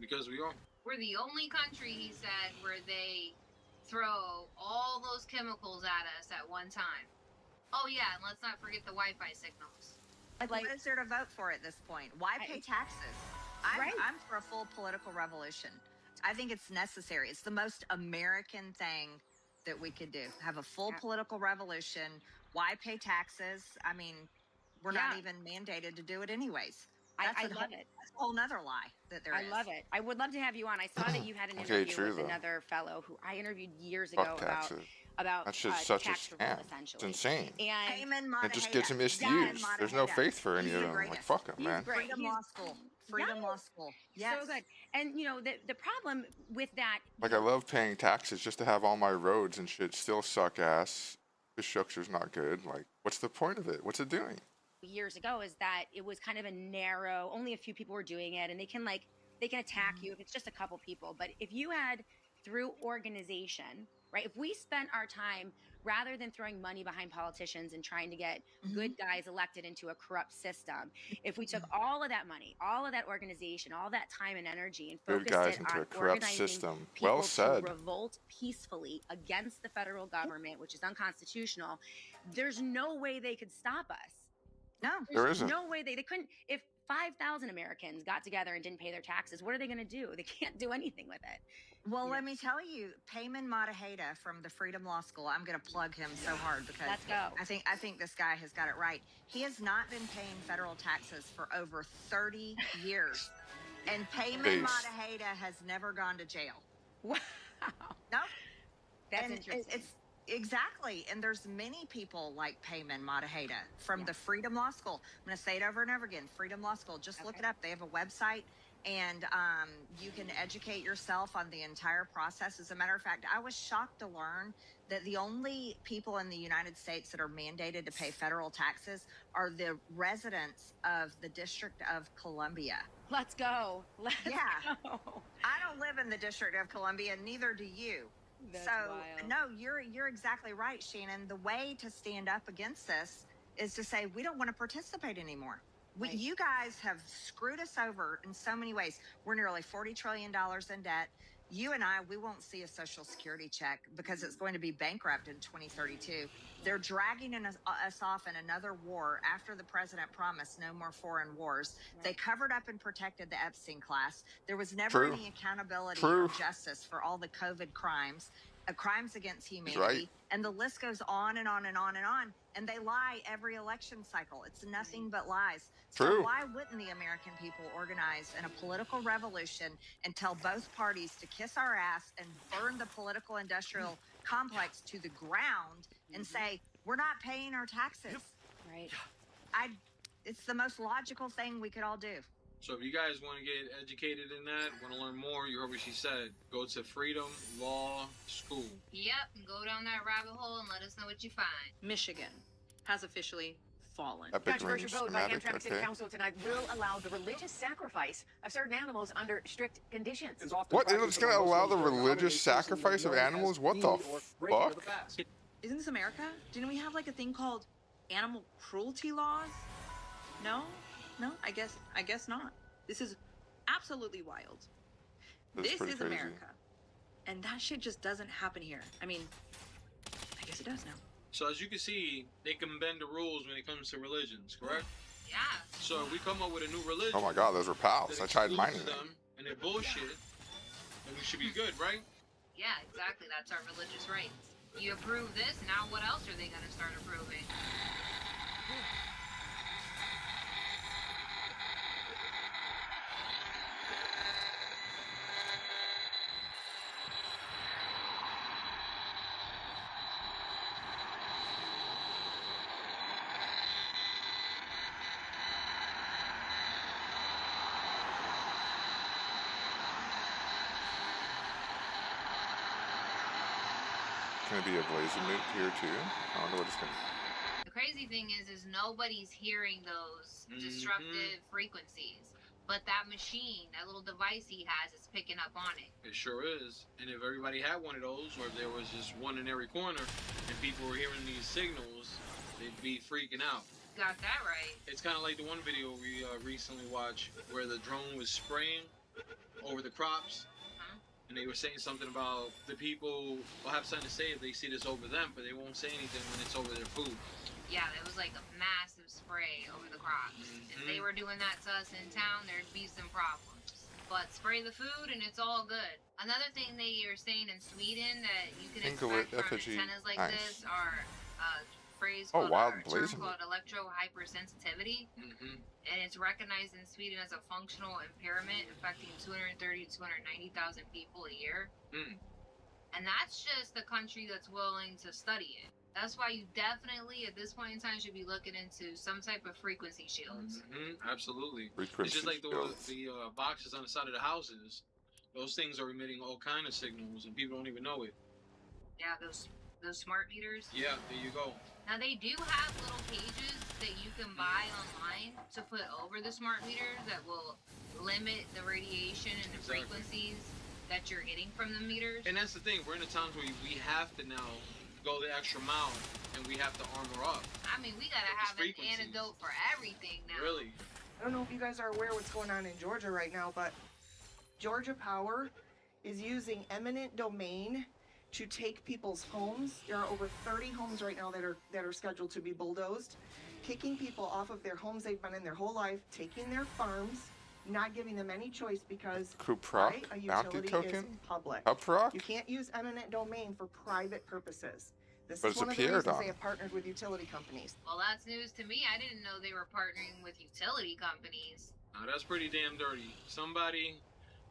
because we are. We're the only country, he said, where they throw all those chemicals at us at one time. Oh yeah, and let's not forget the Wi-Fi signals. What is there to vote for at this point? Why pay taxes? I'm for a full political revolution. I think it's necessary. It's the most American thing that we could do. Have a full political revolution. Why pay taxes? I mean, we're not even mandated to do it anyways. I love it. That's a whole nother lie that there is. I love it. I would love to have you on. I saw that you had an interview with another fellow who I interviewed years ago about that's just such a scam. It's insane. And it just gets misused. There's no faith for any of them. Like, fuck them, man. Freedom Law School. Freedom Law School. Yes. So good. And, you know, the problem with that... Like, I love paying taxes just to have all my roads and shit still suck ass. The structure's not good. Like, what's the point of it? What's it doing? Years ago is that it was kind of a narrow, only a few people were doing it, and they can attack you if it's just a couple people. But if you had, through organization, right, if we spent our time, rather than throwing money behind politicians and trying to get good guys elected into a corrupt system, if we took all of that money, all of that organization, all that time and energy, and focused it on organizing people to revolt peacefully against the federal government, which is unconstitutional, there's no way they could stop us. No, there isn't. No way they couldn't. If 5,000 Americans got together and didn't pay their taxes, what are they going to do? They can't do anything with it. Well, let me tell you, Payman Modaheda from the Freedom Law School, I'm going to plug him so hard because I think this guy has got it right. He has not been paying federal taxes for over 30 years. And Payman Modaheda has never gone to jail. Wow. No. That's interesting. Exactly. And there's many people like Payman Modaheda from the Freedom Law School. I'm going to say it over and over again. Freedom Law School. Just look it up. They have a website, and you can educate yourself on the entire process. As a matter of fact, I was shocked to learn that the only people in the United States that are mandated to pay federal taxes are the residents of the District of Columbia. Let's go. Let's go. I don't live in the District of Columbia, neither do you. That's so wild. No, you're exactly right, Shannon. The way to stand up against this is to say we don't want to participate anymore. You guys have screwed us over in so many ways. We're nearly $40 trillion in debt. You and I, we won't see a Social Security check because it's going to be bankrupt in 2032. They're dragging us off in another war after the president promised no more foreign wars. Right. They covered up and protected the Epstein class. There was never any accountability or justice for all the COVID crimes, crimes against humanity. And the list goes on and on and on and on. And they lie every election cycle. It's nothing but lies. So why wouldn't the American people organize in a political revolution and tell both parties to kiss our ass and burn the political industrial complex to the ground and say, we're not paying our taxes? Right. It's the most logical thing we could all do. So if you guys want to get educated in that, want to learn more, you heard what she said, go to Freedom Law School. Yep, and go down that rabbit hole and let us know what you find. Michigan has officially fallen. Controversial vote by Hamtramck City Council tonight will allow the religious sacrifice of certain animals under strict conditions. What? It's going to allow the religious sacrifice of animals? What the fuck? Isn't this America? Didn't we have like a thing called animal cruelty laws? No? No, I guess not. This is absolutely wild. This is America. And that shit just doesn't happen here. I mean, I guess it does now. So as you can see, they can bend the rules when it comes to religions, correct? Yeah. So if we come up with a new religion. Oh my god, those were pals. I tried mining them. And they're bullshit, then we should be good, right? Yeah, exactly. That's our religious rights. You approve this, now what else are they going to start approving? Going to be a blazing nuke here too. I don't know what it's going to be. The crazy thing is nobody's hearing those disruptive frequencies. But that machine, that little device he has, is picking up on it. It sure is. And if everybody had one of those, or if there was just one in every corner, and people were hearing these signals, they'd be freaking out. Got that right. It's kind of like the one video we recently watched where the drone was spraying over the crops. And they were saying something about the people will have something to say if they see this over them, but they won't say anything when it's over their food. Yeah, it was like a massive spray over the crops. If they were doing that to us in town, there'd be some problems. But spray the food and it's all good. Another thing they are saying in Sweden that you can expect from effigy. antennas like Nice. this are phrase Oh, called, wild a term blazing. called electro-hypersensitivity. And it's recognized in Sweden as a functional impairment affecting 230 to 290,000 people a year. And that's just the country that's willing to study it. That's why you definitely, at this point in time, should be looking into some type of frequency shields. Absolutely. Frequency It's just like the shields. boxes on the side of the houses. Those things are emitting all kind of signals, and people don't even know it. Yeah, those smart meters. Yeah, there you go. Now they do have little cages that you can buy online to put over the smart meters that will limit the radiation and the frequencies that you're getting from the meters. And that's the thing. We're in the times where we have to now go the extra mile, and we have to armor up. I mean, we gotta have an antidote for everything now. Really? I don't know if you guys are aware what's going on in Georgia right now, but Georgia Power is using eminent domain to take people's homes. There are over 30 homes right now that are scheduled to be bulldozed, kicking people off of their homes they've been in their whole life, taking their farms, not giving them any choice because Kuproc, a bounty utility token, is public. Kuproc. You can't use eminent domain for private purposes. This But is it's a one of the reasons Pierre they have partnered with utility companies. Well, that's news to me. I didn't know they were partnering with utility companies. Now, that's pretty damn dirty. Somebody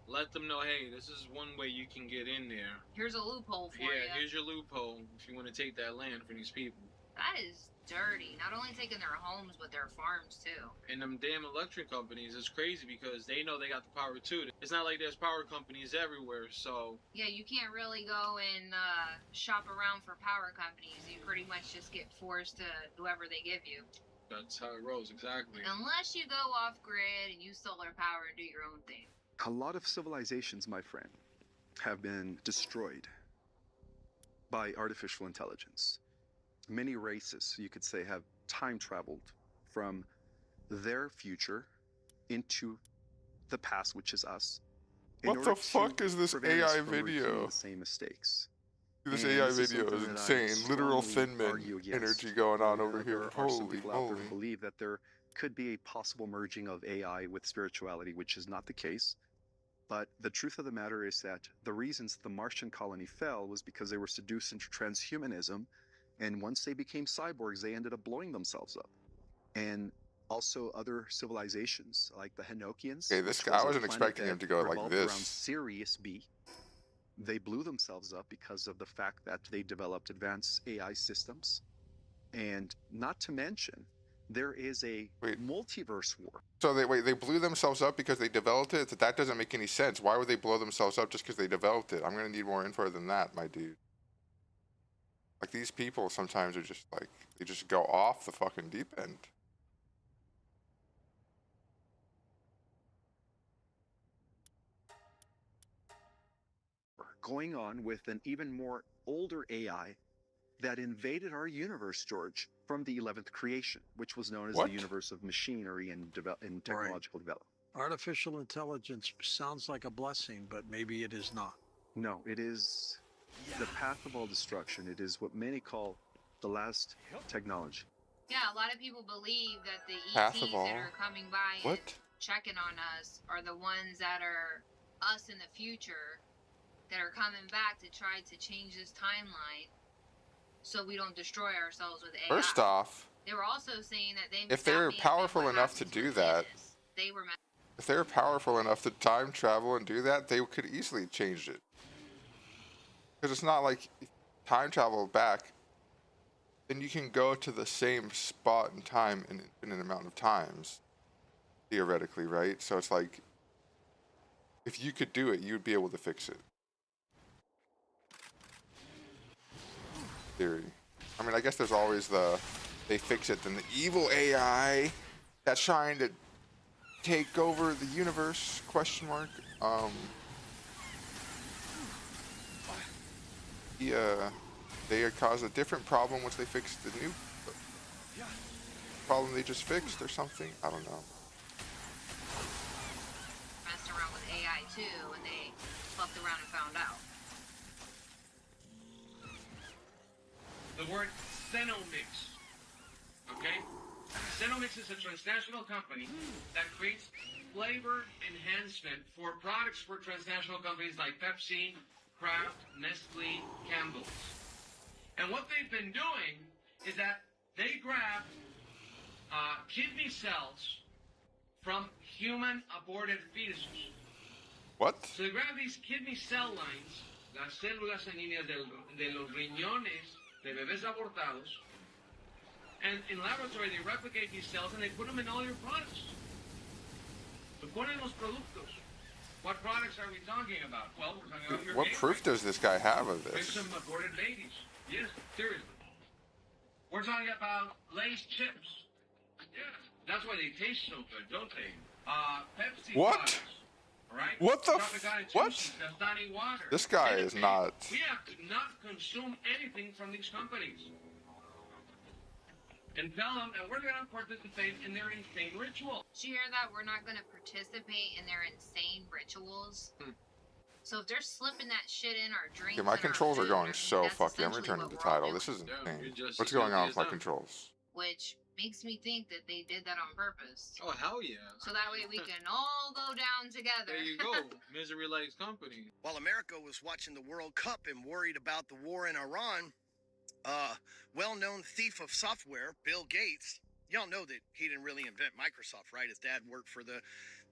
let them know, hey, this is one way you can get in there. Here's a loophole for you. Yeah, here's your loophole if you want to take that land for these people. That is dirty. Not only taking their homes, but their farms too. And them damn electric companies is crazy because they know they got the power too. It's not like there's power companies everywhere, so... Yeah, you can't really go and shop around for power companies. You pretty much just get forced to whoever they give you. That's how it rolls, exactly. Unless you go off grid and use solar power and do your own thing. A lot of civilizations, my friend, have been destroyed by artificial intelligence. Many races, you could say, have time traveled from their future into the past, which is us. What the fuck is this AI video? The same mistakes. This AI video is insane. Literal Thin Man energy going on over here. There are some Holy people out there moly. who believe that there could be a possible merging of AI with spirituality, which is not the case. But the truth of the matter is that the reasons the Martian colony fell was because they were seduced into transhumanism. And once they became cyborgs, they ended up blowing themselves up. And also other civilizations like the Henokians. Okay, this guy, I wasn't expecting him to go like this. Around Sirius B. They blew themselves up because of the fact that they developed advanced AI systems. And not to mention, there is a multiverse war. So they blew themselves up because they developed it? That doesn't make any sense. Why would they blow themselves up just because they developed it? I'm going to need more info than that, my dude. Like, these people sometimes are just like, they just go off the fucking deep end. Going on with an even more older AI that invaded our universe, George, from the 11th creation, which was known as the universe of machinery and technological development. Artificial intelligence sounds like a blessing, but maybe it is not. No, it is the path of all destruction. It is what many call the last technology. Yeah, a lot of people believe that the Path ETs of all. that are coming by and checking on us are the ones that are us in the future that are coming back to try to change this timeline so we don't destroy ourselves with AI. First off, they were also saying that they if they're powerful enough to do that, they were if they're powerful enough to time travel and do that, they could easily change it. Because it's not like time travel back, then you can go to the same spot in time an infinite amount of times, theoretically, right? So it's like, if you could do it, you'd be able to fix it. Theory. I mean, I guess there's always they fix it, then the evil AI that's trying to take over the universe, question mark. They caused a different problem once they fixed the new problem they just fixed or something. I don't know. messing around with AI too, and they fucked around and found out. The word Cenomix. Okay? Cenomix is a transnational company that creates flavor enhancement for products for transnational companies like Pepsi, Kraft, Nestle, Campbell's. And what they've been doing is that they grab kidney cells from human aborted fetuses. What? So they grab these kidney cell lines, las células sanguíneas de los riñones de bebés abortados, and in laboratory they replicate these cells and they put them in all your products. So ponen los productos. What products are we talking about? Well, we're talking about your What proof does this guy have of There's this? some aborted babies. Yes, seriously. We're talking about Lay's chips. Yeah, that's why they taste so good, don't they? Pepsi What? products. All right? What the what? Dasani water. This guy is not. We have to not consume anything from these companies. And tell them that we're going to participate in their insane ritual. Did you hear that? We're not going to participate in their insane rituals. So if they're slipping that shit in our drinks, Okay, my and our controls are food, going I mean, so that's fucky. I'm essentially returning what the we're all title. doing. This is Yeah, insane. you're just What's as going guilty on with as my them. controls? Which makes me think that they did that on purpose. Oh, hell yeah. So that way we can all go down together. There you go. Misery likes company. While America was watching the World Cup and worried about the war in Iran, well-known thief of software, Bill Gates, y'all know that he didn't really invent Microsoft, right? His dad worked for the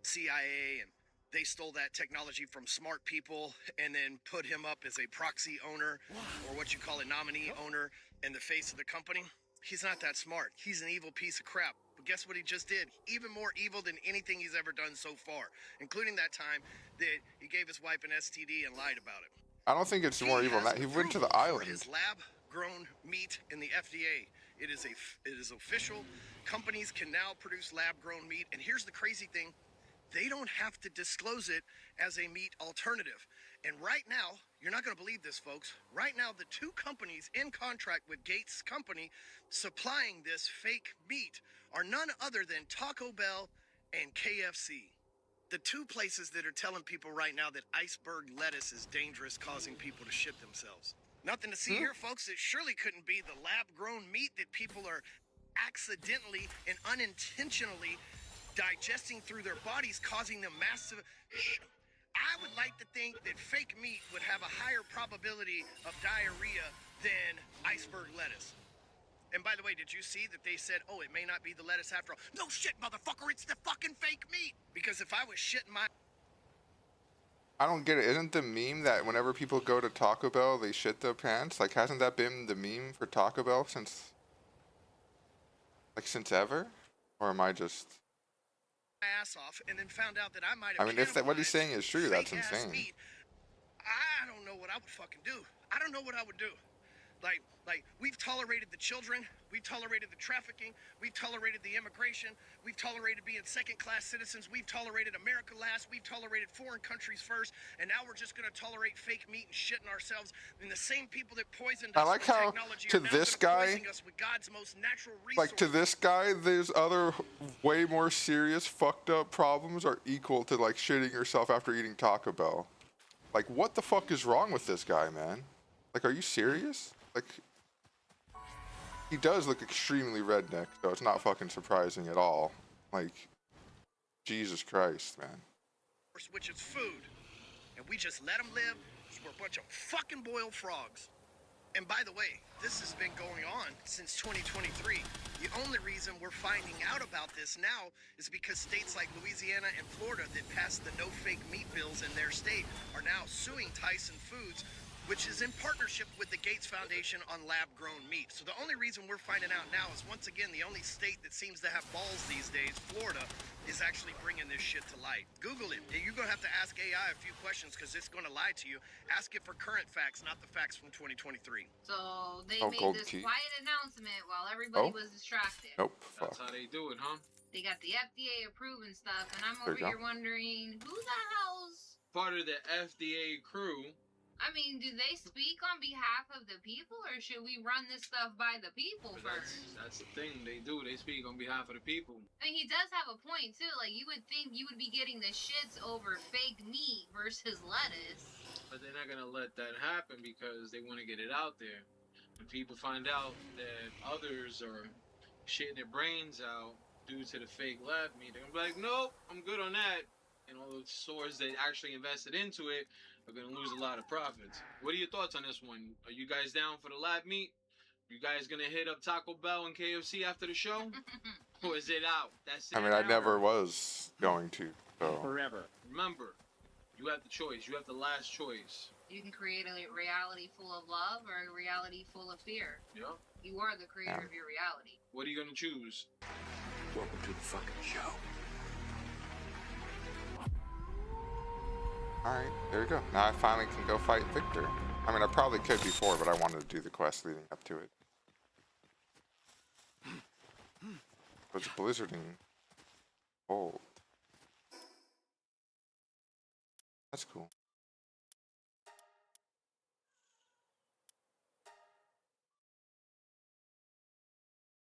CIA, and they stole that technology from smart people and then put him up as a proxy owner, or what you call a nominee owner, and the face of the company. He's not that smart. He's an evil piece of crap. But guess what he just did? Even more evil than anything he's ever done so far, including that time that he gave his wife an STD and lied about it. I don't think it's more evil than that. He went to the For island. his lab-grown meat in the FDA. It is official. Companies can now produce lab-grown meat. And here's the crazy thing. They don't have to disclose it as a meat alternative. And right now, you're not going to believe this, folks. Right now, the two companies in contract with Gates' company supplying this fake meat are none other than Taco Bell and KFC. The two places that are telling people right now that iceberg lettuce is dangerous, causing people to shit themselves. Nothing to see here, folks. It surely couldn't be the lab-grown meat that people are accidentally and unintentionally digesting through their bodies, causing them massive... I would like to think that fake meat would have a higher probability of diarrhea than iceberg lettuce. And by the way, did you see that they said, oh, it may not be the lettuce after all? No shit, motherfucker, it's the fucking fake meat. Because if I was shitting my... I don't get it. Isn't the meme that whenever people go to Taco Bell, they shit their pants? Like, hasn't that been the meme for Taco Bell since ever? Or am I just... ass off and then found out that I might have... I mean, if that, what he's saying is true, that's insane. Meat, I don't know what I would fucking do. I don't know what I would do. Like, we've tolerated the children, we've tolerated the trafficking, we've tolerated the immigration, we've tolerated being second-class citizens, we've tolerated America last, we've tolerated foreign countries first, and now we're just gonna tolerate fake meat and shitting ourselves. And the same people that poisoned us I like with how technology to are now this gonna guy, poison us with God's most natural resource. like to this guy, there's other way more serious fucked up problems are equal to like shitting yourself after eating Taco Bell. Like, what the fuck is wrong with this guy, man? Like, are you serious? Like, he does look extremely redneck, so it's not fucking surprising at all. Like, Jesus Christ, man. Which is food. And we just let them live because we're a bunch of fucking boiled frogs. And by the way, this has been going on since 2023. The only reason we're finding out about this now is because states like Louisiana and Florida that passed the no fake meat bills in their state are now suing Tyson Foods, which is in partnership with the Gates Foundation on lab-grown meat. So the only reason we're finding out now is, once again, the only state that seems to have balls these days, Florida, is actually bringing this shit to light. Google it. You're going to have to ask AI a few questions because it's going to lie to you. Ask it for current facts, not the facts from 2023. So they made gold this key. quiet announcement while everybody was distracted. Nope. That's how they do it, huh? They got the FDA approved and stuff, and I'm There over you here wondering, who the hell's... Part of the FDA crew I mean, do they speak on behalf of the people, or should we run this stuff by the people first? That's the thing. They do. They speak on behalf of the people. I mean, he does have a point too. Like, you would think you would be getting the shits over fake meat versus lettuce. But they're not gonna let that happen because they want to get it out there. When people find out that others are shitting their brains out due to the fake lab meat, they're gonna be like, nope, I'm good on that. And all the stores that actually invested into it are gonna lose a lot of profits. What are your thoughts on this one? Are you guys down for the lab meat? You guys gonna hit up Taco Bell and KFC after the show? Or is it out? That's it. I mean, I never was going to, so. Forever. Remember, you have the choice. You have the last choice. You can create a reality full of love or a reality full of fear. Yeah. You are the creator of your reality. What are you gonna choose? Welcome to the fucking show. Alright, there we go. Now I finally can go fight Victor. I mean, I probably could before, but I wanted to do the quest leading up to it. It's blizzarding cold. That's cool.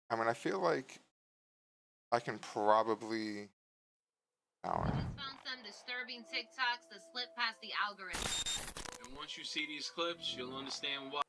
I mean, I feel like I can probably... I just found some disturbing TikToks that slip past the algorithm. And once you see these clips, you'll understand why.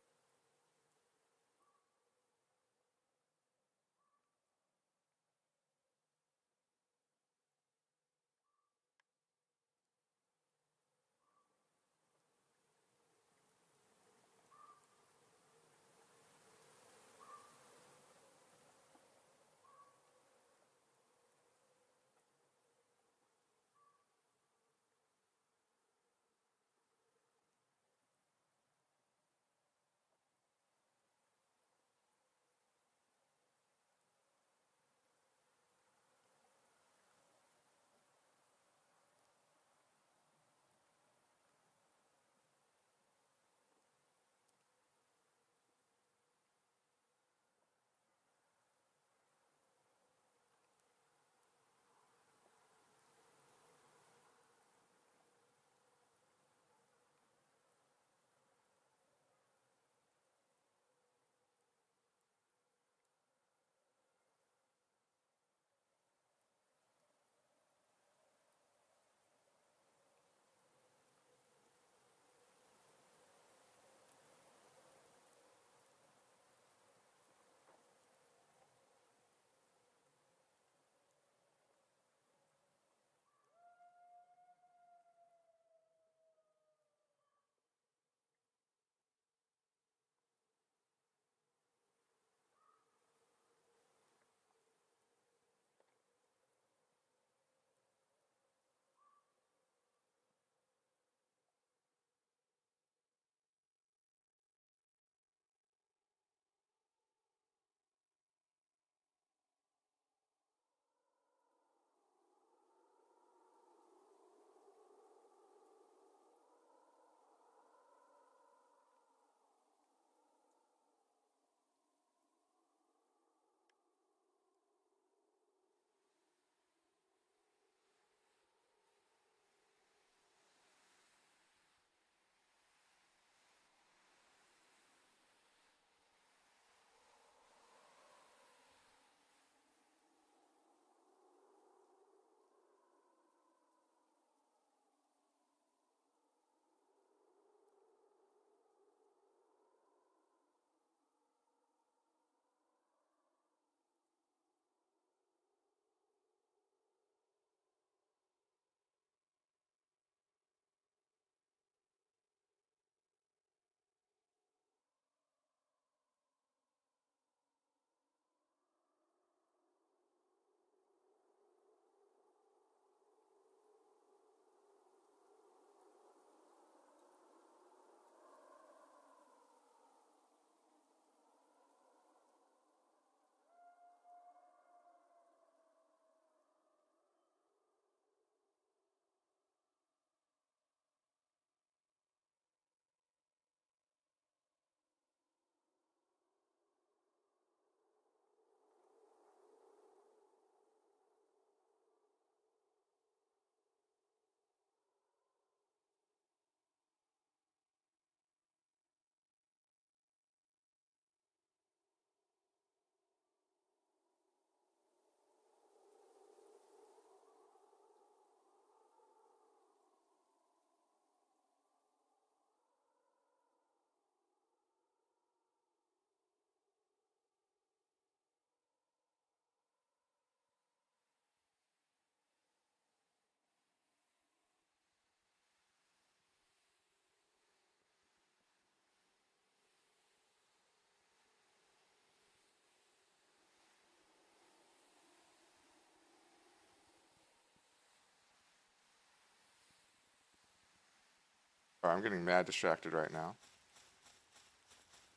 Oh, I'm getting mad distracted right now.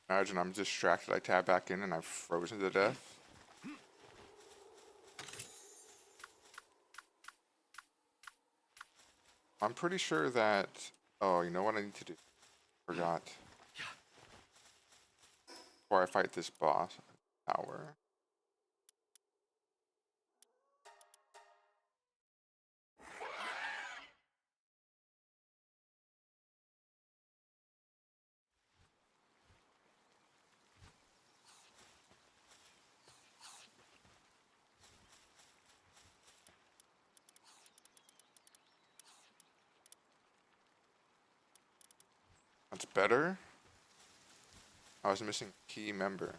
Imagine I'm distracted, I tab back in and I've frozen to death. I'm pretty sure that... Oh, you know what I need to do? Forgot. Before I fight this boss, power. That's better. I was missing key member.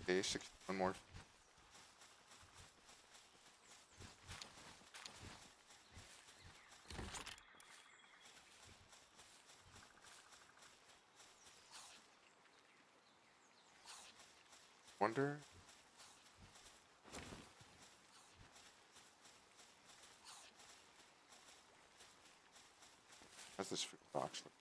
Okay, 61 more. Wonder. How's this food box look?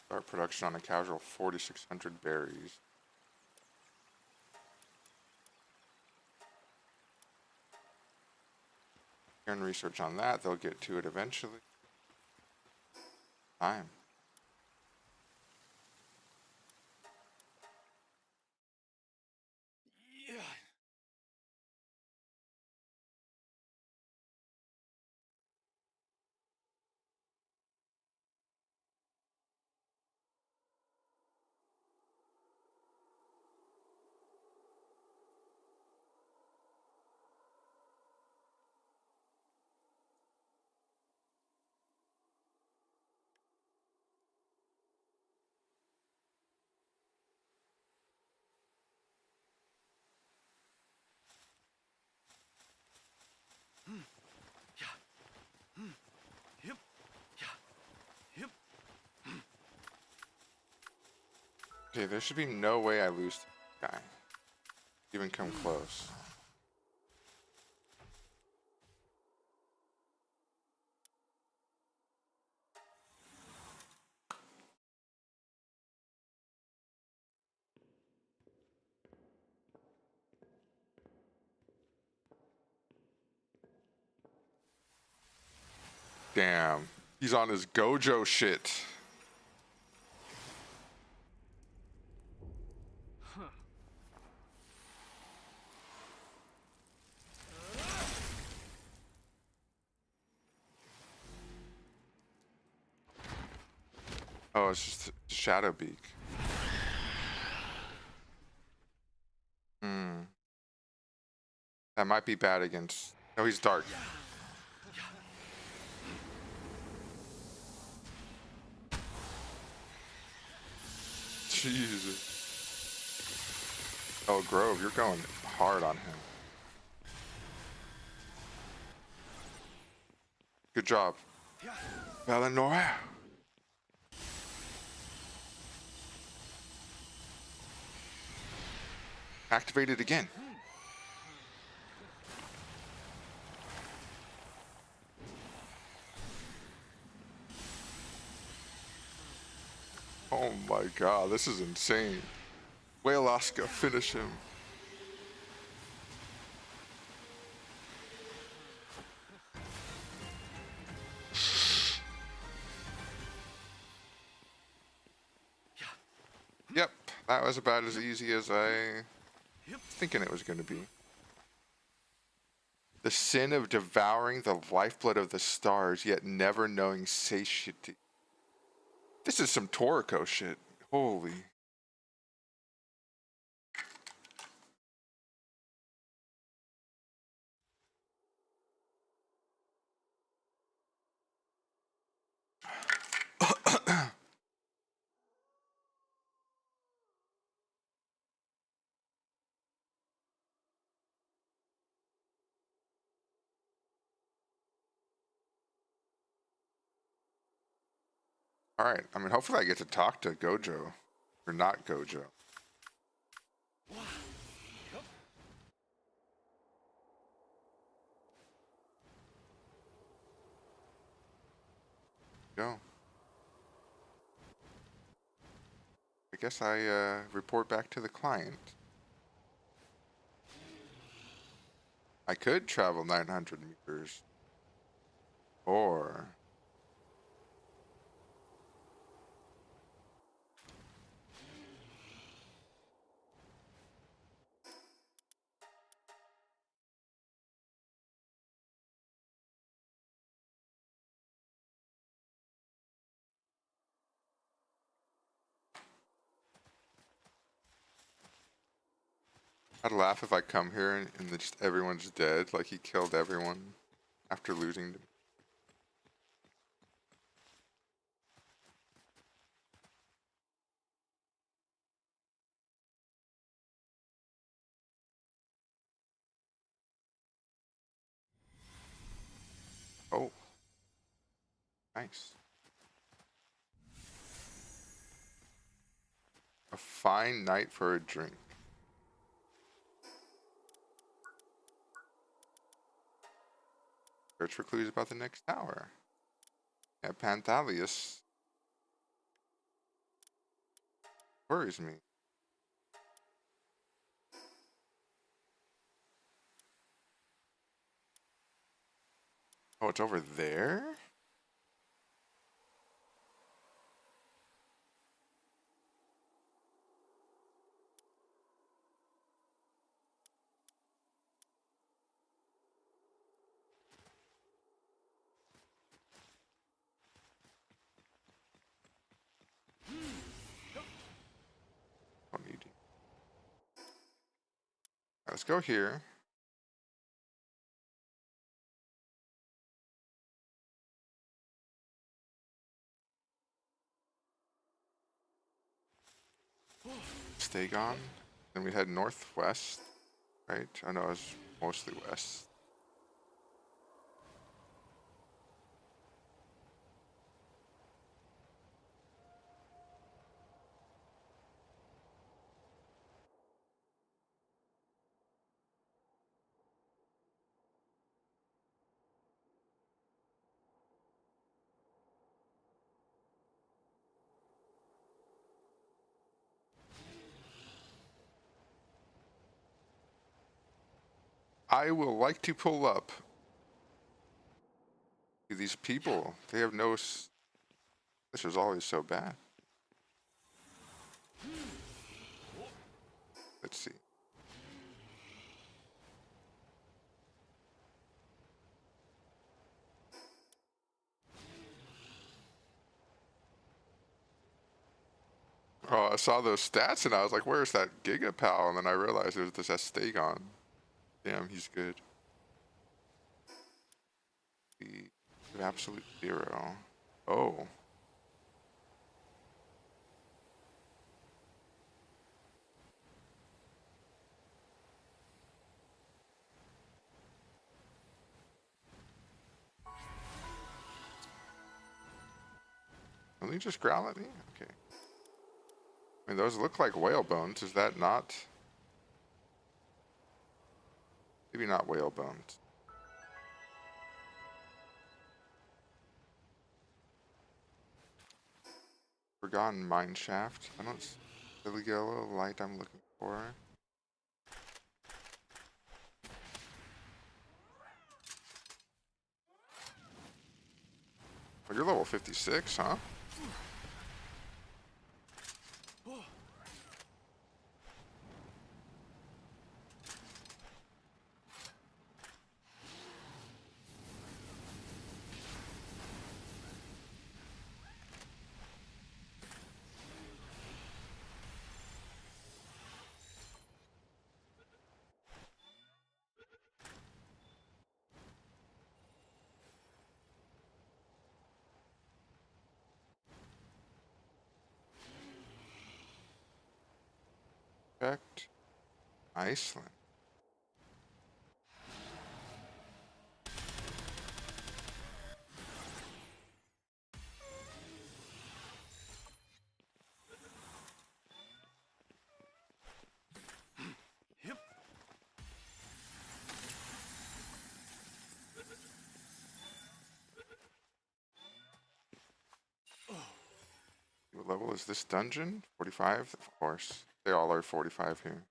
Start production on a casual 4,600 berries. And research on that, they'll get to it eventually. Time. Okay, there should be no way I lose this guy. Even come close. Damn. He's on his Gojo shit. Oh, it's just Shadow Beak. Hmm. That might be bad against... No, he's dark. Jesus. Oh, Grove, you're going hard on him. Good job. Valinor. Activated again. Oh my god, this is insane. Whale Oscar, finish him. Yep, that was about as easy as I thinking it was going to be. The sin of devouring the lifeblood of the stars, yet never knowing satiety. This is some Toriko shit. Holy. Alright, I mean, hopefully I get to talk to Gojo. Or not Gojo. Go. I guess I report back to the client. I could travel 900 meters. Or... I'd laugh if I come here and just everyone's dead, like he killed everyone after losing. Oh. Nice. A fine night for a drink. Search for clues about the next tower. Yeah, Panthalius worries me. Oh, it's over there? Don't need to. Right, let's go here. Stay gone. Then we head northwest, right? I know it's mostly west. I will like to pull up. These people, they have no... This is always so bad. Let's see. Oh, I saw those stats and I was like, where's that Gigapal? And then I realized it was this Estegon. Damn, he's good. The absolute zero. Oh. Let me just growl at me? Okay. I mean, those look like whale bones. Is that not? Maybe not whale bones. Forgotten mine shaft. I don't see the yellow light I'm looking for. Oh, you're level 56, huh? Checked. Iceland. What level is this dungeon? 45? Of course. They all are 45 here.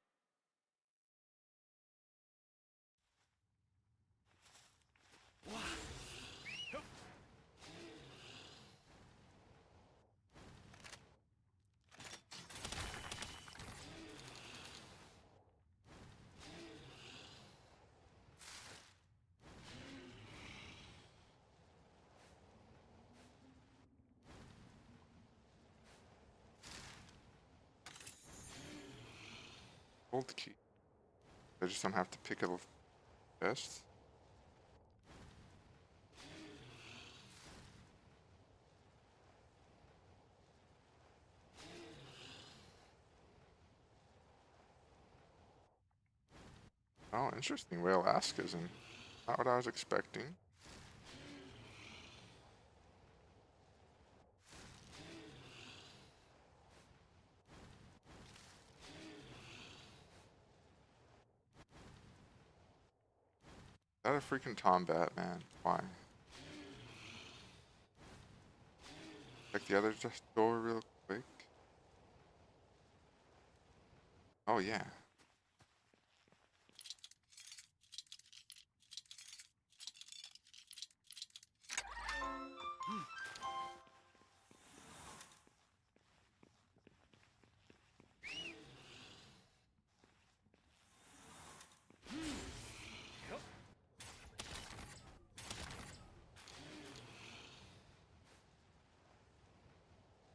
Gold key. I just don't have to pick a chest. Oh, interesting. Whale Alaska's in. Not what I was expecting. Is that a freaking Tombat, man? Why? Check the other door real quick. Oh, yeah.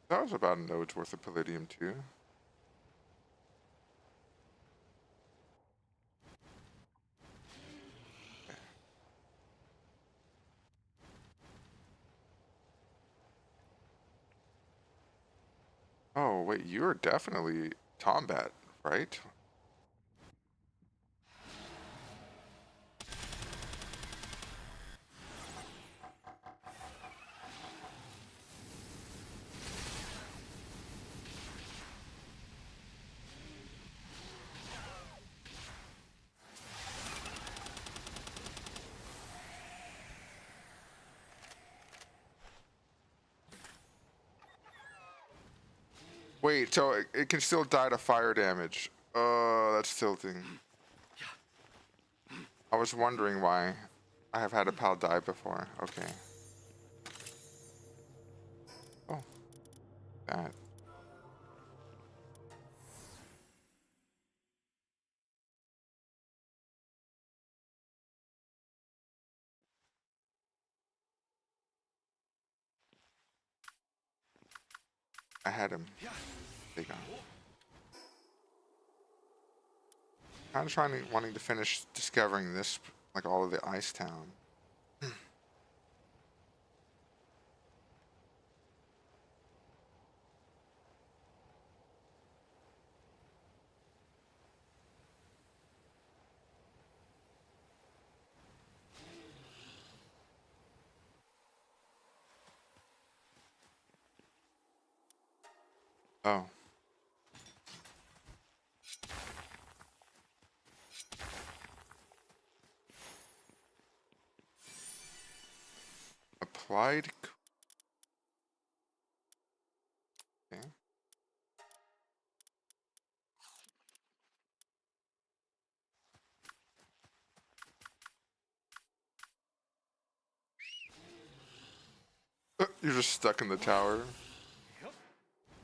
That was about a node's worth of palladium, too. Oh, wait, you're definitely Tombat, right? Wait, so it can still die to fire damage. That's tilting. I was wondering why. I have had a pal die before. Okay. Oh. That. I had him. They got him. Kind of wanting to finish discovering this, like all of the Ice Town. Oh. Applied. Okay. You're just stuck in the tower.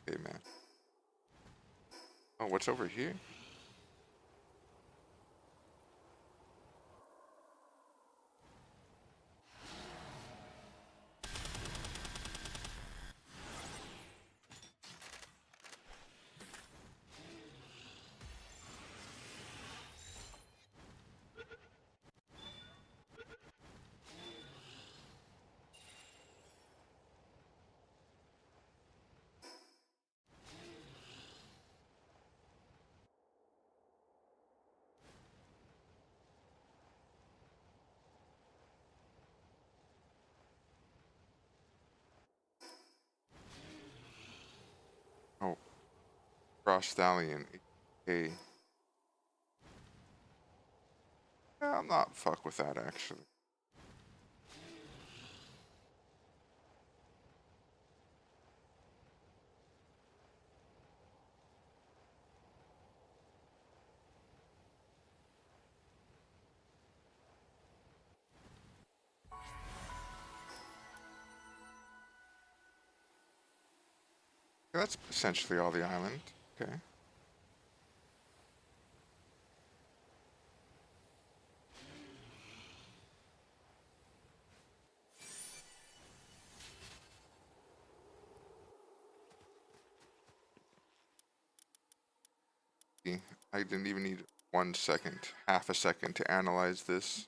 Hey, man. Oh, what's over here? Oh, Cross Stallion. Okay. Yeah, I'm not fuck with that actually. That's essentially all the island. Okay. I didn't even need 1 second, half a second to analyze this.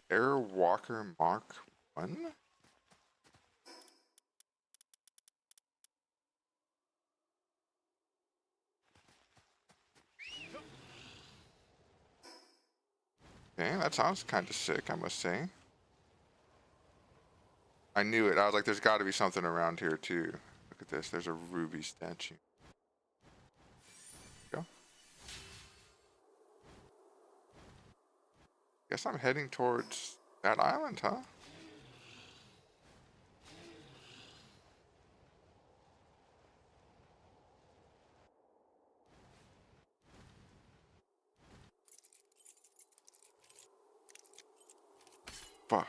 Airwalker Mark 1? Okay, that sounds kind of sick, I must say. I knew it. I was like, there's got to be something around here, too. Look at this. There's a ruby statue. Go. Guess I'm heading towards that island, huh? Fuck.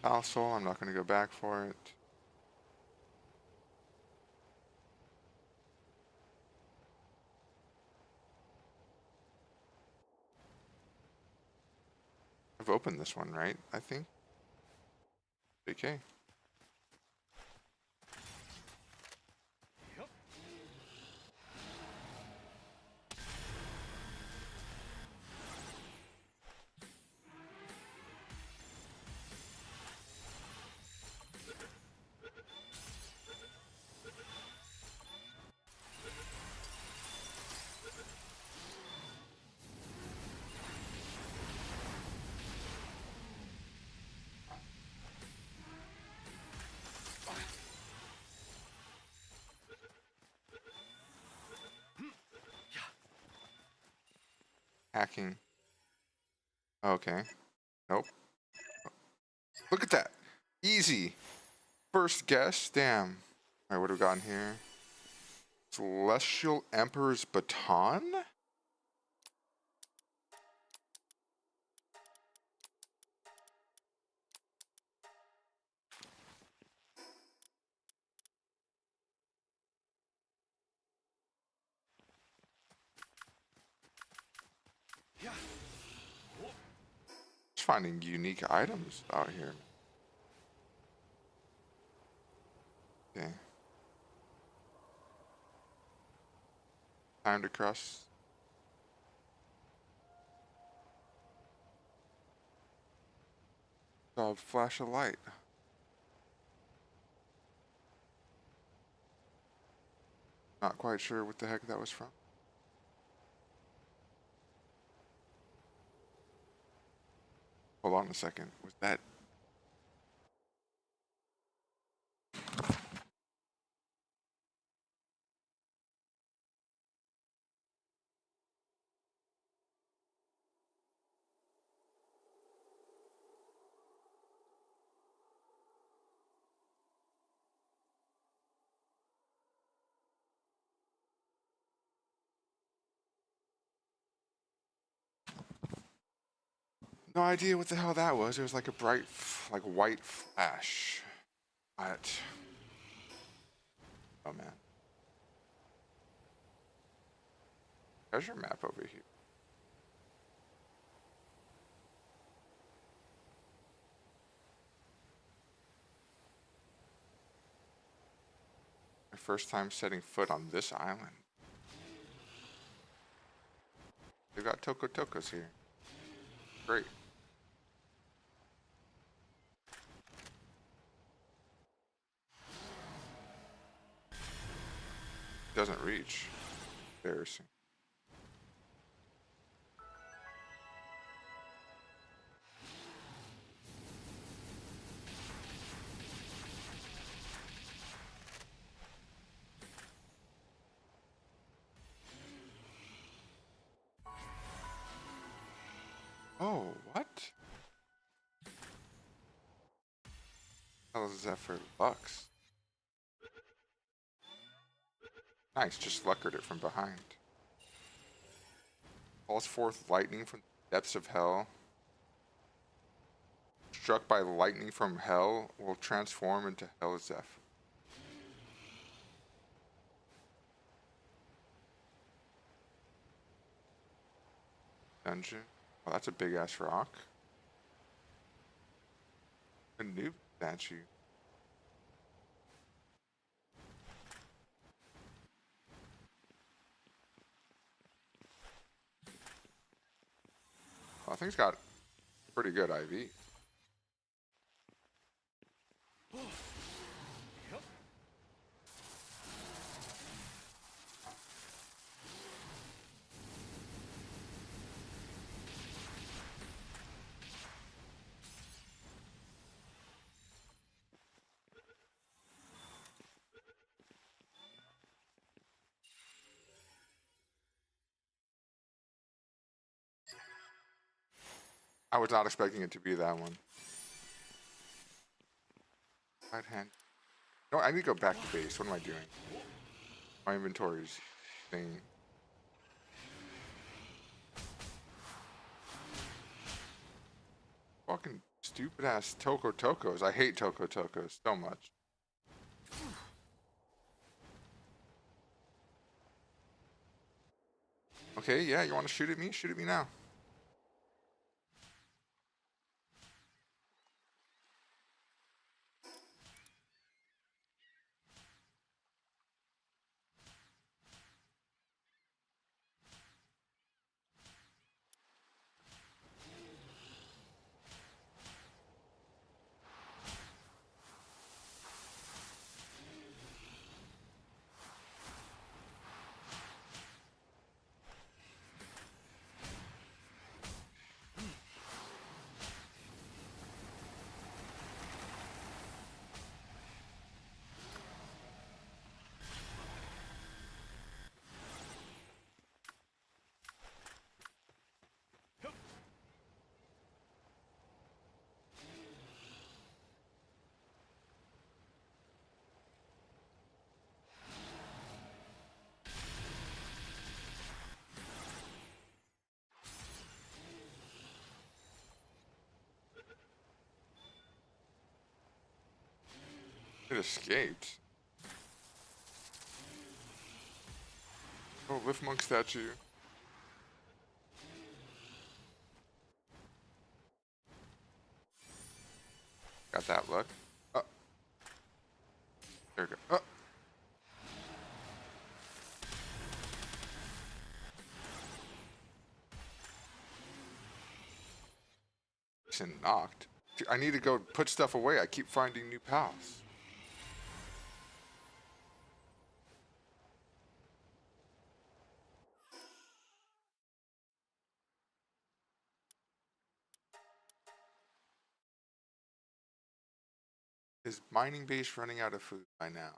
Also, I'm not going to go back for it. I've opened this one, right? I think. Okay. Hacking. Okay. Nope. Look at that. Easy. First guess. Damn. Alright, what have we got in here? Celestial Emperor's Baton? Just finding unique items out here. Okay. Time to cross. Saw a flash of light. Not quite sure what the heck that was from. Hold on a second. Was that... No idea what the hell that was. It was like a bright, like white flash. But... Oh man. Treasure map over here. My first time setting foot on this island. They've got Toko Tokos here. Great. doesn't reach. Embarrassing. Oh, what? How is that for Lux? Nice, just luckered it from behind. Calls forth lightning from the depths of hell. Struck by lightning from hell will transform into Hell Zephyr. Dungeon. Oh, that's a big ass rock. A new statue. Well, I think it's got pretty good IV. I was not expecting it to be that one. Right hand. No, I need to go back to base. What am I doing? My inventory's thing. Fucking stupid ass Toko Tokos. I hate Toko Tokos so much. Okay, yeah, you want to shoot at me? Shoot at me now. It escaped. Oh, lift monk statue. Got that look. Oh. There we go. Oh. And knocked. Dude, I need to go put stuff away. I keep finding new pals. Is mining base running out of food by now?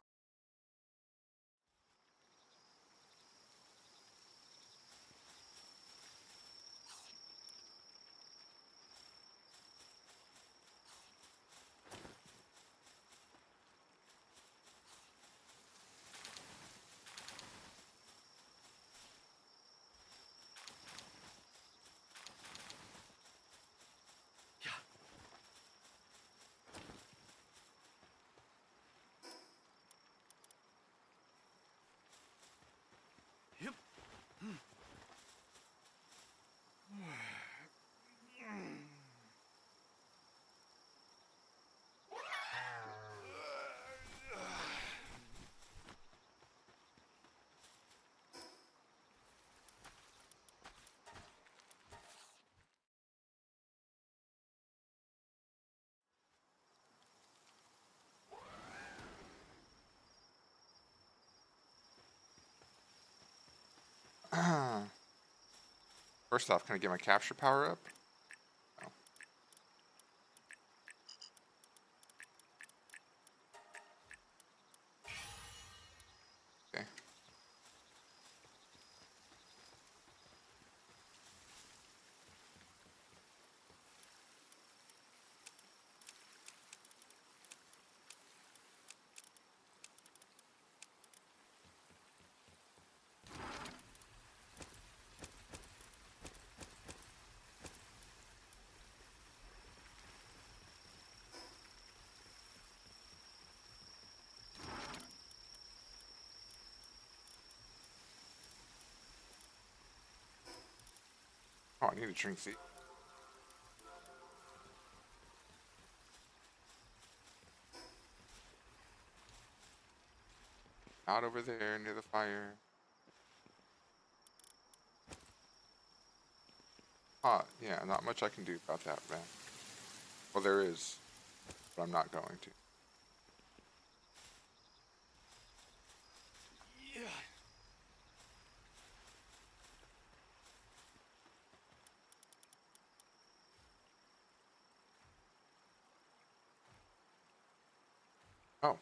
First off, can I get my capture power up? No. Okay. Oh, I need to drink these. Not over there near the fire. Yeah, not much I can do about that, man. Well, there is, but I'm not going to. Yeah. Oh.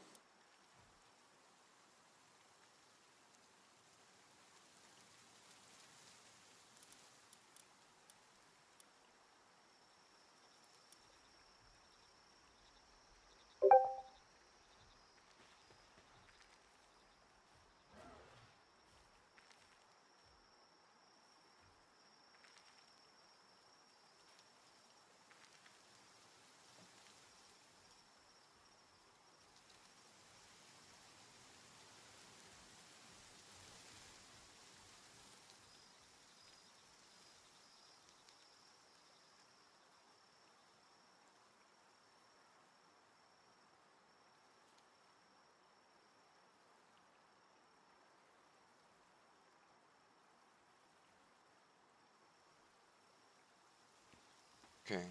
Okay.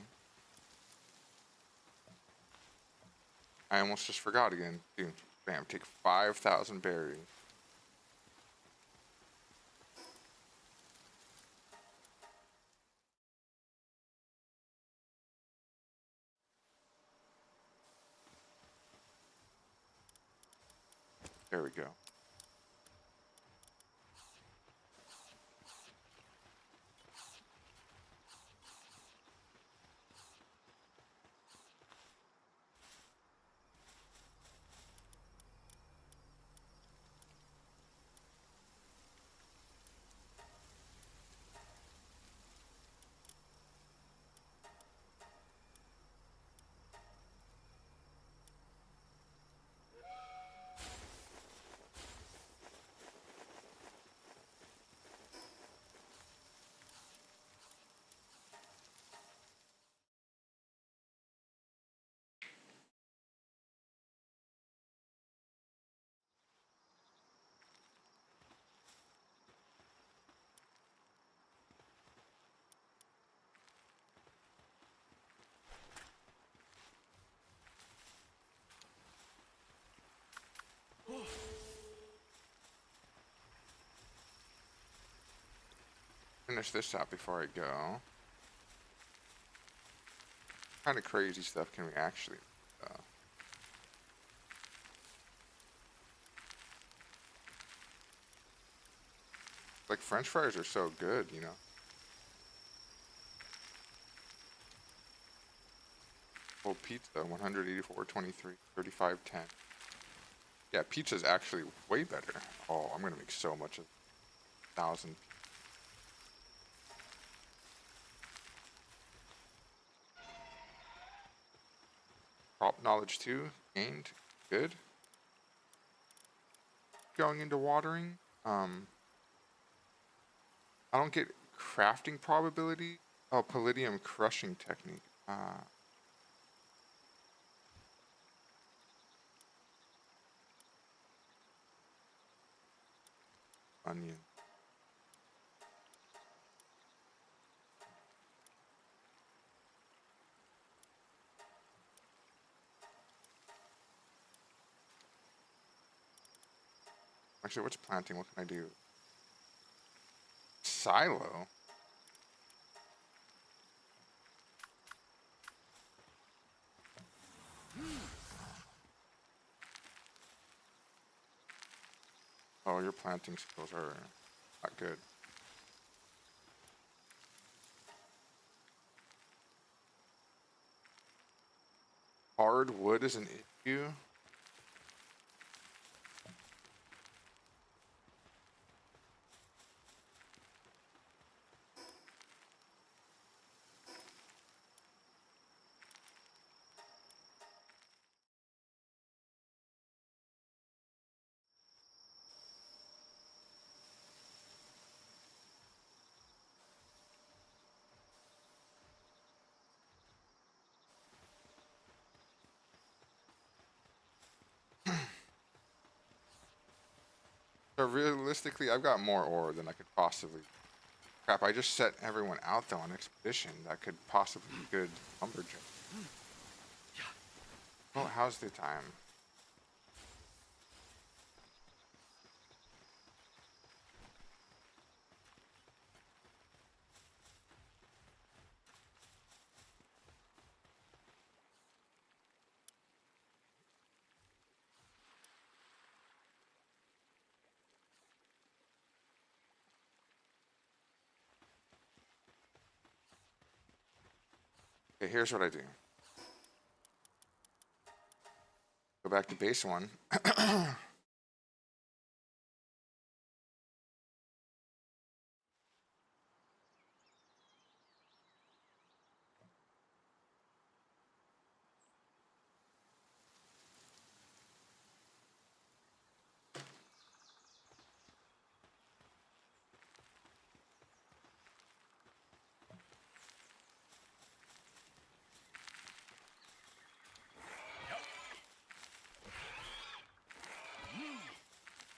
I almost just forgot again. Dude, bam, take 5,000 berries. There we go. Finish this out before I go. What kind of crazy stuff can we actually like French fries are so good, you know. Full pizza, 184.23, 35.10. Yeah, pizza's actually way better. Oh, I'm gonna make so much of 1,000. Crop knowledge 2 gained. Good. Going into watering. I don't get crafting probability. Oh, palladium crushing technique. Onion. Actually, what's planting? What can I do? Silo. Oh, your planting skills are not good. Hard wood is an issue. So realistically, I've got more ore than I could possibly. Crap, I just set everyone out though on expedition. That could possibly be good lumberjack. Well, how's the time? Okay, here's what I do. Go back to base one.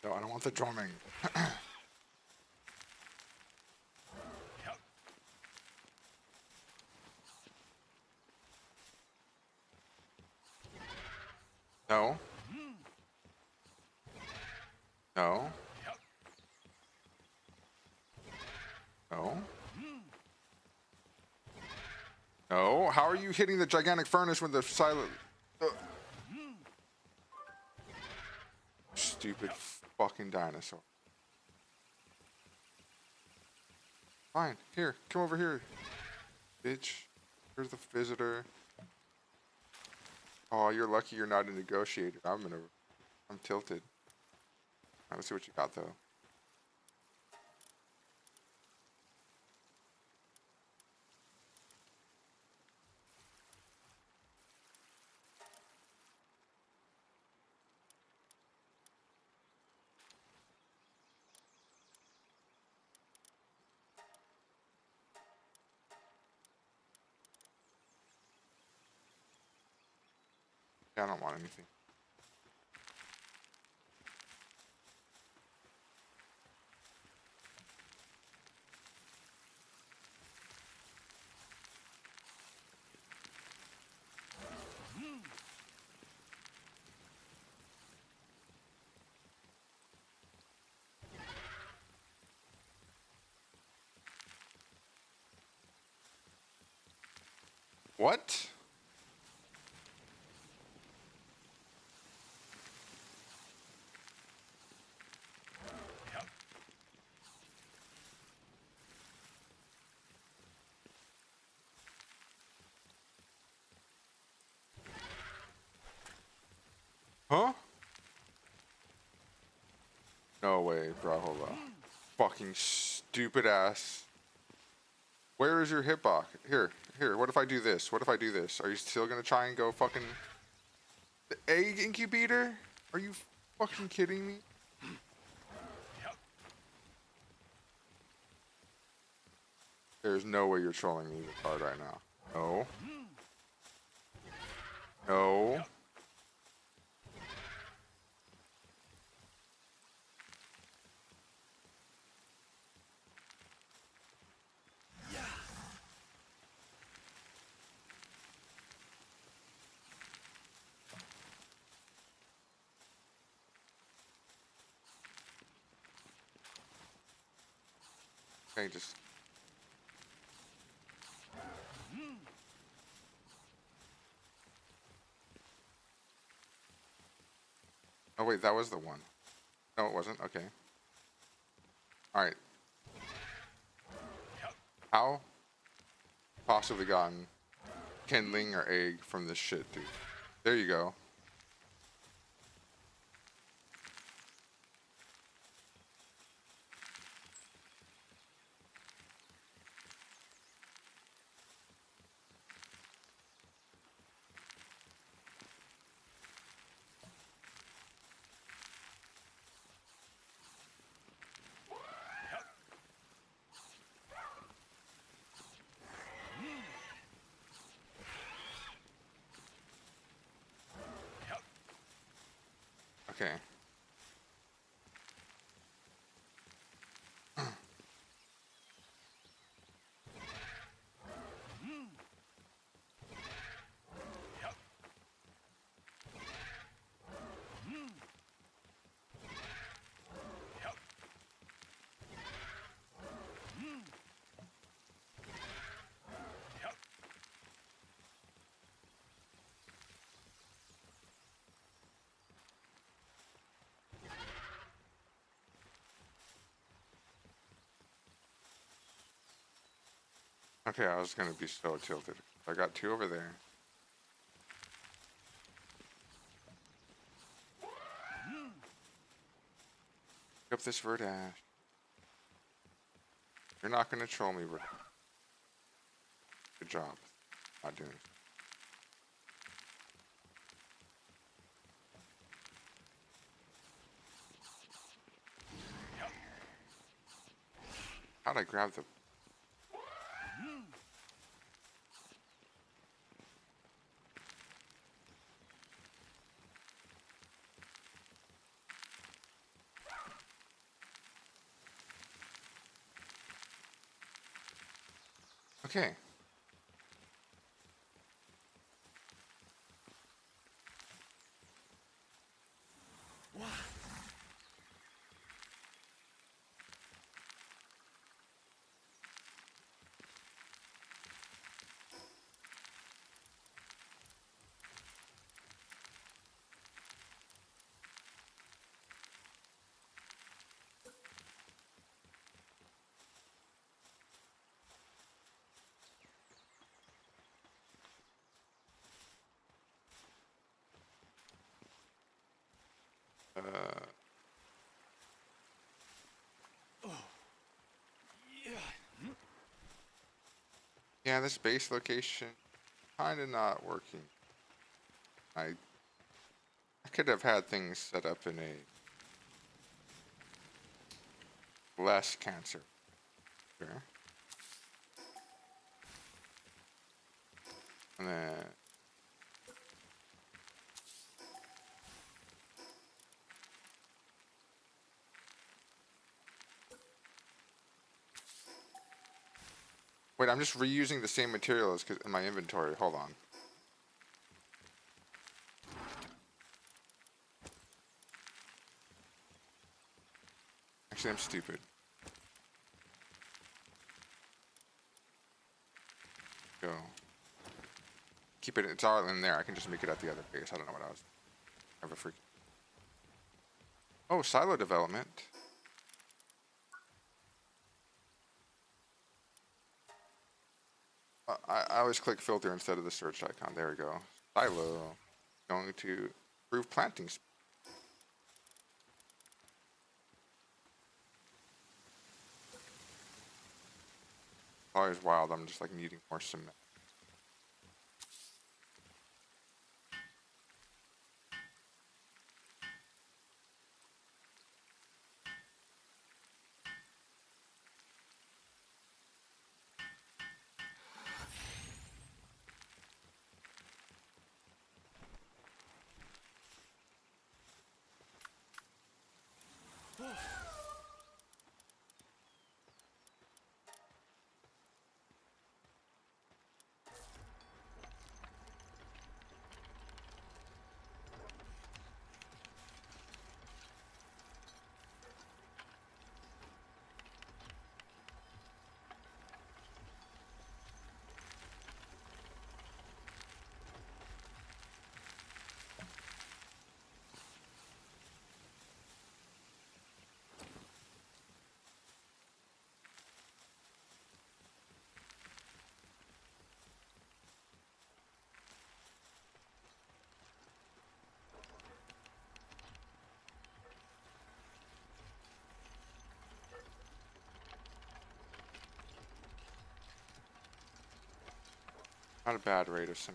No, I don't want the drumming. No. No. No. No. How are you hitting the gigantic furnace with the silent... Stupid fucking dinosaur. Fine. Here. Come over here. Bitch. Here's the visitor. Oh, you're lucky you're not a negotiator. I'm tilted. Alright, let's see what you got though. Yeah, I don't want anything. What? Huh? No way, bro. Hold on. Fucking stupid ass. Where is your hitbox? Here. What if I do this? What if I do this? Are you still gonna try and go fucking... The egg incubator? Are you fucking kidding me? There's no way you're trolling me this hard right now. No. No. Okay, just... Oh wait, that was the one. No, it wasn't. Okay. All right. How possibly gotten kindling or egg from this shit, dude? There you go. Okay. Okay, I was gonna be so tilted. I got 2 over there. Pick up this Verdash. You're not gonna troll me, Verdash. Good job. Not doing it. How'd I grab the... Okay. Yeah, this base location kinda not working. I could have had things set up in a less cancer. Sure. And then wait, I'm just reusing the same materials in my inventory. Hold on. Actually, I'm stupid. Go. Keep it. It's all in there. I can just make it at the other base. I don't know what I was. I have a freak. Oh, silo development. I always click filter instead of the search icon. There we go. Silo. Going to improve planting speed. Always wild. I'm just like needing more cement. Not a bad rate of some.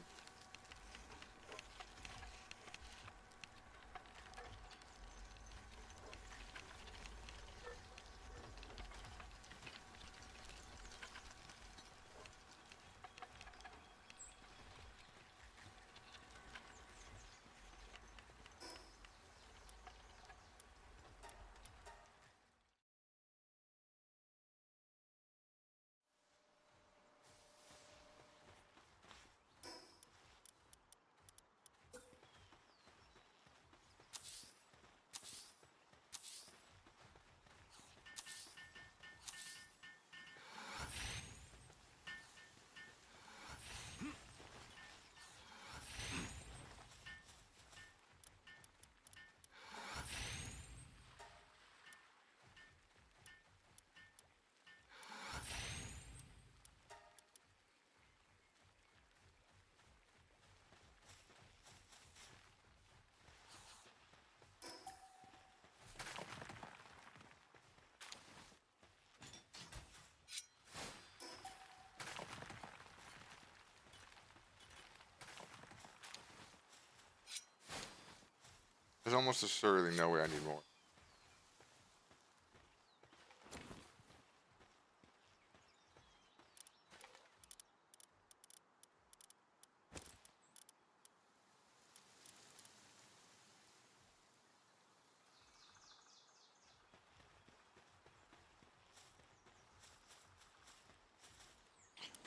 There's almost assuredly no way I need more.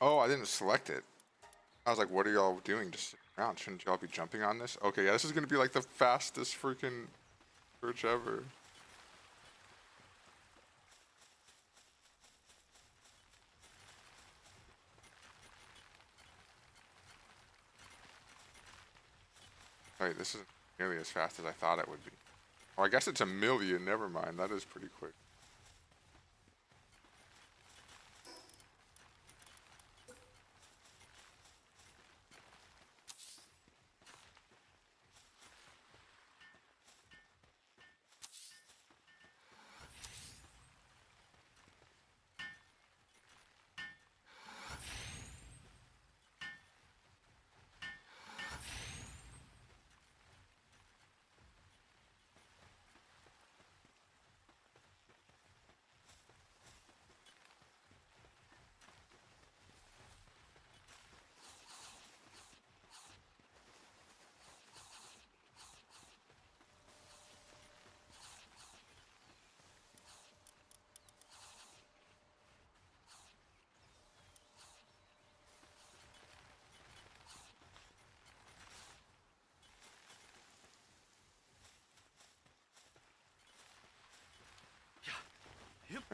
Oh, I didn't select it. I was like, what are y'all doing? Just sitting around. Shouldn't y'all be jumping on this? Okay, yeah, this is gonna be like the fastest freaking search ever. Wait, this isn't nearly as fast as I thought it would be. Oh, I guess it's 1,000,000. Never mind. That is pretty quick.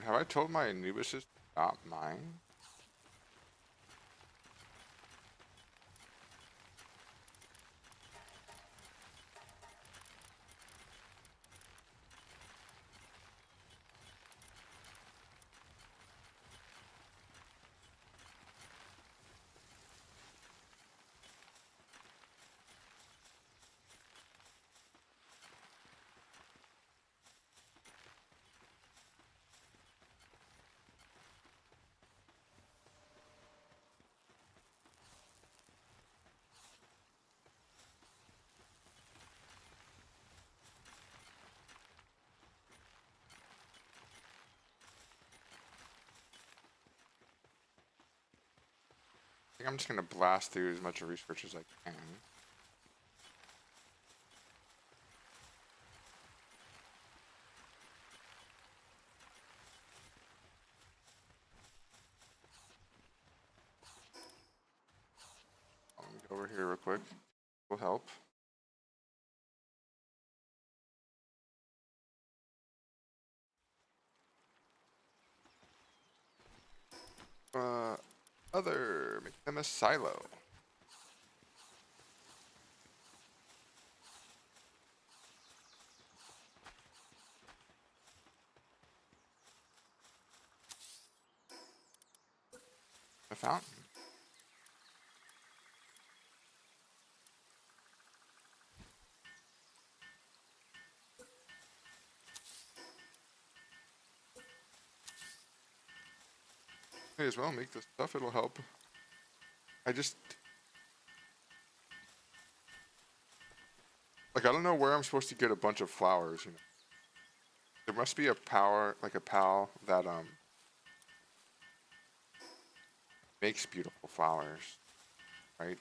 Have I told my Anubises to not mine? I think I'm just gonna blast through as much research as I can. Let me go over here real quick. Will help. Make them a silo. A fountain. May as well make this stuff, it'll help. I just Like, I don't know where I'm supposed to get a bunch of flowers, you know. There must be a pal that makes beautiful flowers, right?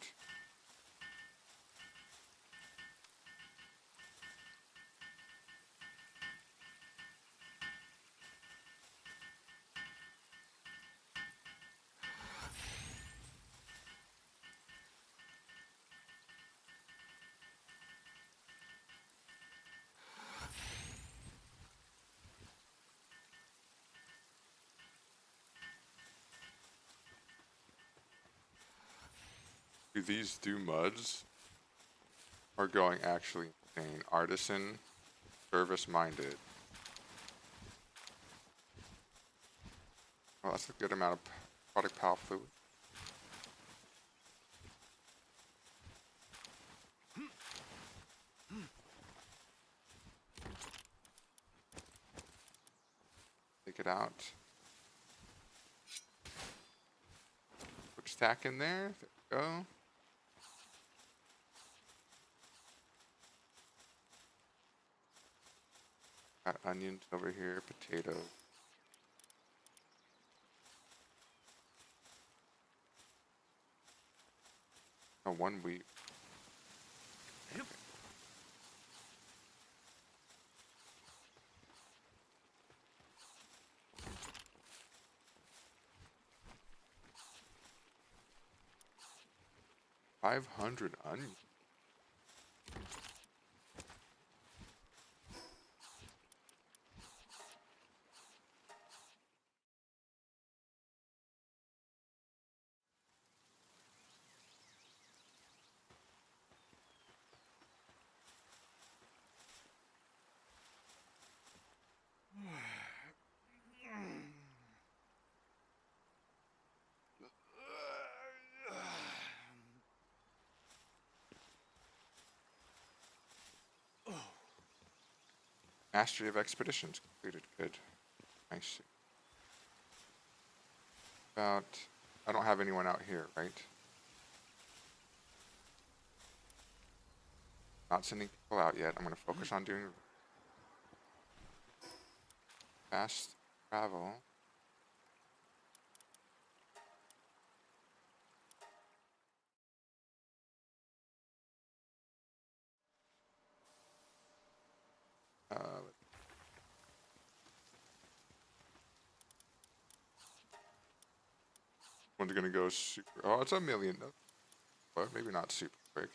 These muds are going actually insane. Artisan, service minded. Well, that's a good amount of product pal fluid. Take it out. Put stack in there. There we go. Got onions over here, potatoes. Oh, 1 wheat. Yep. 500 onions. Mastery of expeditions completed. Good. Nice. I don't have anyone out here, right? Not sending people out yet. I'm going to focus on doing fast travel. One's going to go super. Oh, it's a million. But maybe not super quick.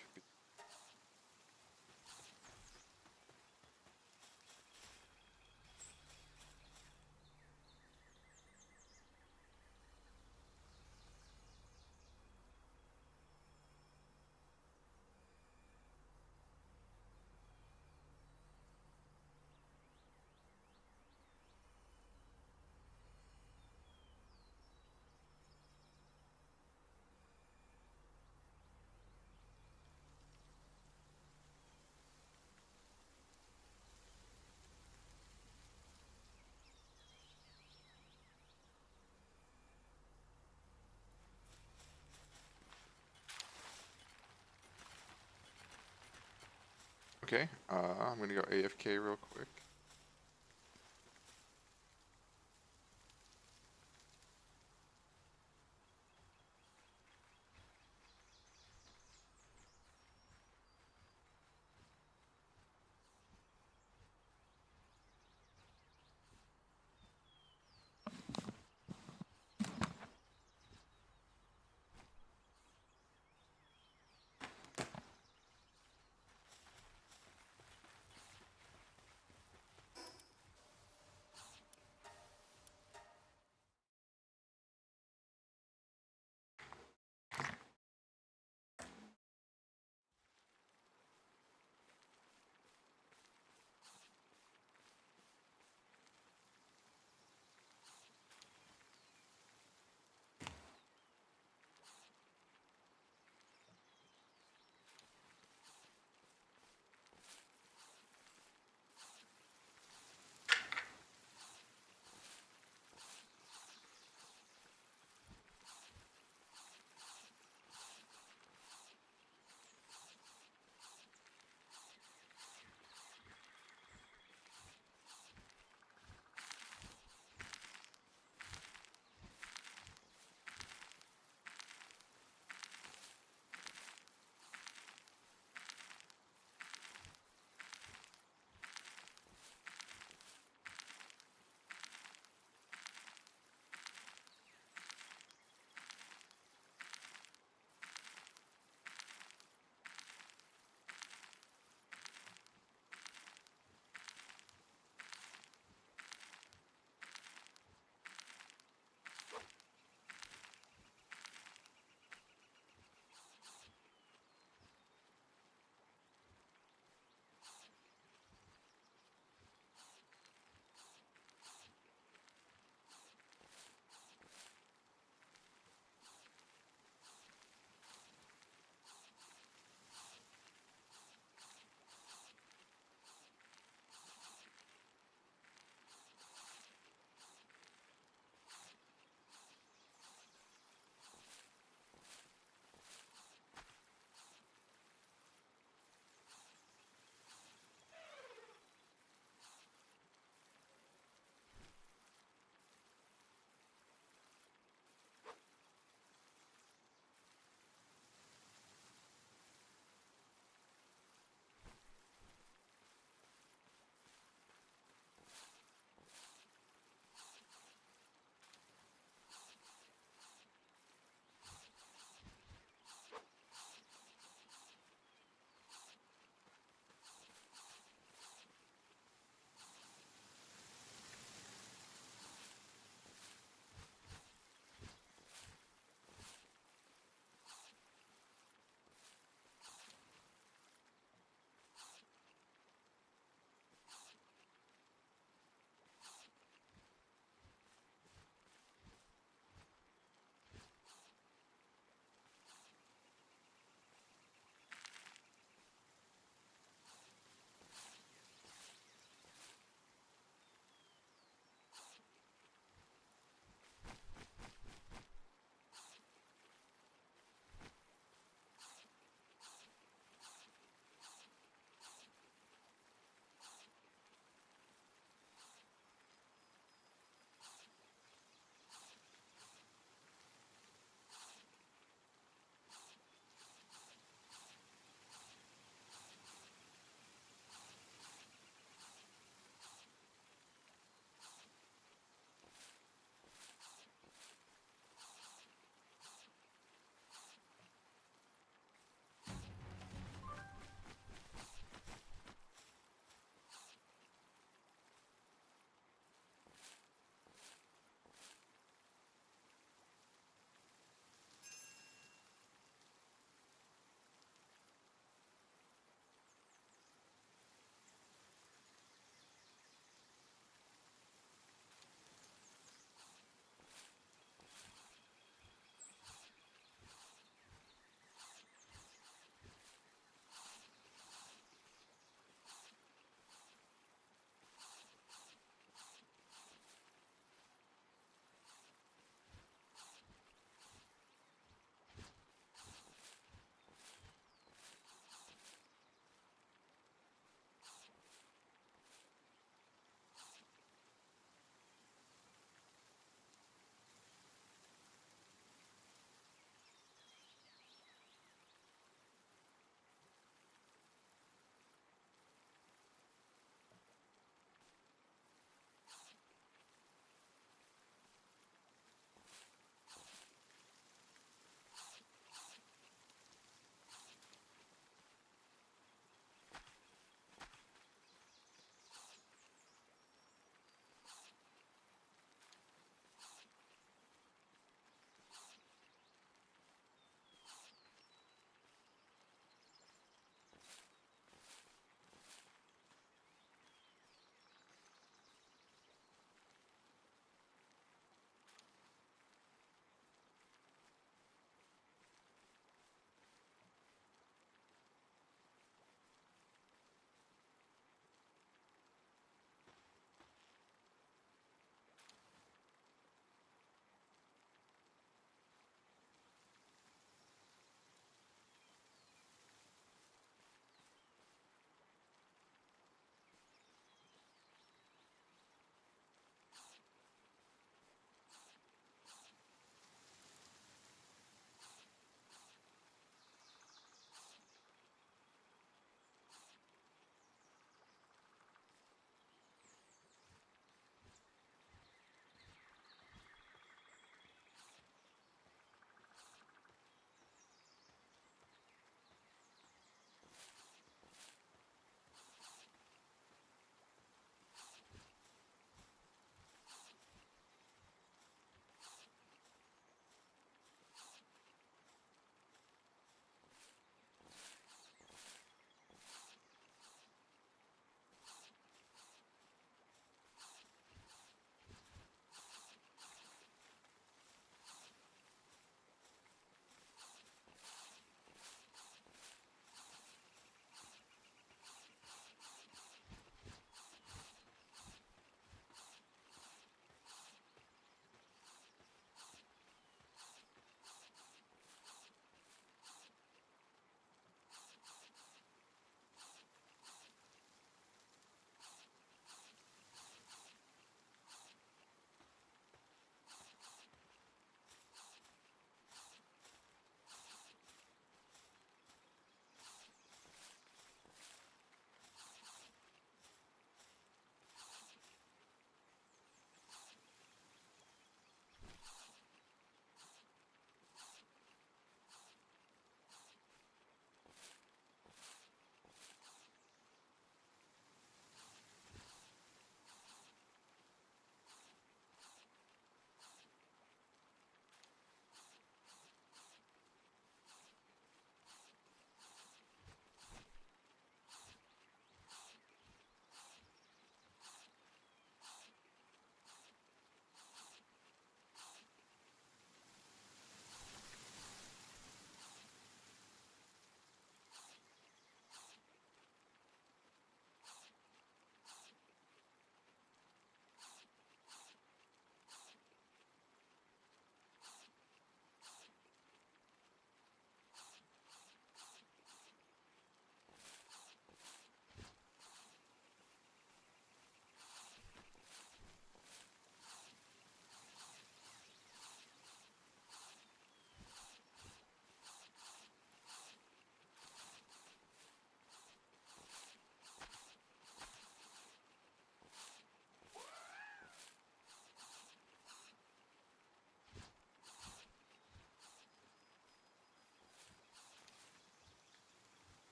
Okay, I'm gonna go AFK real quick.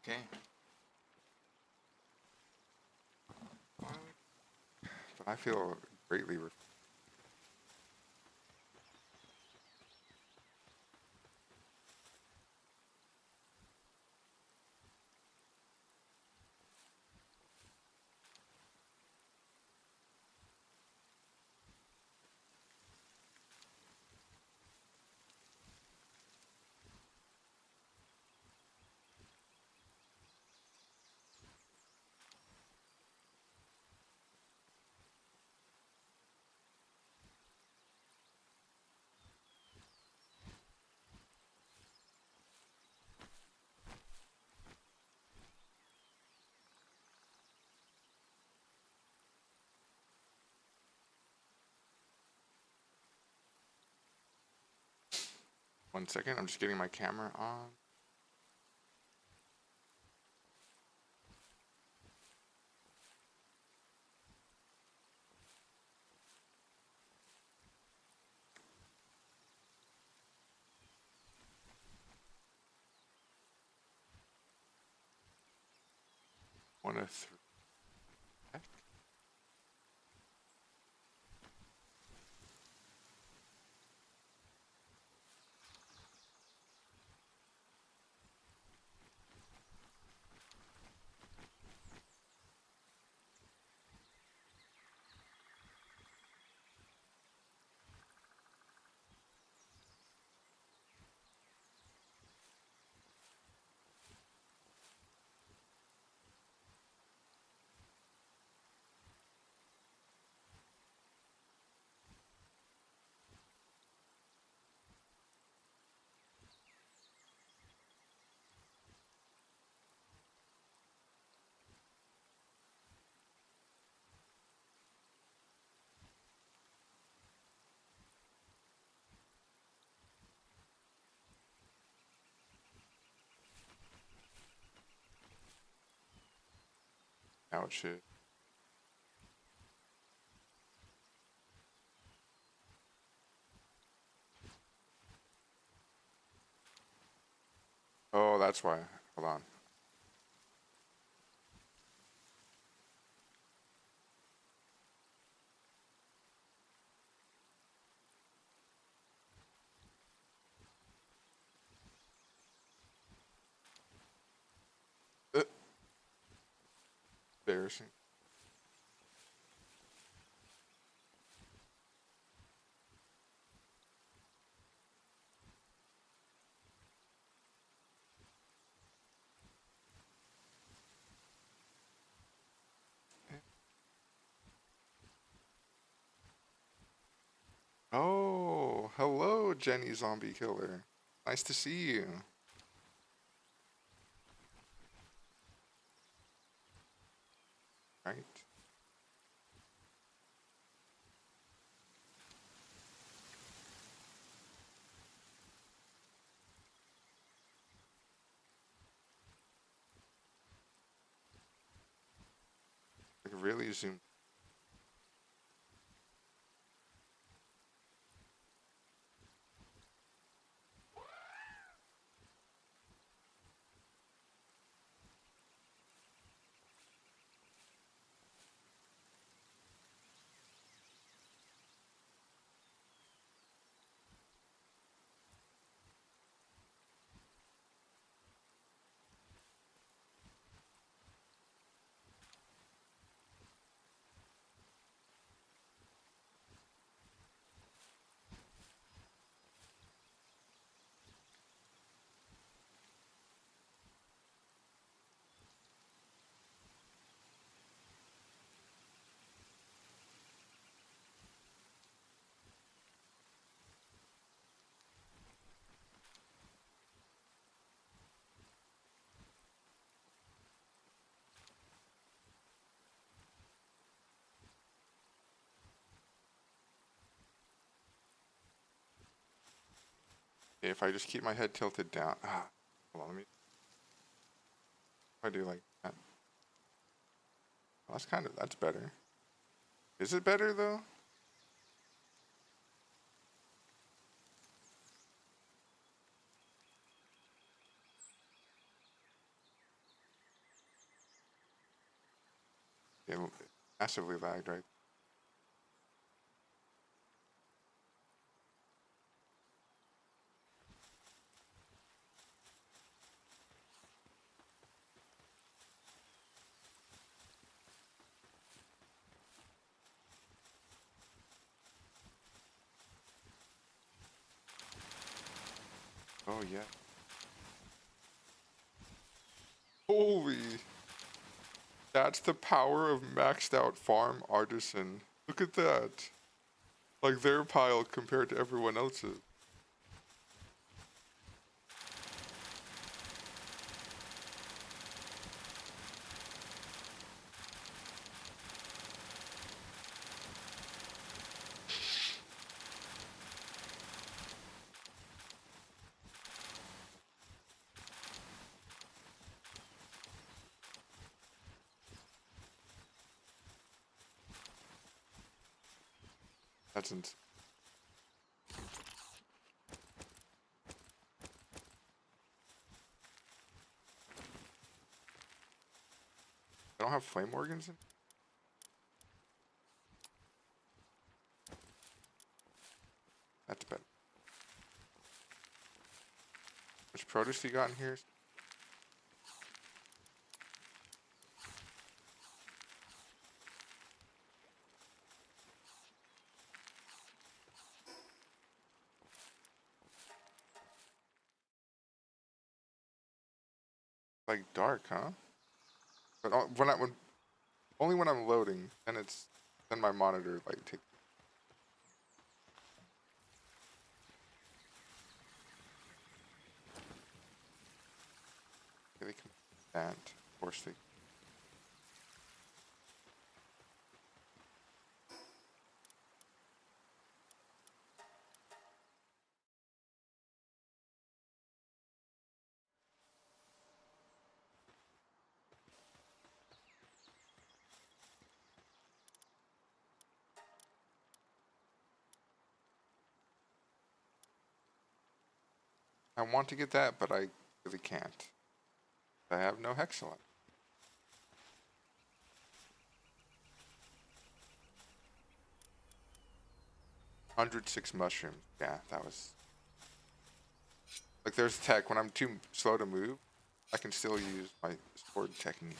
Okay. But I feel greatly. 1 second, I'm just getting my camera on. One of three. Now it should. Oh, that's why. Hold on. Embarrassing. Oh, hello, Jenny Zombie Killer. Nice to see you. Right. Like really zoom. Okay, if I just keep my head tilted down. Hold on, let me. If I do like that. Well, that's better. Is it better though? It massively lagged, right? Oh yeah. Holy. That's the power of maxed out farm artisan. Look at that. Like their pile compared to everyone else's. That's insane. I don't have flame organs in. That's better. Which produce you got in here? Like dark, huh? But when only when I'm loading, then my monitor like takes. They can that. Of course they. I want to get that, but I really can't. I have no hexalite. 106 mushrooms. Yeah, that was. Like, there's tech. When I'm too slow to move, I can still use my sword technique.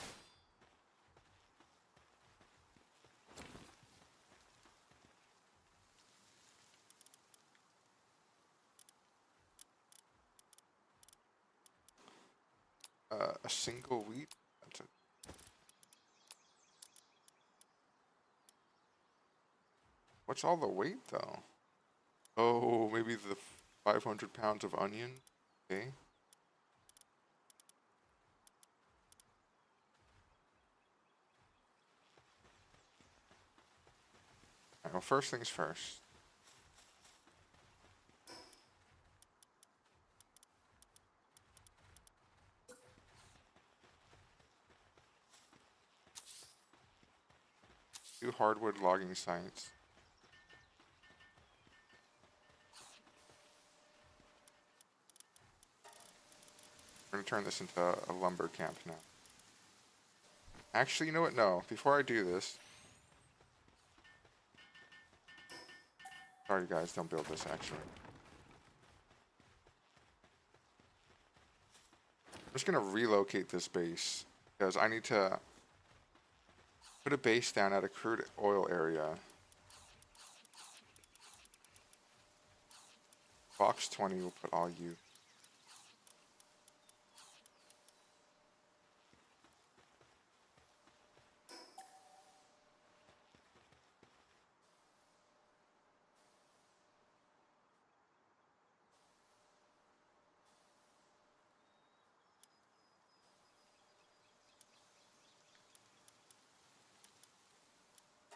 A single wheat? That's a... What's all the weight, though? Oh, maybe the 500 pounds of onion? Okay. Alright, well, first things first. Do hardwood logging sites. I'm gonna turn this into a lumber camp now. Actually, you know what? No. Before I do this... Sorry guys, don't build this actually. I'm just gonna relocate this base because I need to put a base down at a crude oil area. Box 20 will put all you.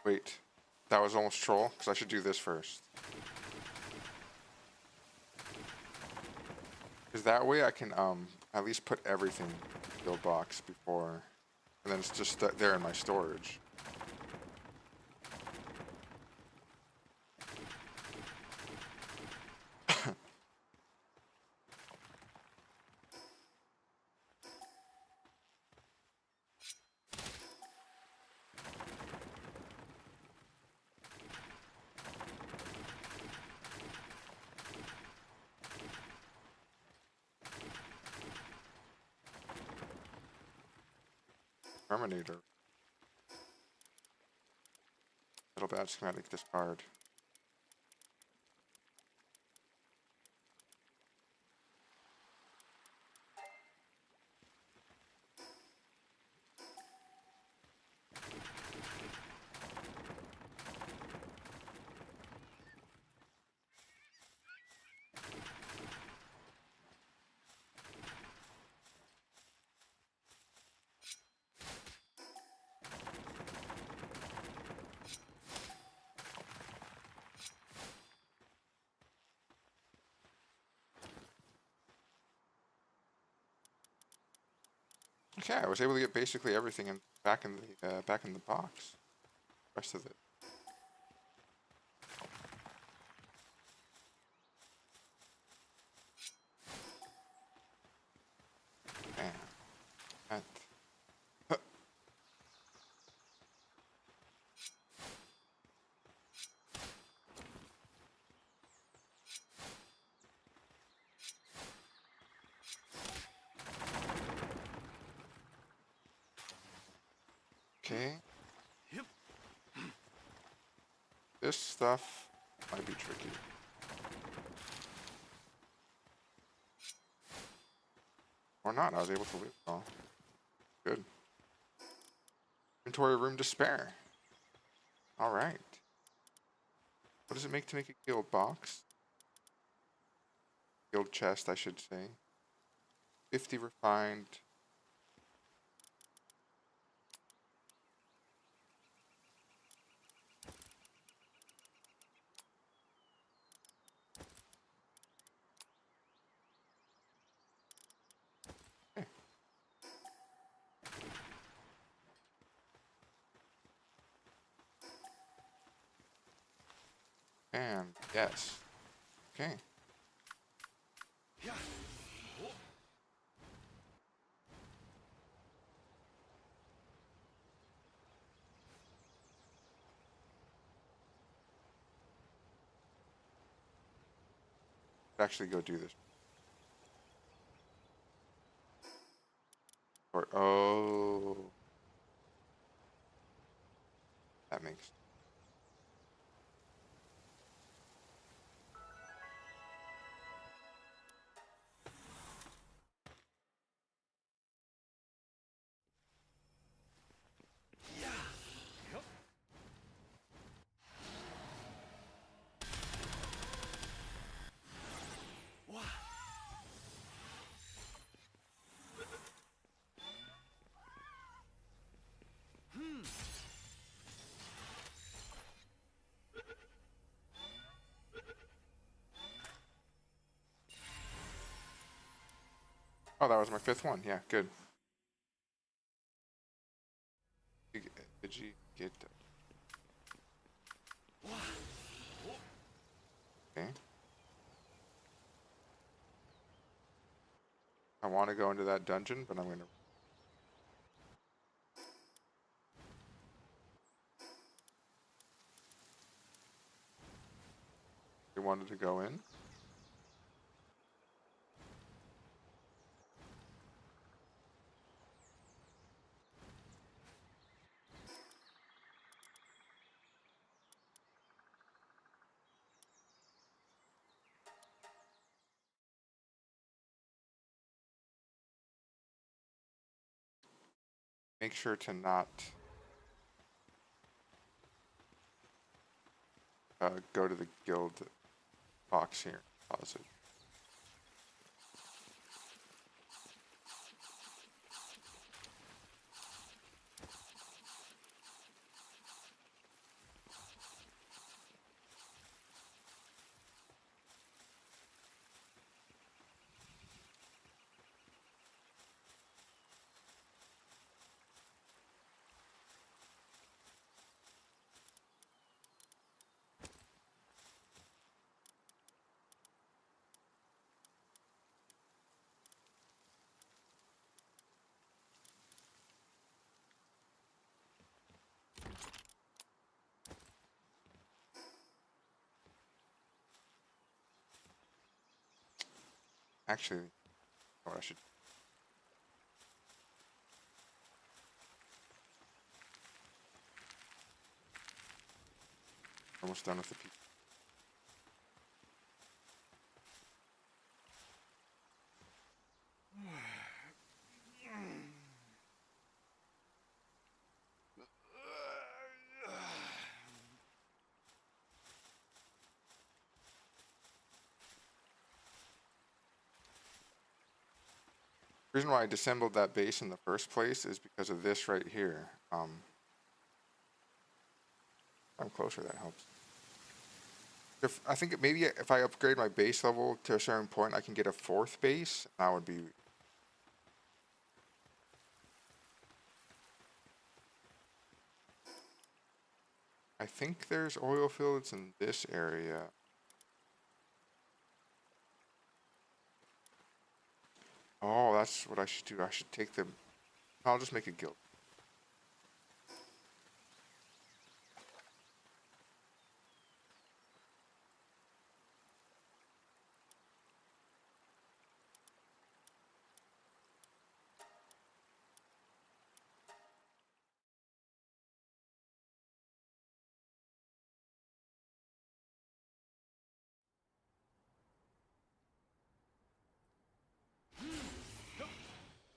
Wait, that was almost troll, because I should do this first. Because that way I can at least put everything in the box before, and then it's just there in my storage. Terminator. Little bad schematic discard. Okay, I was able to get basically everything back in the box. Rest of it. Bam. And okay. This stuff might be tricky. Or not, I was able to leave it all. Good. Inventory room to spare. Alright. What does it make to make a guild box? Guild chest, I should say. 50 refined. Okay. And yes. Okay. Actually go do this. Or oh, that makes. Oh, that was my 5th one. Yeah, good. Did you get? Okay. I want to go into that dungeon, but I'm gonna. They wanted to go in. Make sure to not go to the guild box here. Pause it. Actually, what I should. Almost done with the pizza. The reason why I disassembled that base in the first place is because of this right here. I'm closer, that helps. I think maybe if I upgrade my base level to a certain point, I can get a 4th base. That would be... I think there's oil fields in this area. Oh, that's what I should do. I should take them. I'll just make a guild.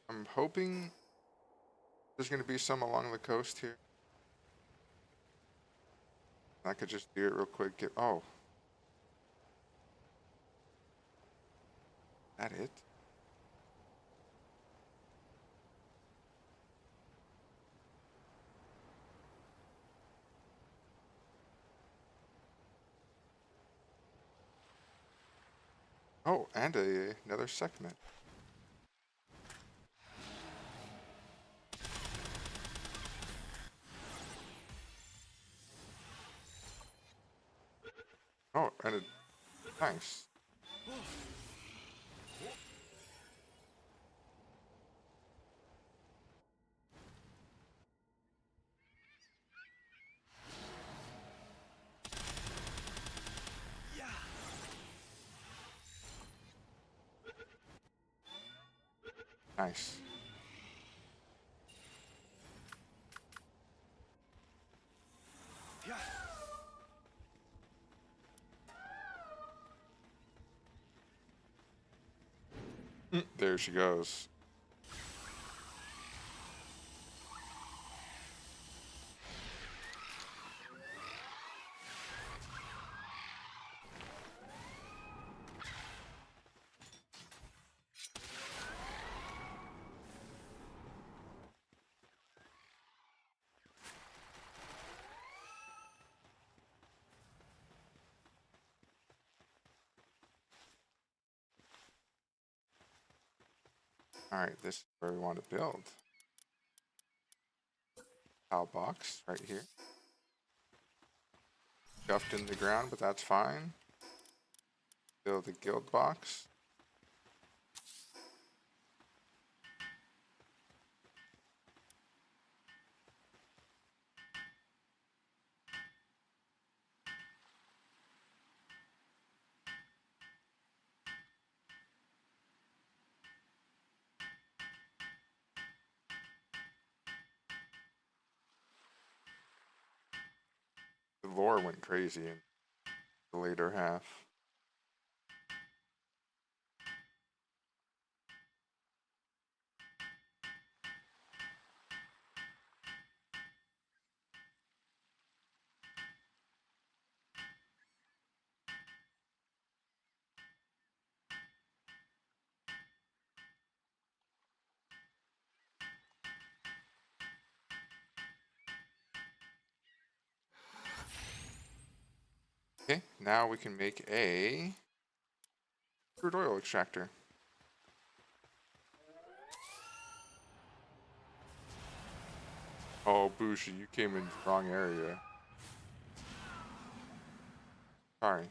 I'm hoping there's going to be some along the coast here. I could just do it real quick. Oh. That it? Oh, and another segment. Oh, and a nice. Nice. There she goes. All right, this is where we want to build. Tile box right here. Scuffed in the ground, but that's fine. Build a guild box. The lore went crazy in the later half. Okay, now we can make a crude oil extractor. Oh, Bushi, you came in the wrong area. Sorry.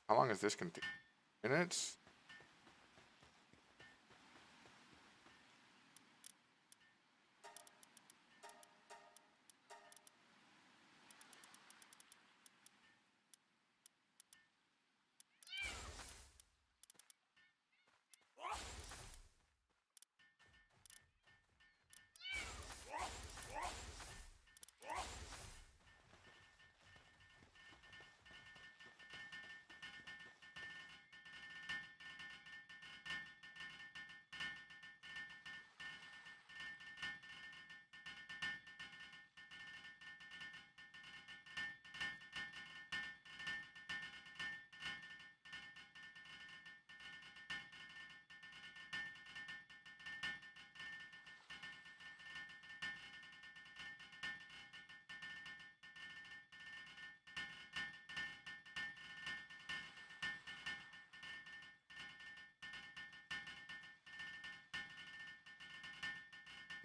How long is this going to take? Minutes?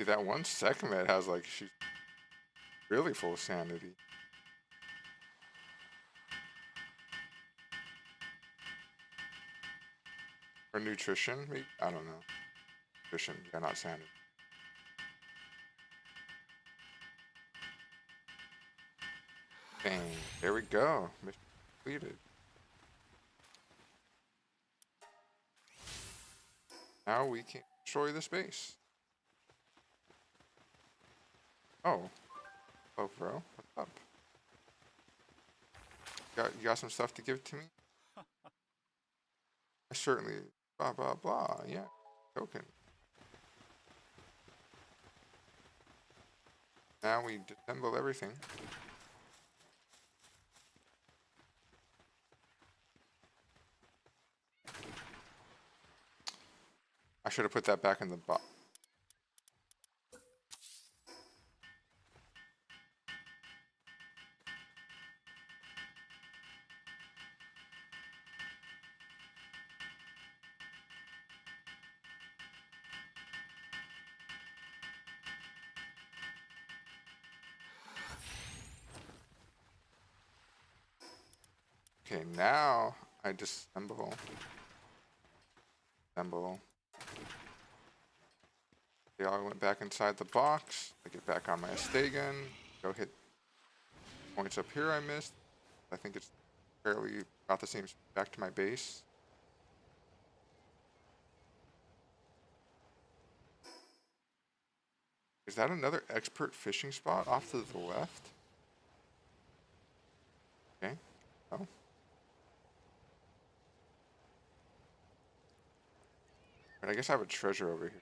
See, that one second that has like she's really full sanity. Or nutrition, maybe? I don't know. Nutrition, yeah, not sanity. Bang. There we go. Mission completed. Now we can destroy the space. Oh. Oh, bro. What's up? You got some stuff to give to me? I certainly. Blah, blah, blah. Yeah. Token. Now we disassemble everything. I should have put that back in the box. Okay, now I disassemble. Assemble. They all went back inside the box. I get back on my Astagan. Go hit points up here I missed. I think it's fairly about the same back to my base. Is that another expert fishing spot off to the left? Okay. Oh. But I guess I have a treasure over here.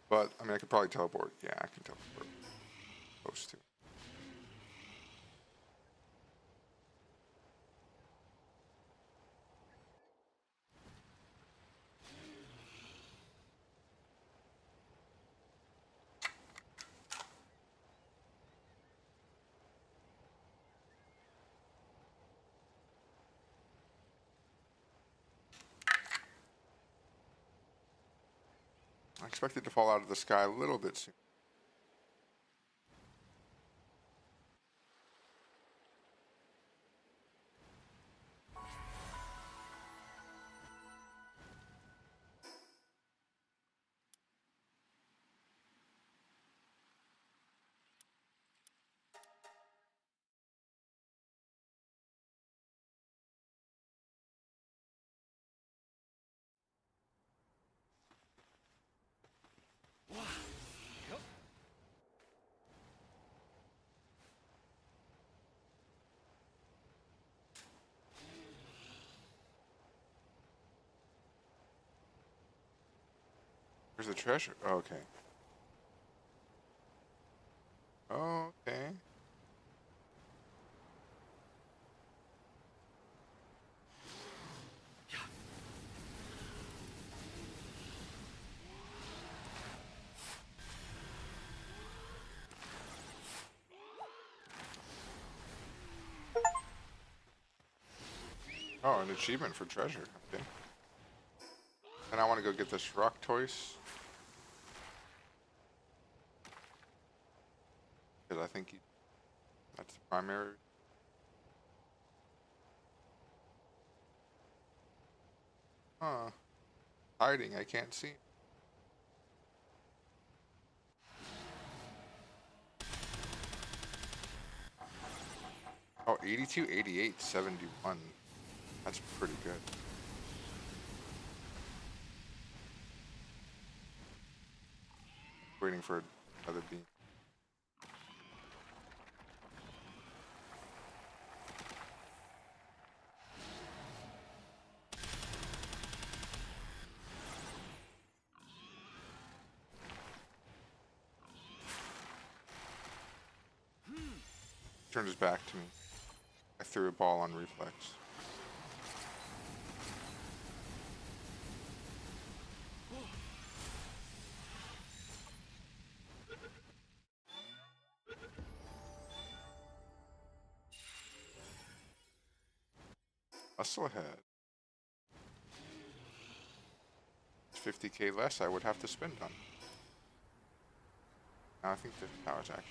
But, I mean, I could probably teleport. Yeah, I can teleport. Close to. I expect it to fall out of the sky a little bit soon. Where's the treasure? Oh, okay. Oh, okay. Oh, an achievement for treasure. Okay. And I want to go get this rock toys. Because I think that's the primary. Huh. Hiding, I can't see. Oh, 82, 88, 71. That's pretty good. Waiting for another beam. Turned his back to me. I threw a ball on reflex. Hustle ahead. 50K less I would have to spend on. Now I think the power's actually.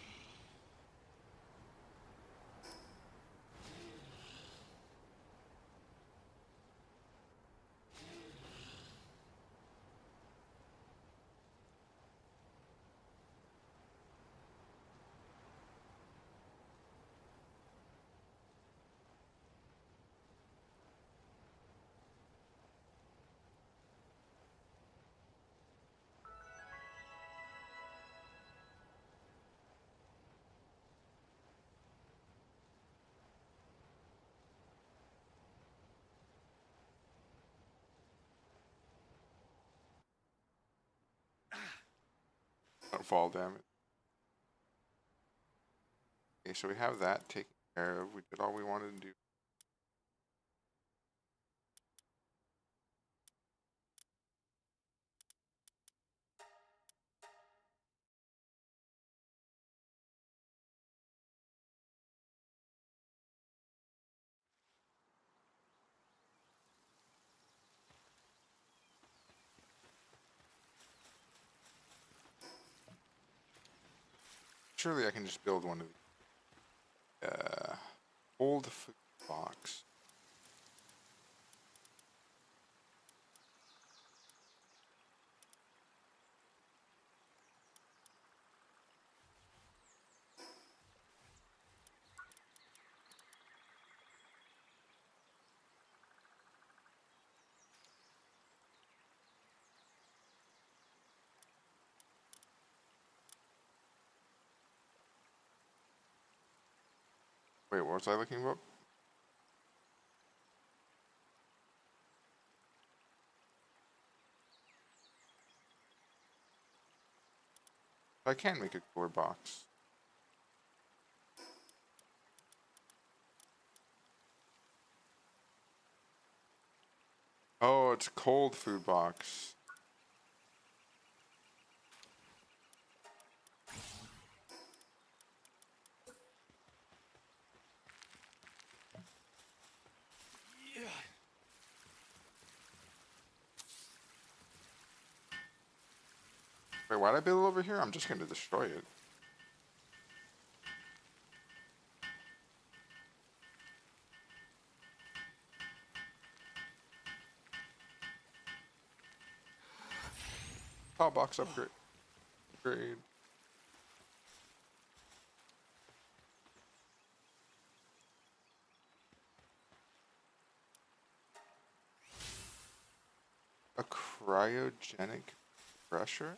Don't fall damage. Okay, so we have that taken care of. We did all we wanted to do. Surely I can just build one of these. Old food box. Wait, what was I looking up? I can make a cooler box. Oh, it's cold food box. Wait, why'd I build it over here? I'm just gonna destroy it. Top box upgrade. Upgrade. A cryogenic pressure?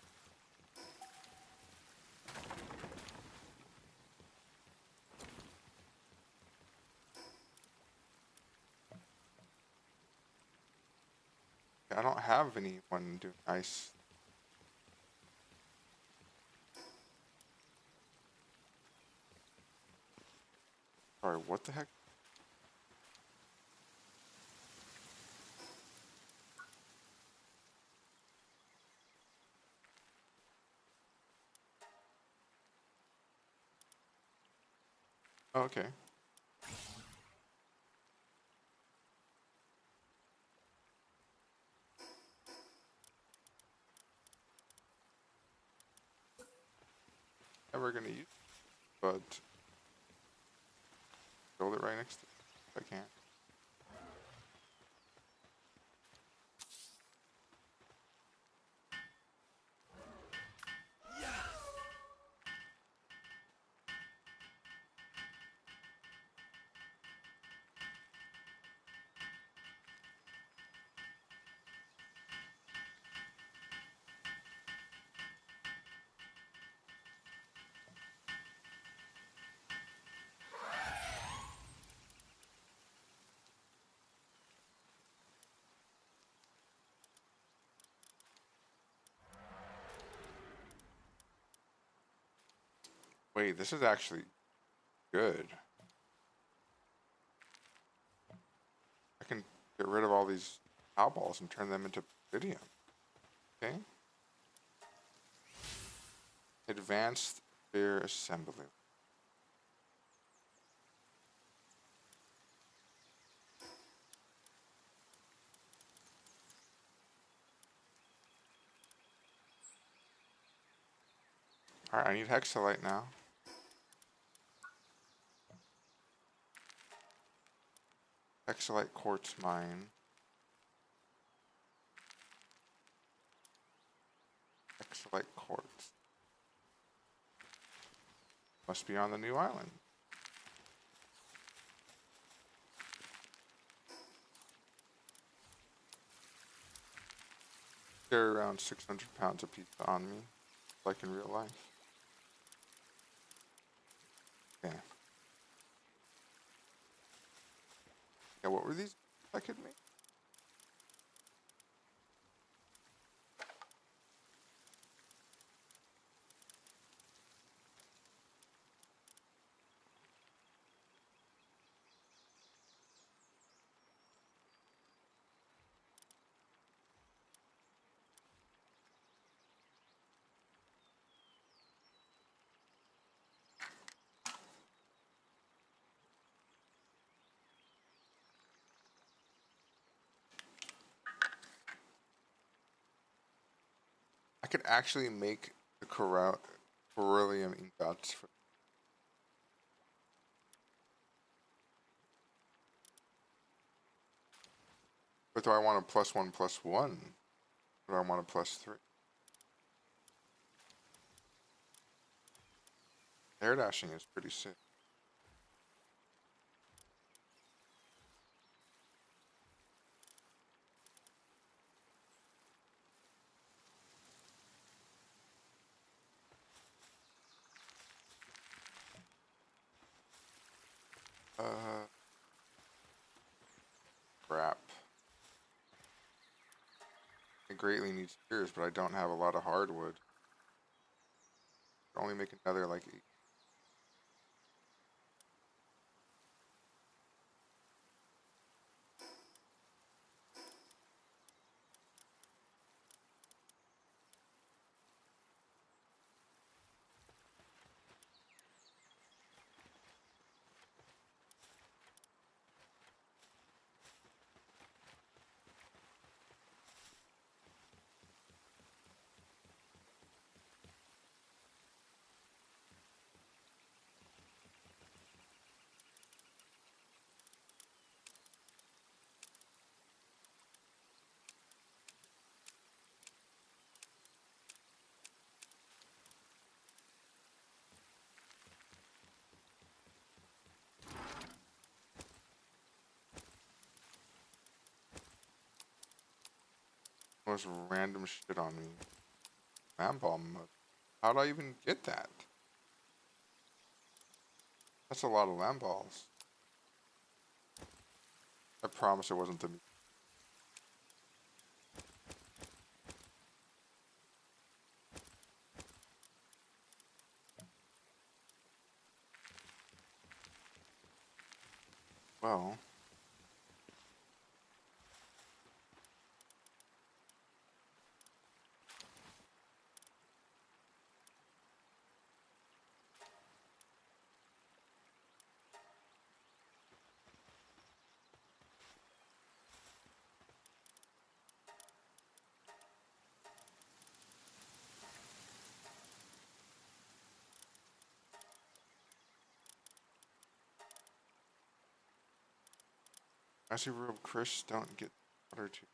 I don't have anyone doing ice. Sorry, what the heck? Okay. Never gonna use it, but build it right next to it if I can. Wait, this is actually good. I can get rid of all these cow balls and turn them into obsidian. Okay. Advanced sphere assembly. Alright, I need hexalite now. Hexalite quartz mine. Hexalite quartz. Must be on the new island. Carry around 600 pounds of pizza on me, like in real life. Yeah. Yeah, what were these I could make? I could actually make the beryllium ingots. But do I want a +1/+1? Or do I want a +3? Air dashing is pretty sick. Crap. I greatly need spears, but I don't have a lot of hardwood. Only make another like 8. Most random shit on me. Lamball mode. How do I even get that? That's a lot of lamballs. I promise it wasn't the. Well. I see real Chris don't get water too.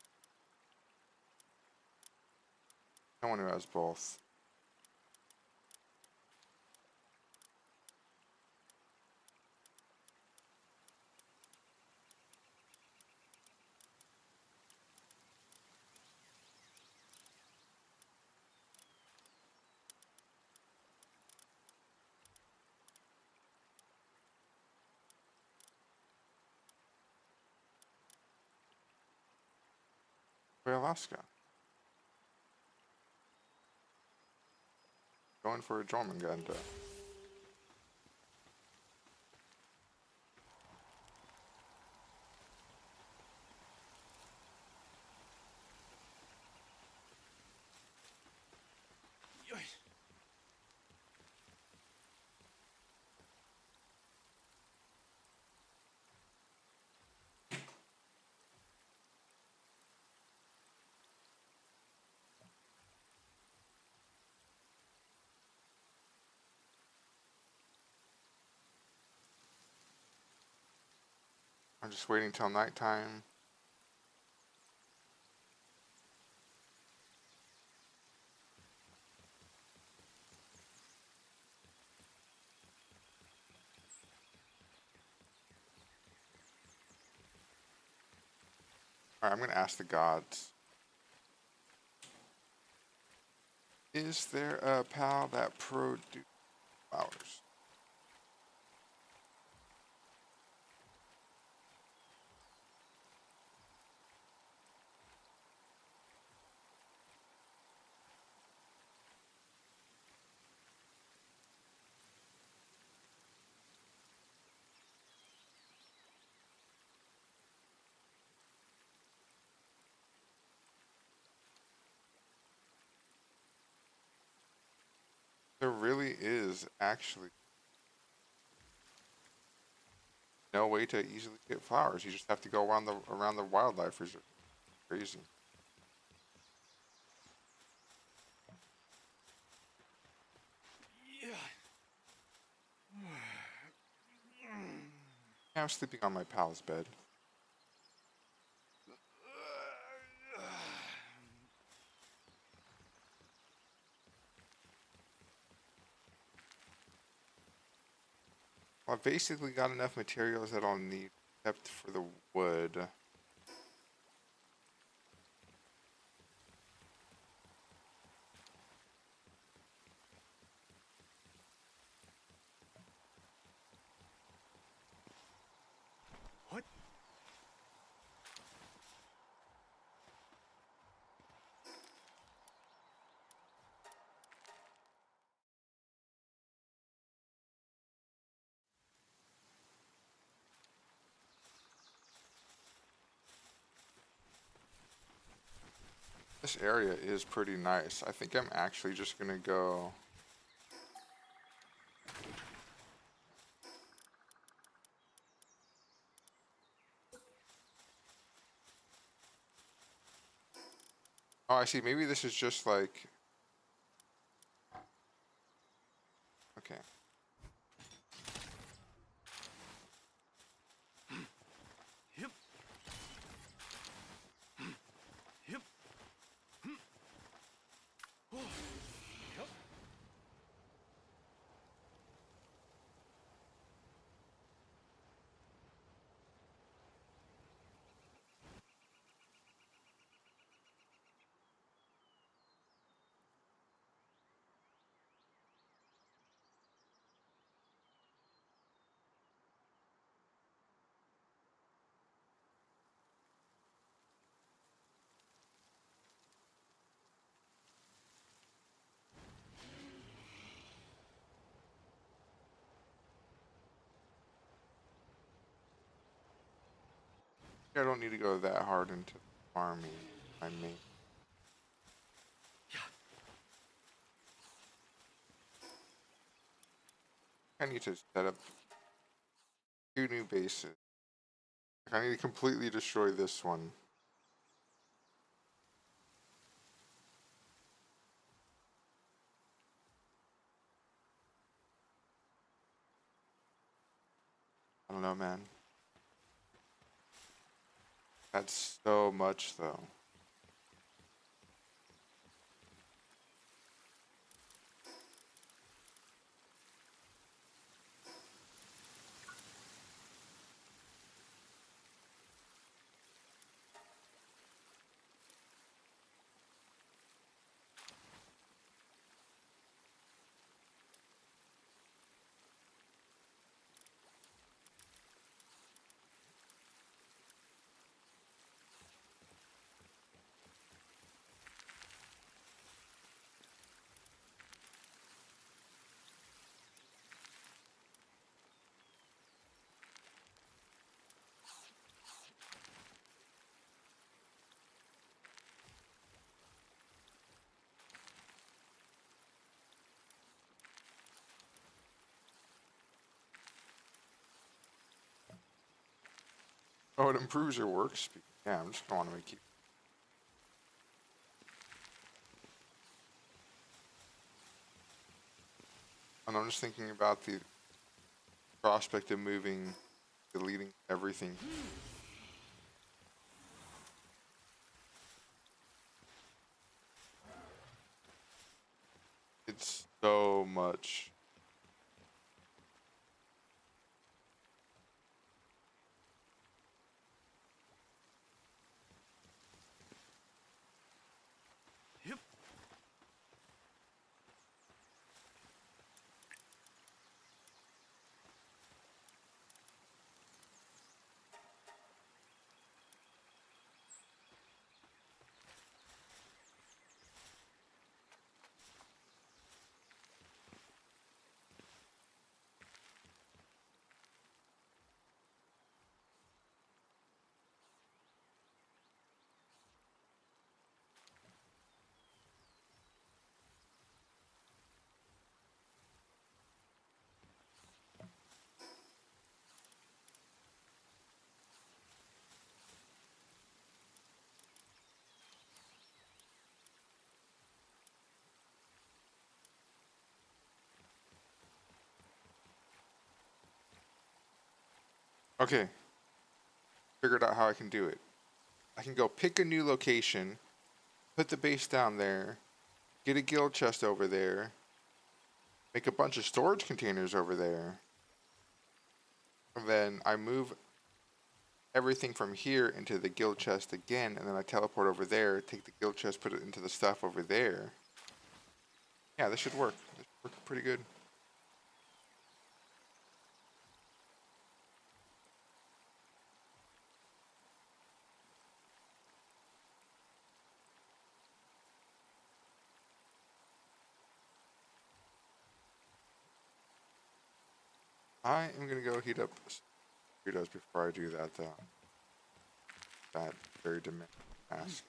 No one who has both. Alaska. Going for a Jormungandr. I'm just waiting till nighttime. Alright, I'm gonna ask the gods. Is there a pal that produces flowers? There really is actually no way to easily get flowers. You just have to go around the wildlife reserve. Crazy. Yeah, I'm sleeping on my pal's bed. Well, I've basically got enough materials that I'll need, except for the wood. What? This area is pretty nice. I think I'm actually just gonna go. Oh, I see. Maybe this is just like. Okay. Yep. Yep. Oh. Yep. I don't need to go that hard into farming. I may. I need to set up 2 new bases. I need to completely destroy this one. I don't know, man. That's so much, though. Oh, it improves your work speed. Yeah, I'm just gonna want to make you. And I'm just thinking about the prospect of moving deleting everything. It's so much. Okay. Figured out how I can do it. I can go pick a new location, put the base down there, get a guild chest over there, make a bunch of storage containers over there, and then I move everything from here into the guild chest again, and then I teleport over there, take the guild chest, put it into the stuff over there. Yeah, this should work. This should work pretty good. I am gonna go heat up Cheetos before I do that that very demanding task.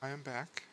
I am back.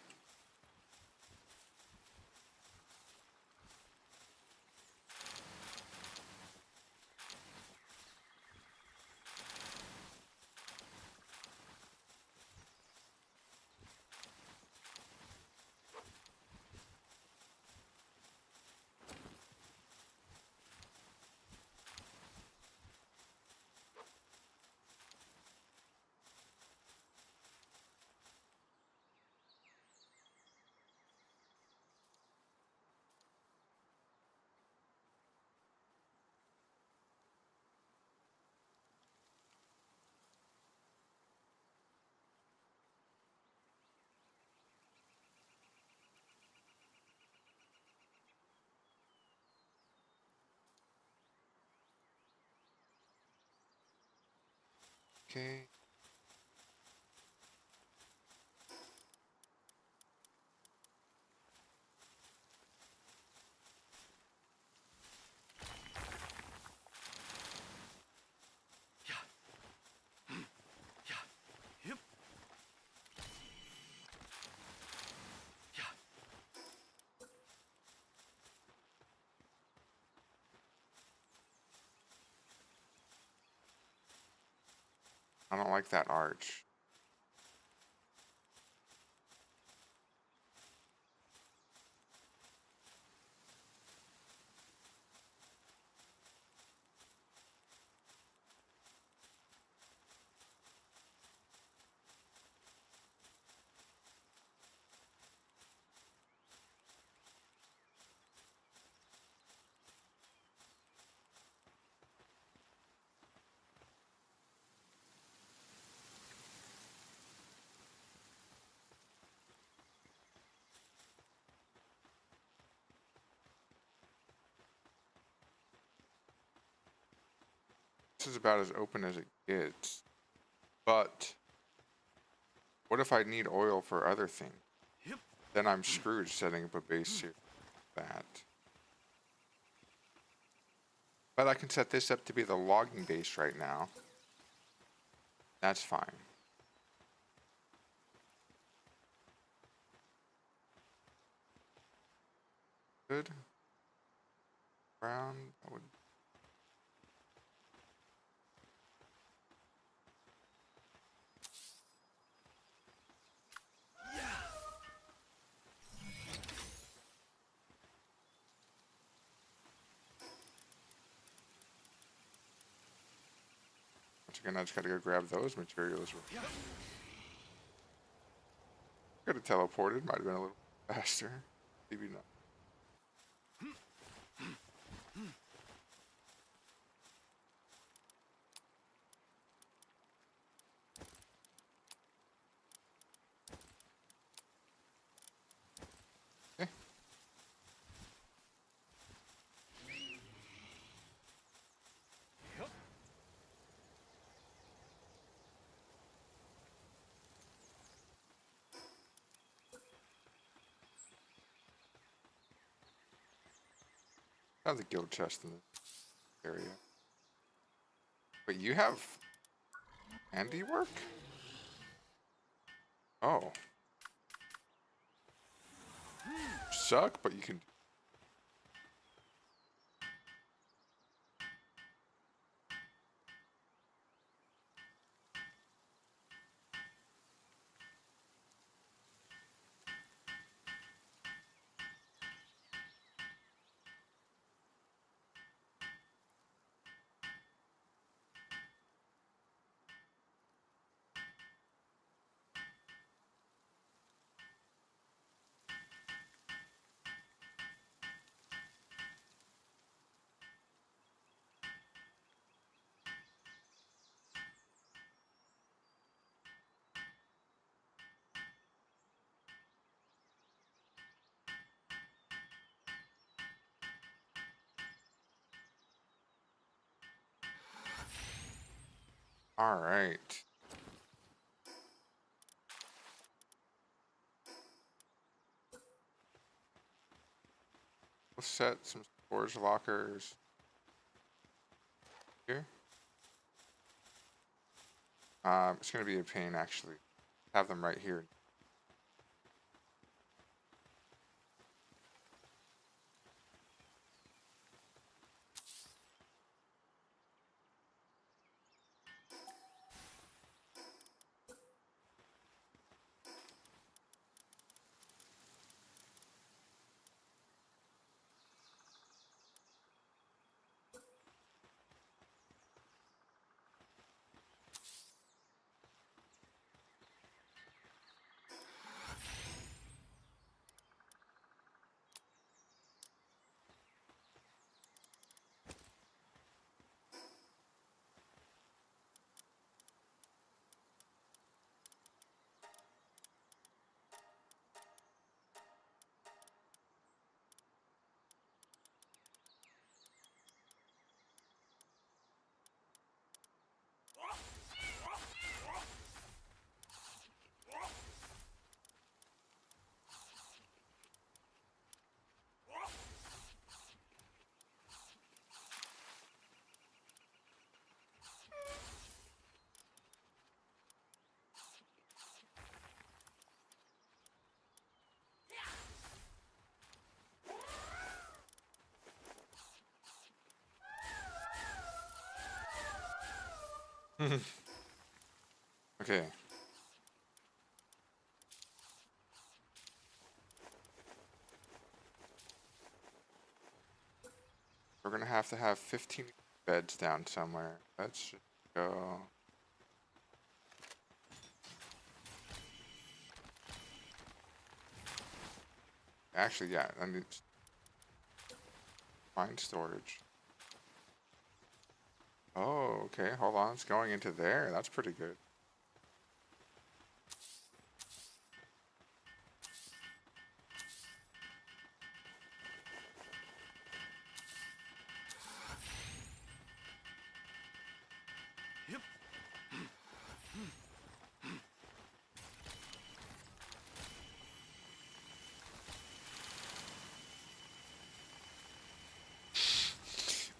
Okay. I don't like that arch. This is about as open as it gets. But what if I need oil for other things? Then I'm screwed setting up a base here. That. But I can set this up to be the logging base right now. That's fine. Good. Brown. I would. Once again, I just gotta go grab those materials. Could have teleported. Might have been a little faster. Maybe not. Okay. I have the guild chest in this area. But you have handiwork? Oh. Suck, but you can. All right. Let's set some storage lockers here. It's going to be a pain, actually. Have them right here. Okay. We're gonna have to have 15 beds down somewhere. Let's just go. Actually, yeah, I need to find storage. Oh, okay, hold on. It's going into there. That's pretty good.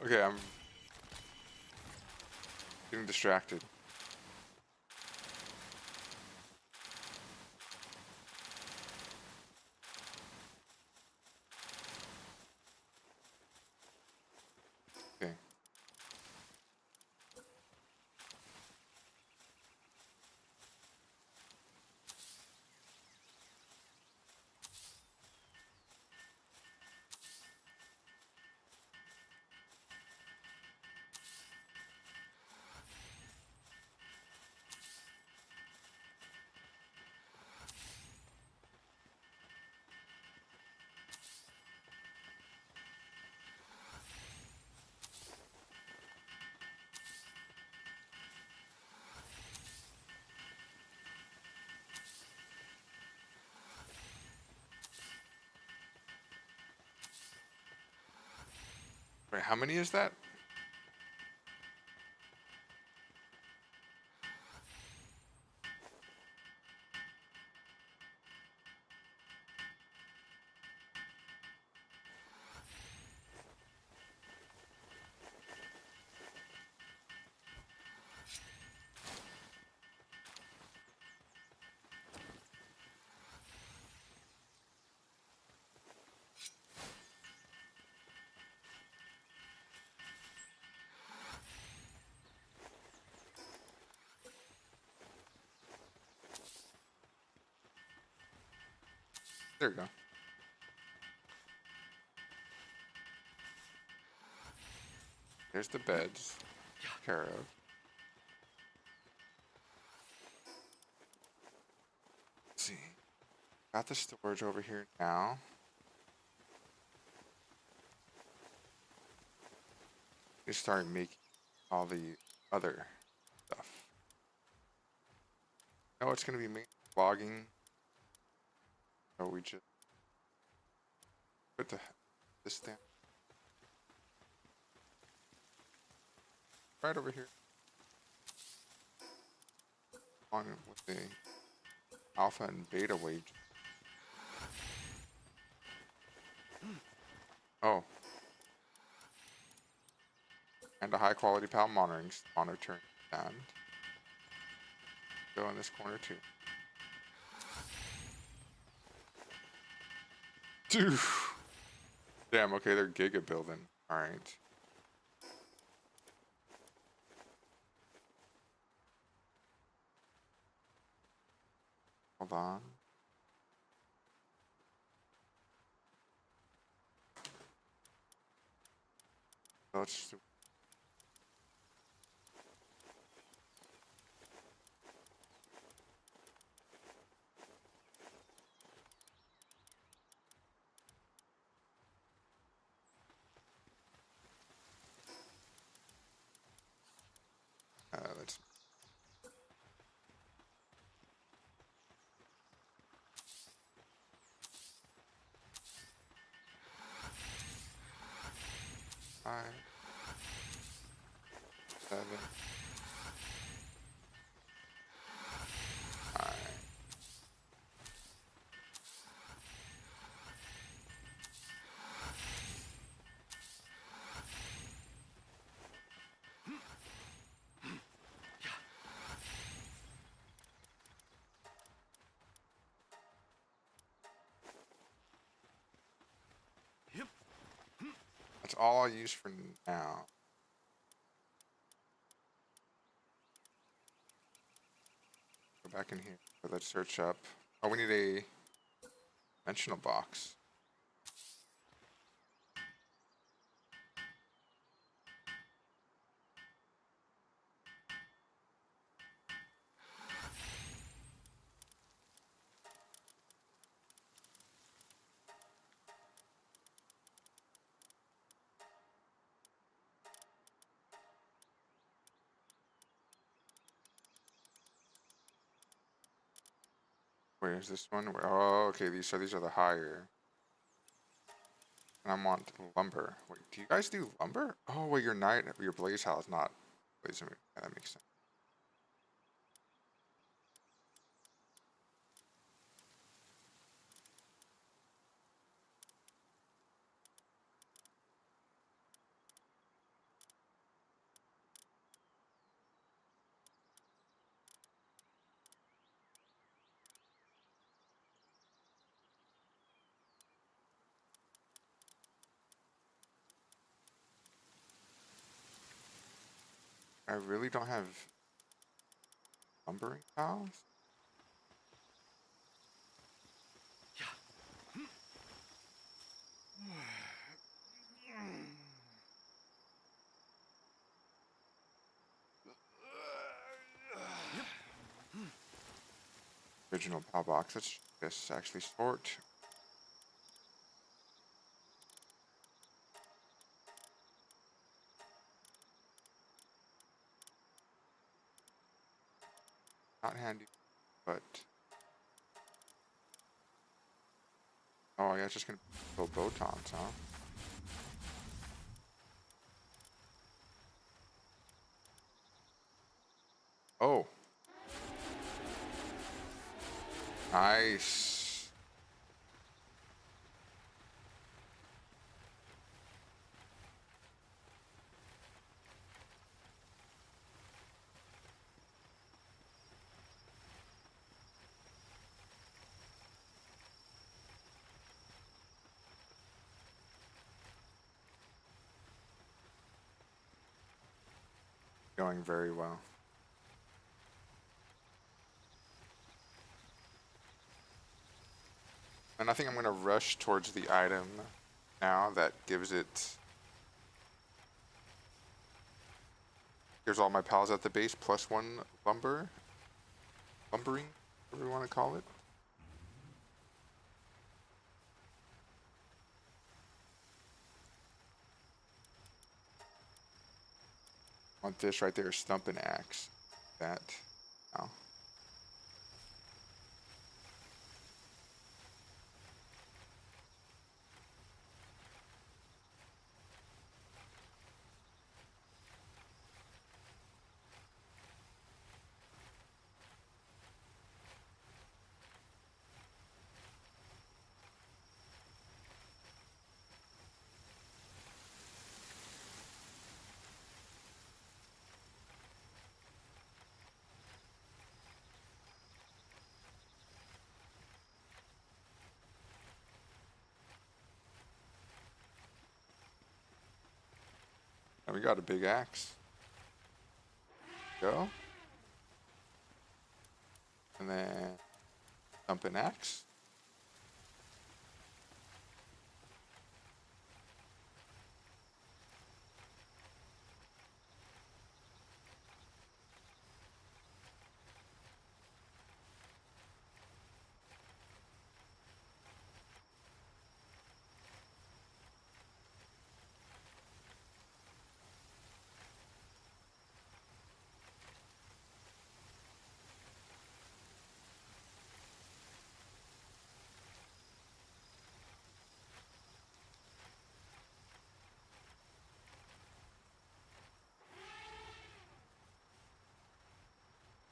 Okay, I'm getting distracted. Okay. Wait, how many is that? There we go. There's the beds. Take care of. Let's see. Got the storage over here now. You start making all the other stuff. No, it's gonna be logging. So we just put this down right over here. On with the alpha and beta wage. Oh. And a high quality PAL monitor and go in this corner too. Dude. Damn, okay, they're giga building. Alright. Hold on. Let's do let's five, 7, 9. That's all I'll use for now. Go back in here. So let's search up. Oh, we need a dimensional box. Where's this one? Oh, okay. These are the higher. And I want lumber. Wait, do you guys do lumber? Oh, wait, your blaze house not blaze. Yeah, that makes sense. I really don't have lumbering tiles. Original PAL box. Let's just actually sort. Not handy, but oh yeah, it's just gonna build botons, huh? Oh, nice. Going very well. And I think I'm gonna rush towards the item now that gives all my pals at the base plus 1 lumbering, whatever you want to call it. Want this right there, stump and axe. That. Oh. And we got a big axe. Go. And then stump and axe.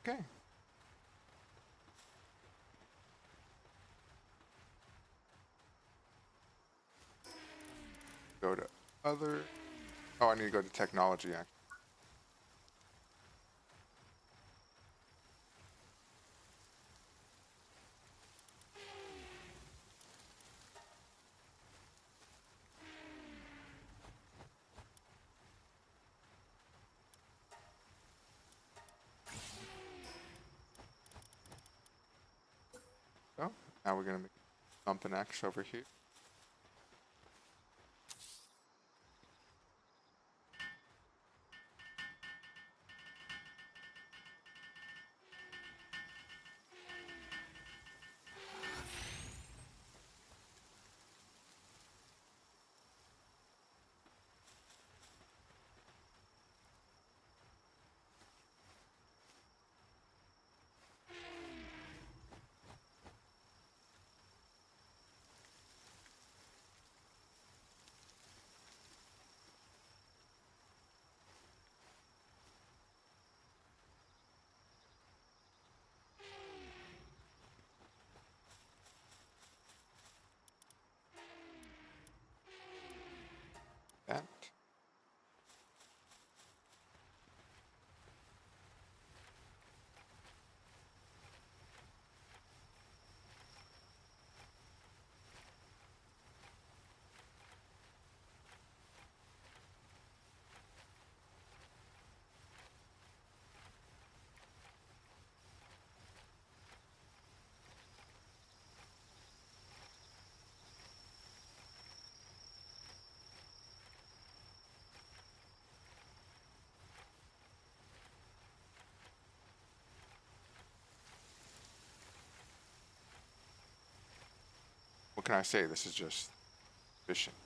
Okay. Go to other. Oh, I need to go to technology actually. Now we're gonna make something extra over here. That. What can I say? This is just efficient.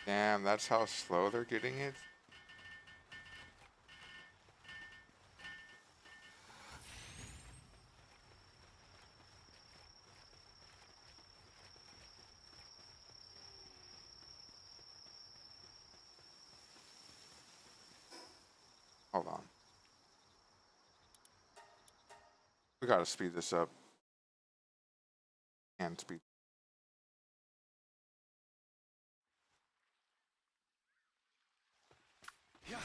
Damn, that's how slow they're getting it? Hold on. We gotta speed this up. And speed. Yeah.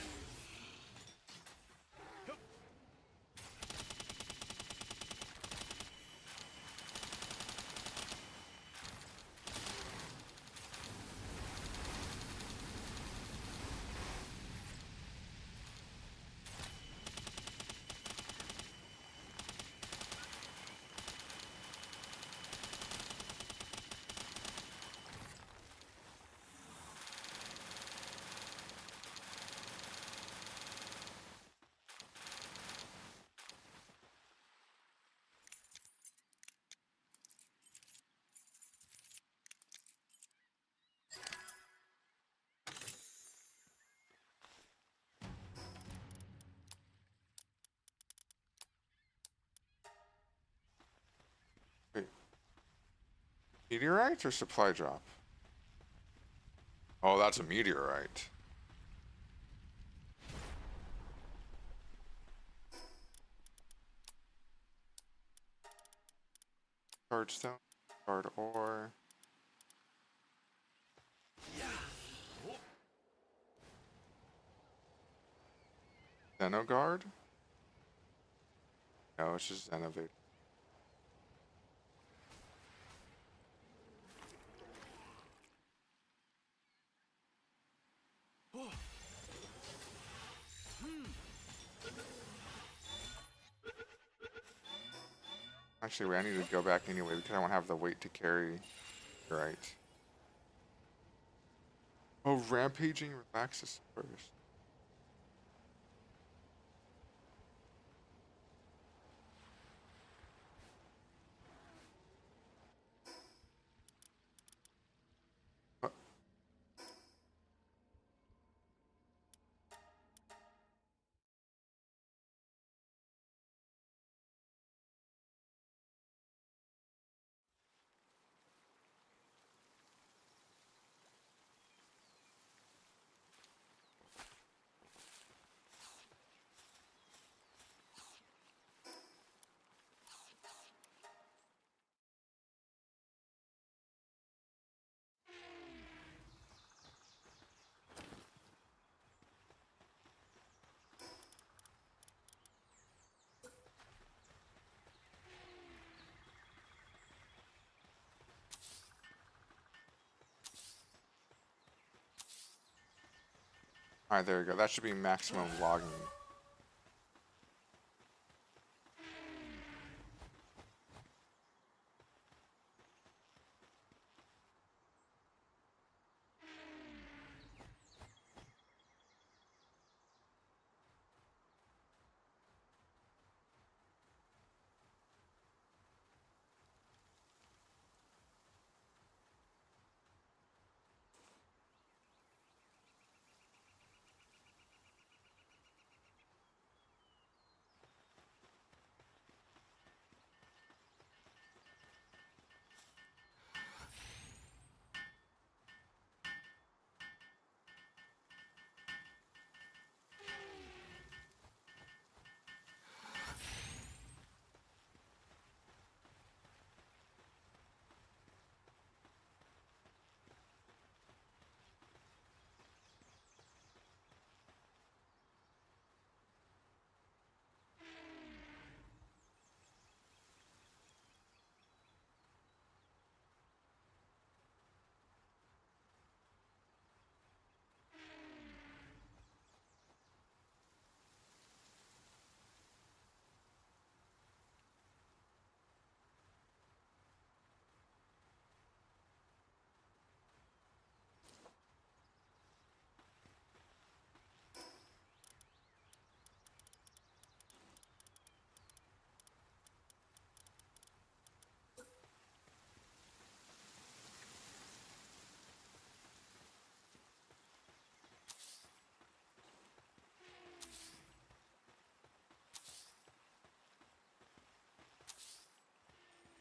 Wait. Meteorite or supply drop? Oh, that's a meteorite. Card stone, card ore. Xenogard? No, it's just Xenovate. Actually, wait, I need to go back anyway because I don't have the weight to carry. Right. Oh, rampaging relaxes first. Alright, there you go. That should be maximum logging.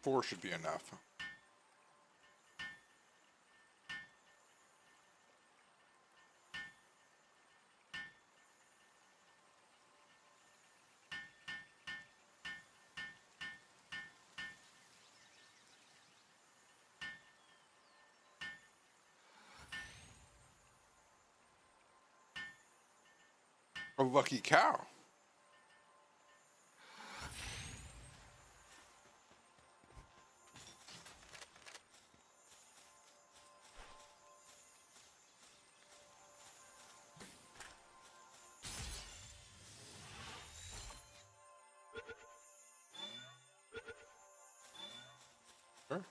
Four should be enough. A lucky cow. Sure.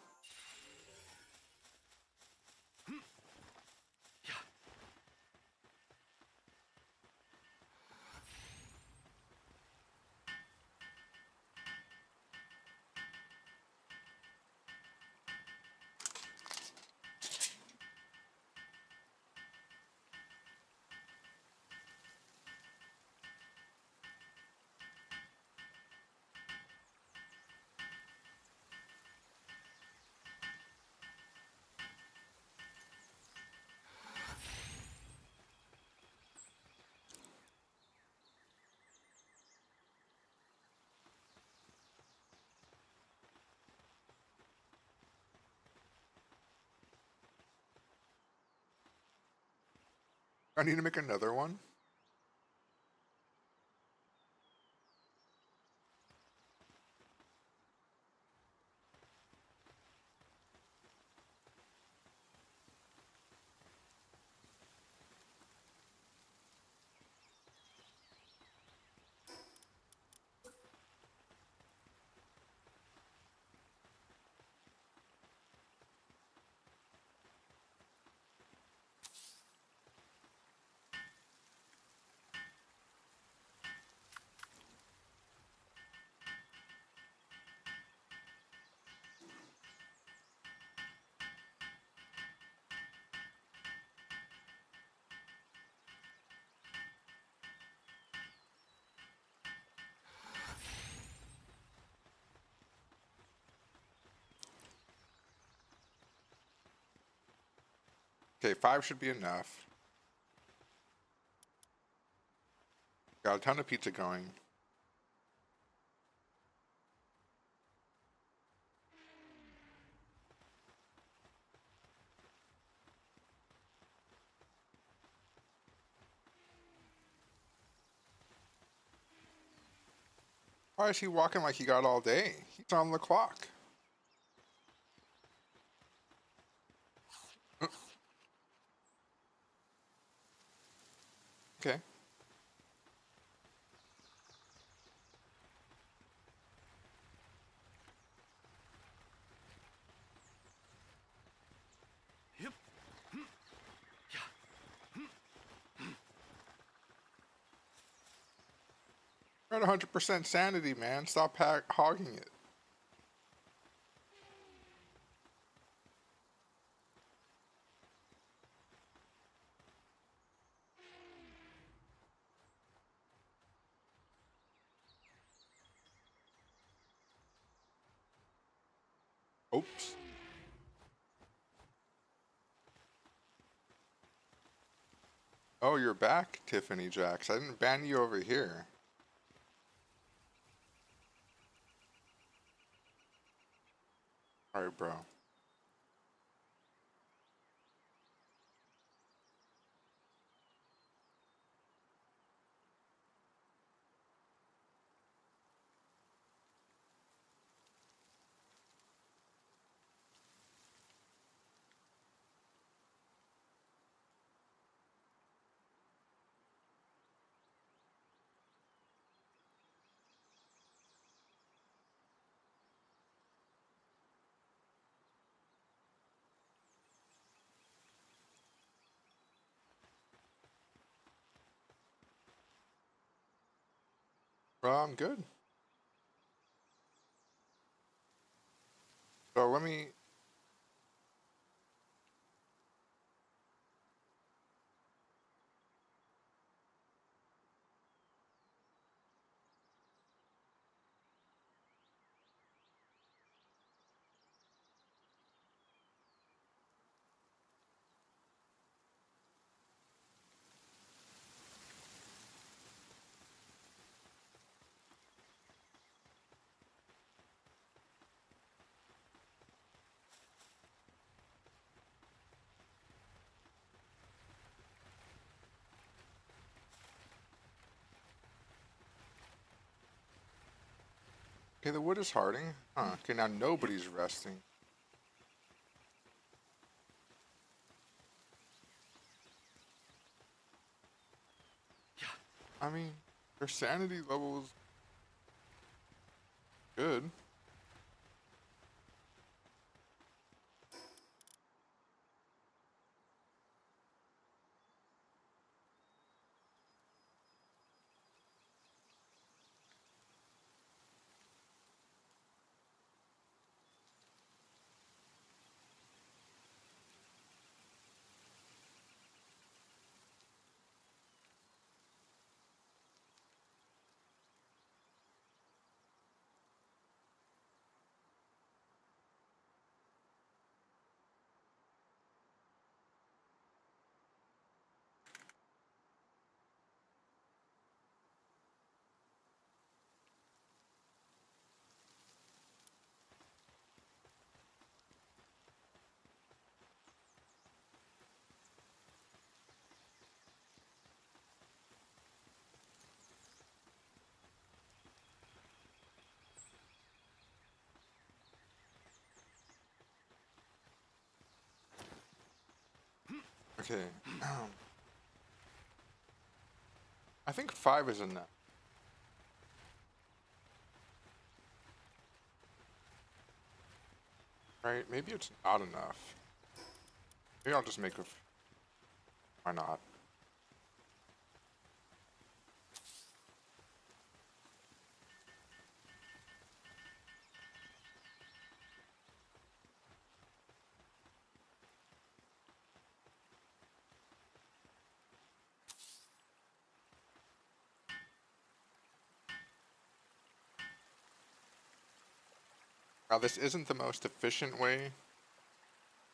I need to make another one. Okay, 5 should be enough. Got a ton of pizza going. Why is he walking like he got all day? He's on the clock. Okay. We're at 100% sanity, man. Stop hogging it. Oops. Oh, you're back, Tiffany Jacks. I didn't ban you over here. Alright, bro. Bro, I'm good. So let me... Okay, the wood is harding. Huh. Okay, now nobody's resting. I mean, their sanity level is good. Okay. I think 5 is enough. Right? Maybe it's not enough. Maybe I'll just make a... Why not? Now, this isn't the most efficient way,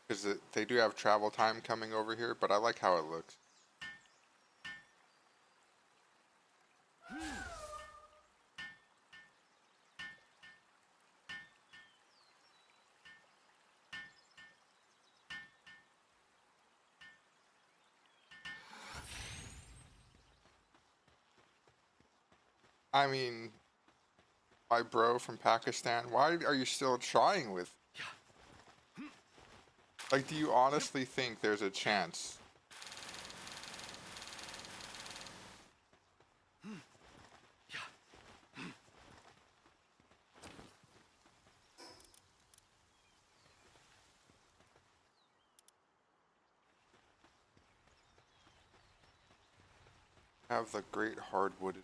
because they do have travel time coming over here, but I like how it looks. I mean, my bro from Pakistan, why are you still trying with... Like, do you honestly think there's a chance Have the great hardwood.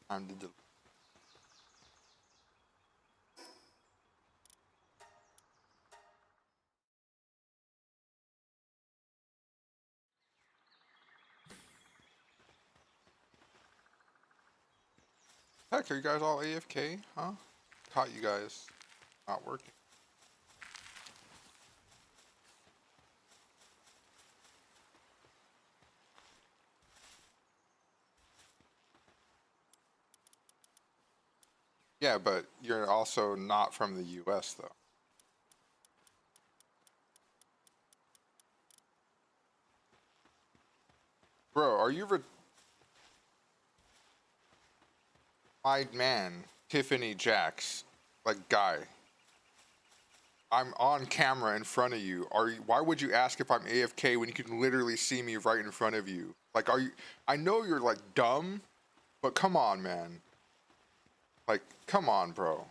Time to delete. Heck, are you guys all AFK? Huh? Caught you guys not working. Yeah, but you're also not from the US though. Bro, are you my man, Tiffany Jacks, like guy? I'm on camera in front of you. Why would you ask if I'm AFK when you can literally see me right in front of you? Like, I know you're like dumb, but come on, man. Like, come on, bro.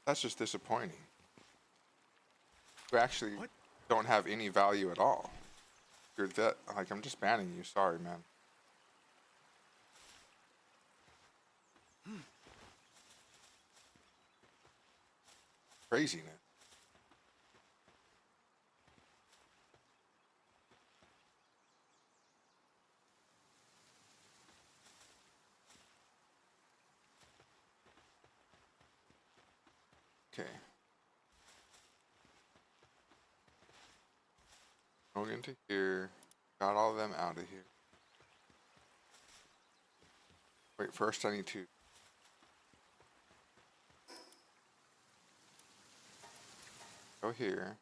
That's just disappointing. You actually don't have any value at all. You're that, like, I'm just banning you. Sorry, man. Craziness. Okay. Going into here. Got all of them out of here. Wait, first I need to go here.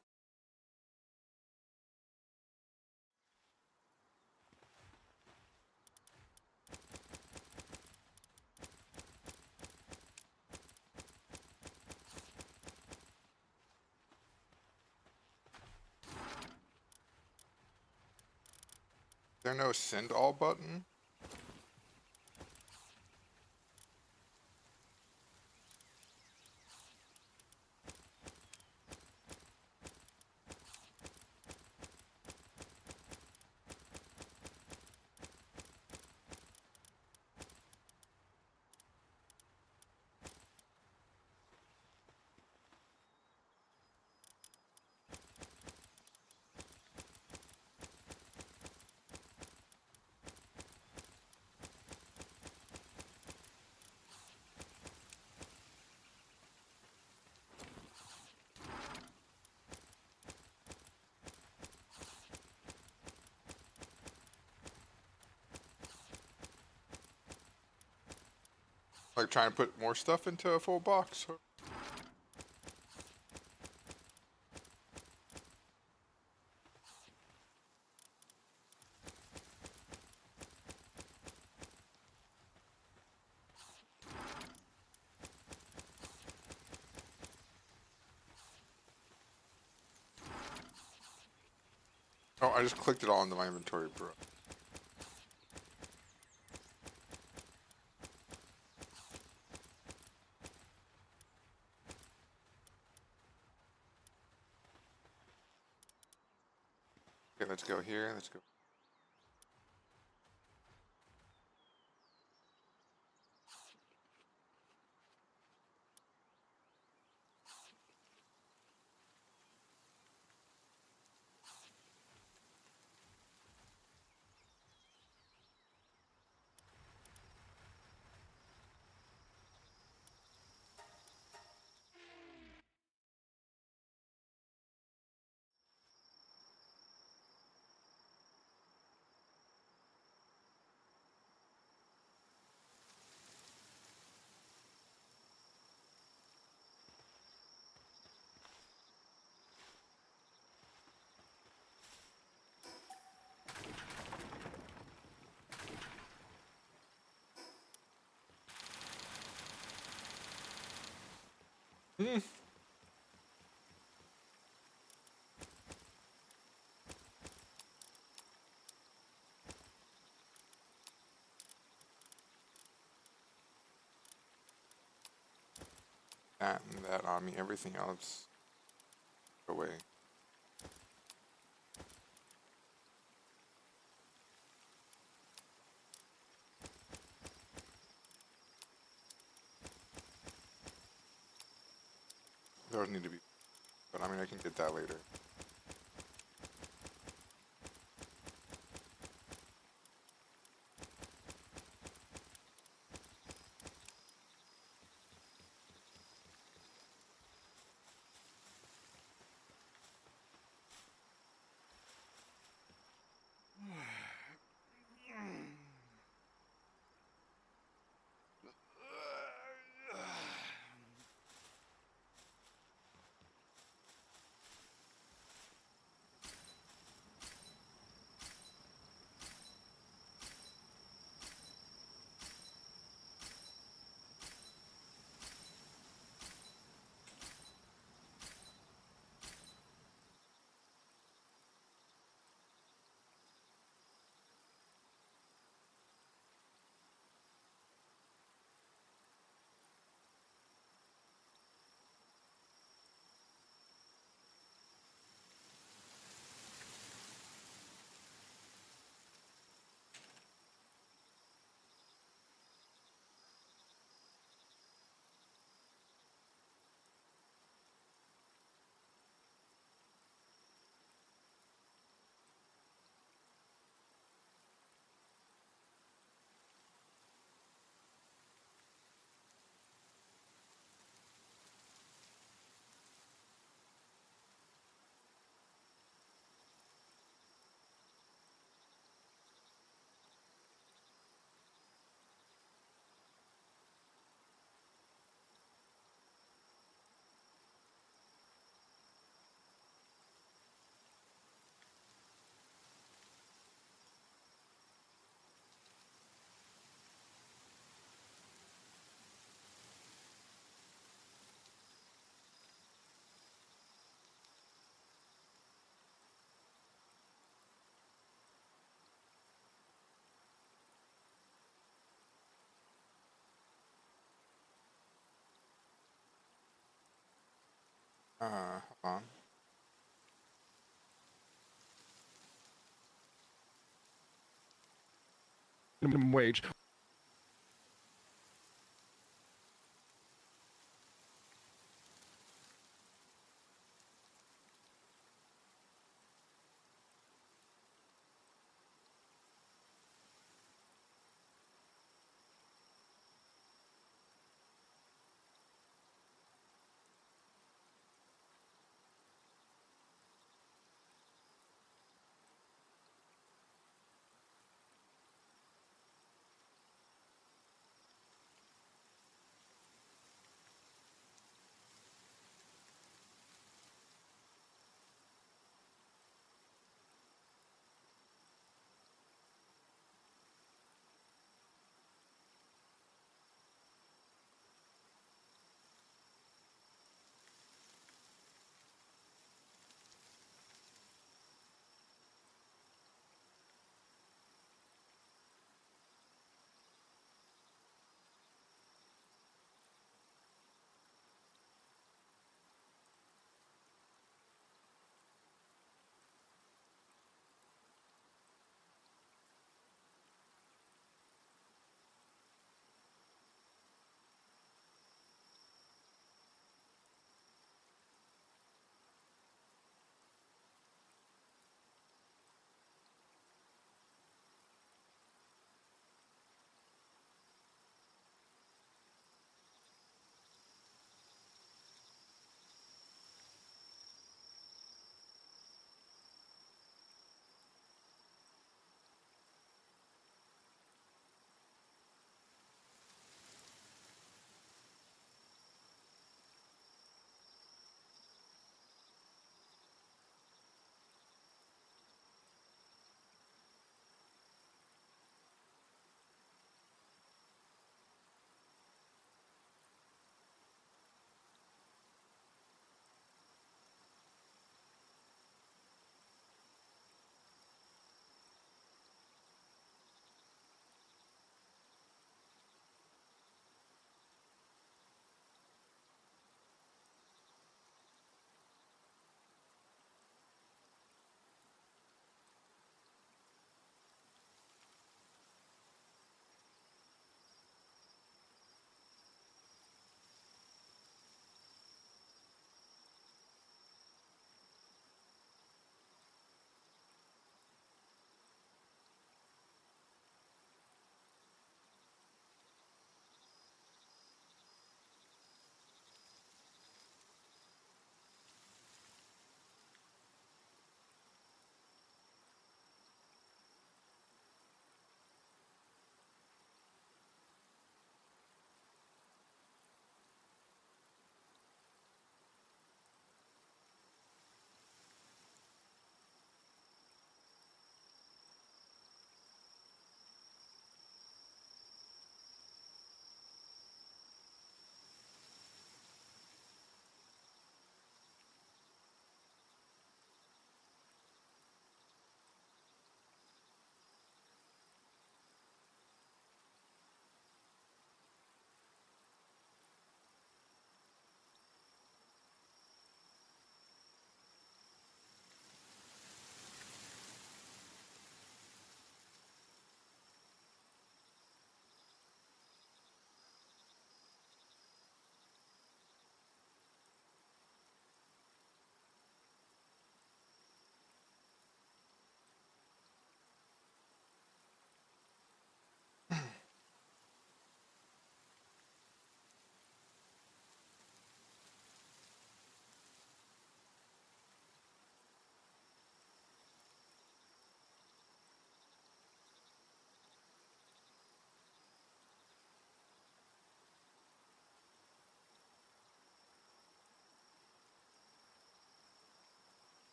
Is there no send all button? Like trying to put more stuff into a full box. Oh, I just clicked it all into my inventory, bro. Okay, let's go here. Let's go. Hmm. patent that on me. Everything else away. Those need to be, but I mean I can get that later. Hold on. Minimum wage.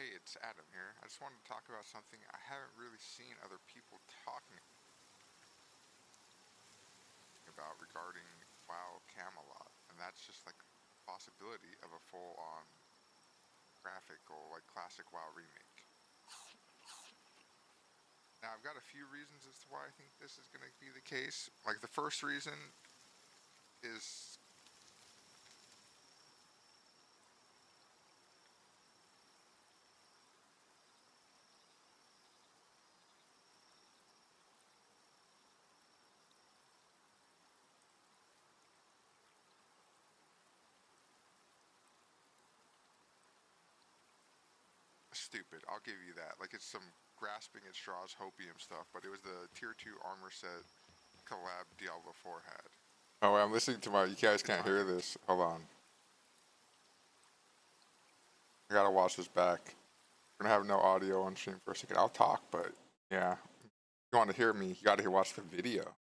Hey, it's Adam here. I just wanted to talk about something I haven't really seen other people talking about regarding WoW Camelot, and that's just like the possibility of a full-on graphical, like classic WoW remake. Now, I've got a few reasons as to why I think this is going to be the case. Like, the first reason is stupid. I'll give you that. Like, it's some grasping at straws hopium stuff, but it was the tier 2 armor set collab Diablo 4 had. Oh, I'm listening to my. You guys can't hear this. Hold on. I gotta watch this back. We're gonna have no audio on stream for a second. I'll talk, but yeah. If you want to hear me, you gotta watch the video.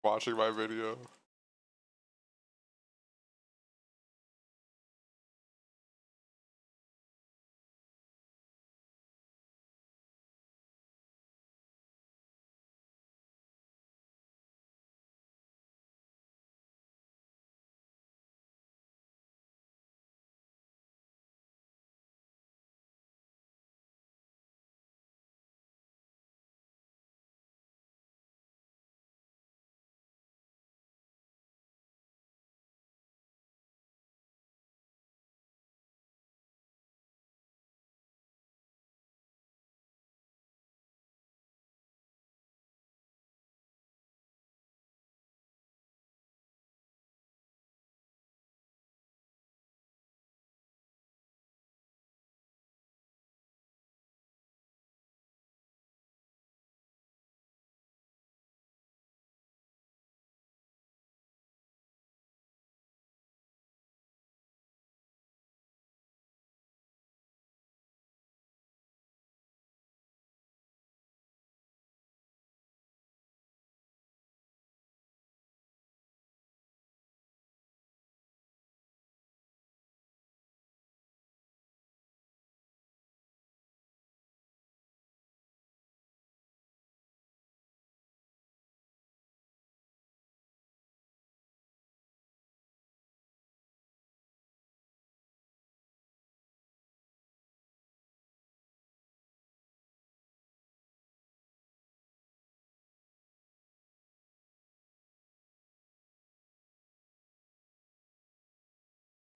watching my video.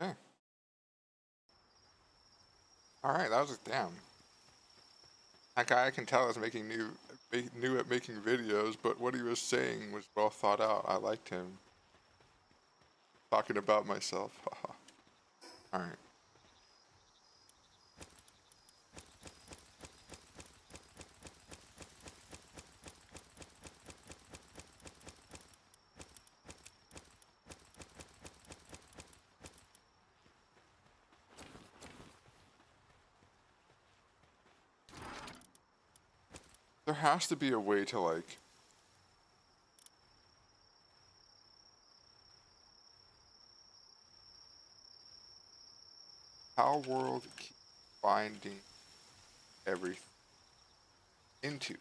Okay. Alright, that was damn. That guy I can tell is making new at making videos, but what he was saying was well thought out. I liked him. Talking about myself. Alright. There has to be a way to like Palworldo keep finding everything into.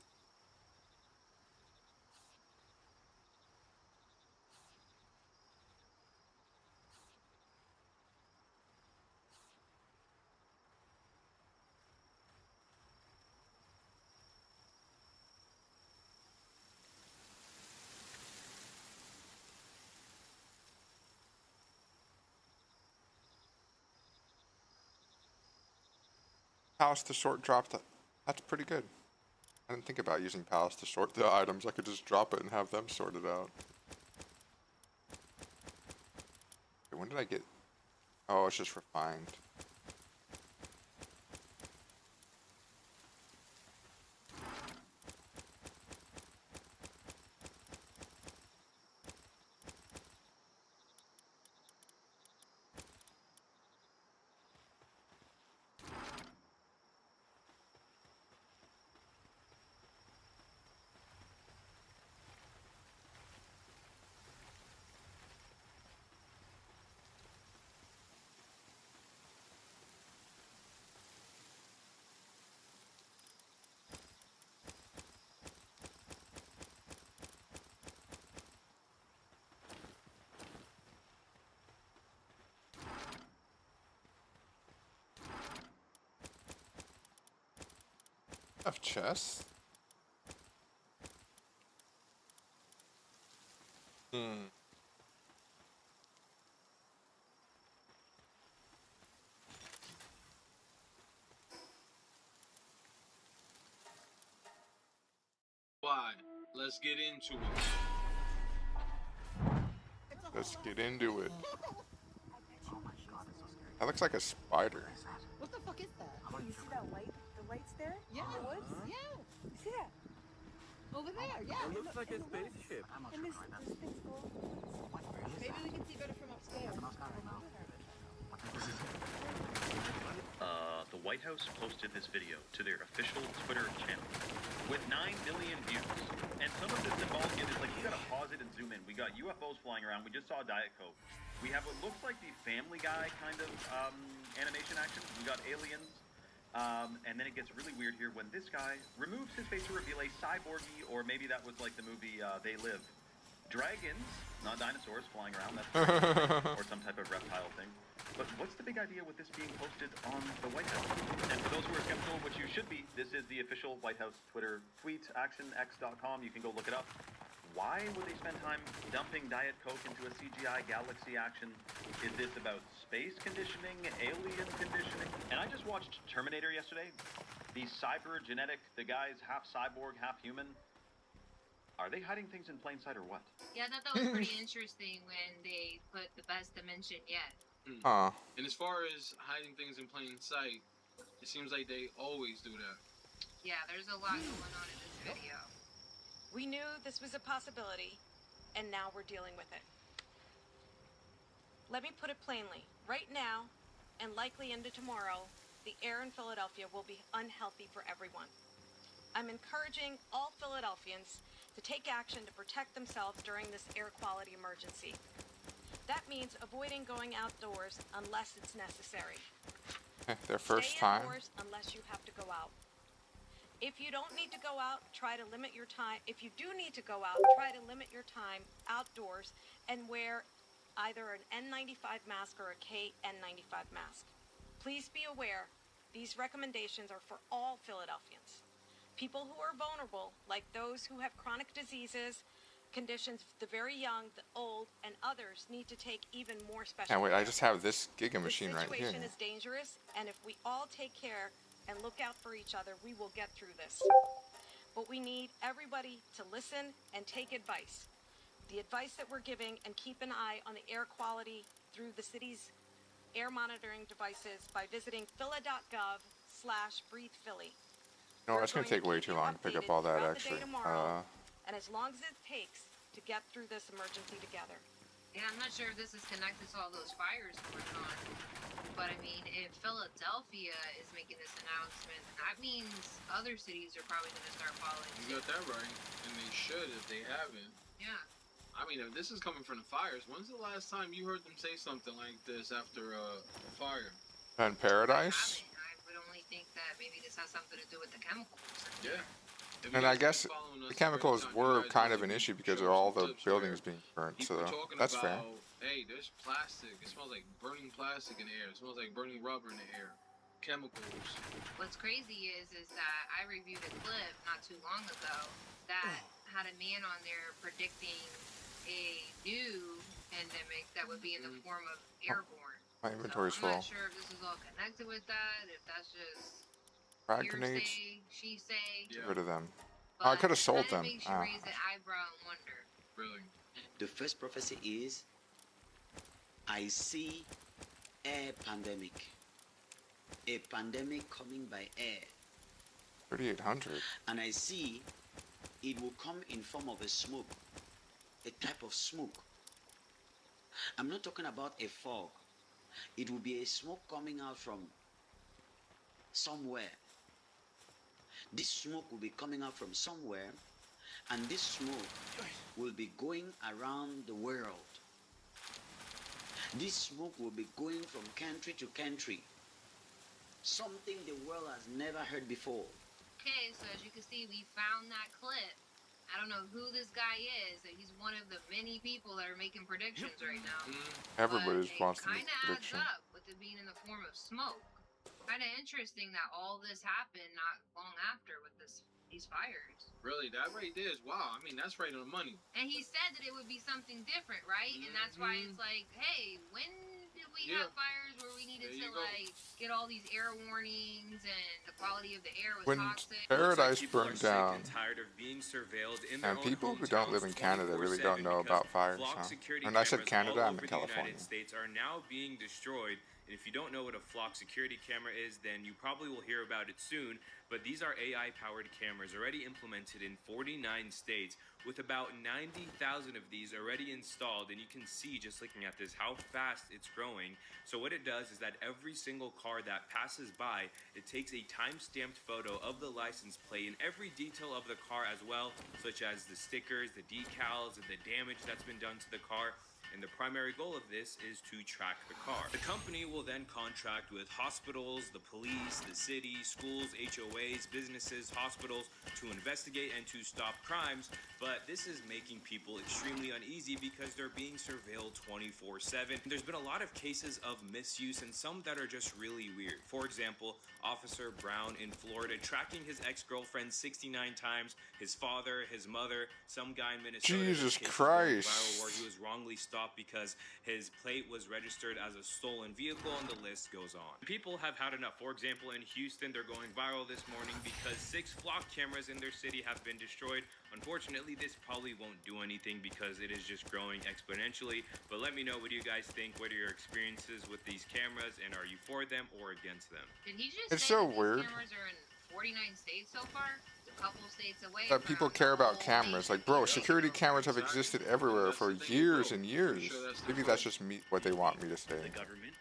Palace to sort drop that. That's pretty good. I didn't think about using Palace to sort the items. I could just drop it and have them sorted out. Okay, when did I get... Oh, it's just refined. Of chess? Why? Let's get into it. Let's get into it. That looks like a spider. What the fuck is that? Oh, you see that light? The lights there? Yeah. In the woods? Yeah. You see that? Over there, yeah. It looks like a spaceship. And this thing's glowing. Maybe we can see better from upstairs. The White House posted this video to their official Twitter channel with 9 million views. And some of this involved is like, you gotta pause it and zoom in got UFOs flying around. We just saw Diet Coke. We have what looks like the Family Guy kind of animation action. We got aliens. And then it gets really weird here when this guy removes his face to reveal a cyborgy, or maybe that was like the movie They Live. Dragons, not dinosaurs, flying around. That's or some type of reptile thing. But what's the big idea with this being posted on the White House? And for those who are skeptical, which you should be, this is the official White House Twitter tweet, actionx.com. You can go look it up. Why would they spend time dumping Diet Coke into a CGI galaxy action? Is this about space conditioning, alien conditioning? And I just watched Terminator yesterday. The cybergenetic, the guy's half cyborg, half human. Are they hiding things in plain sight or what? Yeah, I thought that was pretty interesting when they put the best dimension yet. And as far as hiding things in plain sight, it seems like they always do that. Yeah, there's a lot going on in this video. We knew this was a possibility, and now we're dealing with it. Let me put it plainly. Right now, and likely into tomorrow, the air in Philadelphia will be unhealthy for everyone. I'm encouraging all Philadelphians to take action to protect themselves during this air quality emergency. That means avoiding going outdoors unless it's necessary. Their first Stay time. indoors unless you have to go out. If you don't need to go out, try to limit your time. If you do need to go out, try to limit your time outdoors and wear either an N95 mask or a KN95 mask. Please be aware, these recommendations are for all Philadelphians. People who are vulnerable, like those who have chronic diseases, conditions, the very young, the old, and others need to take even more special And wait, care. I just have this Giga machine right The here. situation is dangerous, and if we all take care and look out for each other, we will get through this. But we need everybody to listen and take advice. The advice that we're giving, and keep an eye on the air quality through the city's air monitoring devices by visiting phila.gov/breathephilly. No, that's gonna take way too long to pick up all that actually. And as long as it takes to get through this emergency together. Yeah, I'm not sure if this is connected to all those fires going on. But I mean, if Philadelphia is making this announcement, that means other cities are probably going to start following. You got that right, and they should if they haven't. Yeah. I mean, if this is coming from the fires, when's the last time you heard them say something like this after a fire? And Paradise. I would only think that maybe this has something to do with the chemicals. Yeah. And I guess the chemicals were kind of an issue because of all the buildings being burnt, so that's fair. Hey, there's plastic. It smells like burning plastic in the air. It smells like burning rubber in the air. Chemicals. What's crazy is that I reviewed a clip not too long ago that had a man on there predicting a new pandemic that would be in the form of airborne. My inventory's so I'm full. not sure if this is all connected with that, if that's just Frag grenades. hearsay, she say. Get rid of them. Oh, I could have sold them. Makes you raise an eyebrow and wonder. Really? The first prophecy is, I see air pandemic. A pandemic coming by air. 3,800. And I see it will come in form of a smoke. A type of smoke. I'm not talking about a fog. It will be a smoke coming out from somewhere. This smoke will be coming out from somewhere, and this smoke will be going around the world. This smoke will be going from country to country. Something the world has never heard before. Okay, so as you can see, we found that clip. I don't know who this guy is. He's one of the many people that are making predictions right now. Everybody's wants to Kind make of adds prediction. up with it being in the form of smoke. Kind of interesting that all this happened not long after with these fires. Really, that right there is wow. I mean, that's right on the money. And he said that it would be something different, right? And that's why it's like, hey, when did we have fires where we needed to like get all these air warnings and the quality of the air was When toxic? Paradise burned down, and tired of being surveilled in their and own people who don't live in Canada really don't know about fires. flock Huh? security And I said cameras Canada, all I'm over in the California. United States are now being destroyed. And if you don't know what a flock security camera is, then you probably will hear about it soon. But these are AI-powered cameras already implemented in 49 states with about 90,000 of these already installed, and you can see just looking at this how fast it's growing. So what it does is that every single car that passes by, it takes a time-stamped photo of the license plate and every detail of the car as well, such as the stickers, the decals, and the damage that's been done to the car. And the primary goal of this is to track the car. The company will then contract with hospitals, the police, the city, schools, HOAs, businesses, hospitals to investigate and to stop crimes, but this is making people extremely uneasy because they're being surveilled 24/7. There's been a lot of cases of misuse and some that are just really weird. For example, Officer Brown in Florida tracking his ex-girlfriend 69 times, his father, his mother, some guy in Minnesota. Jesus Viral Christ. where he was wrongly stopped because his plate was registered as a stolen vehicle, and the list goes on. People have had enough. For example, in Houston, they're going viral this morning because 6 flock cameras in their city have been destroyed. Unfortunately, this probably won't do anything because it is just growing exponentially. But let me know, what do you guys think? What are your experiences with these cameras, and are you for them or against them? Did he just It's say so that these weird. cameras are in 49 states so far? A couple states away. That people care about cameras. Like, bro, security cameras have existed everywhere for years and years. Maybe that's just me, what they want me to say. The government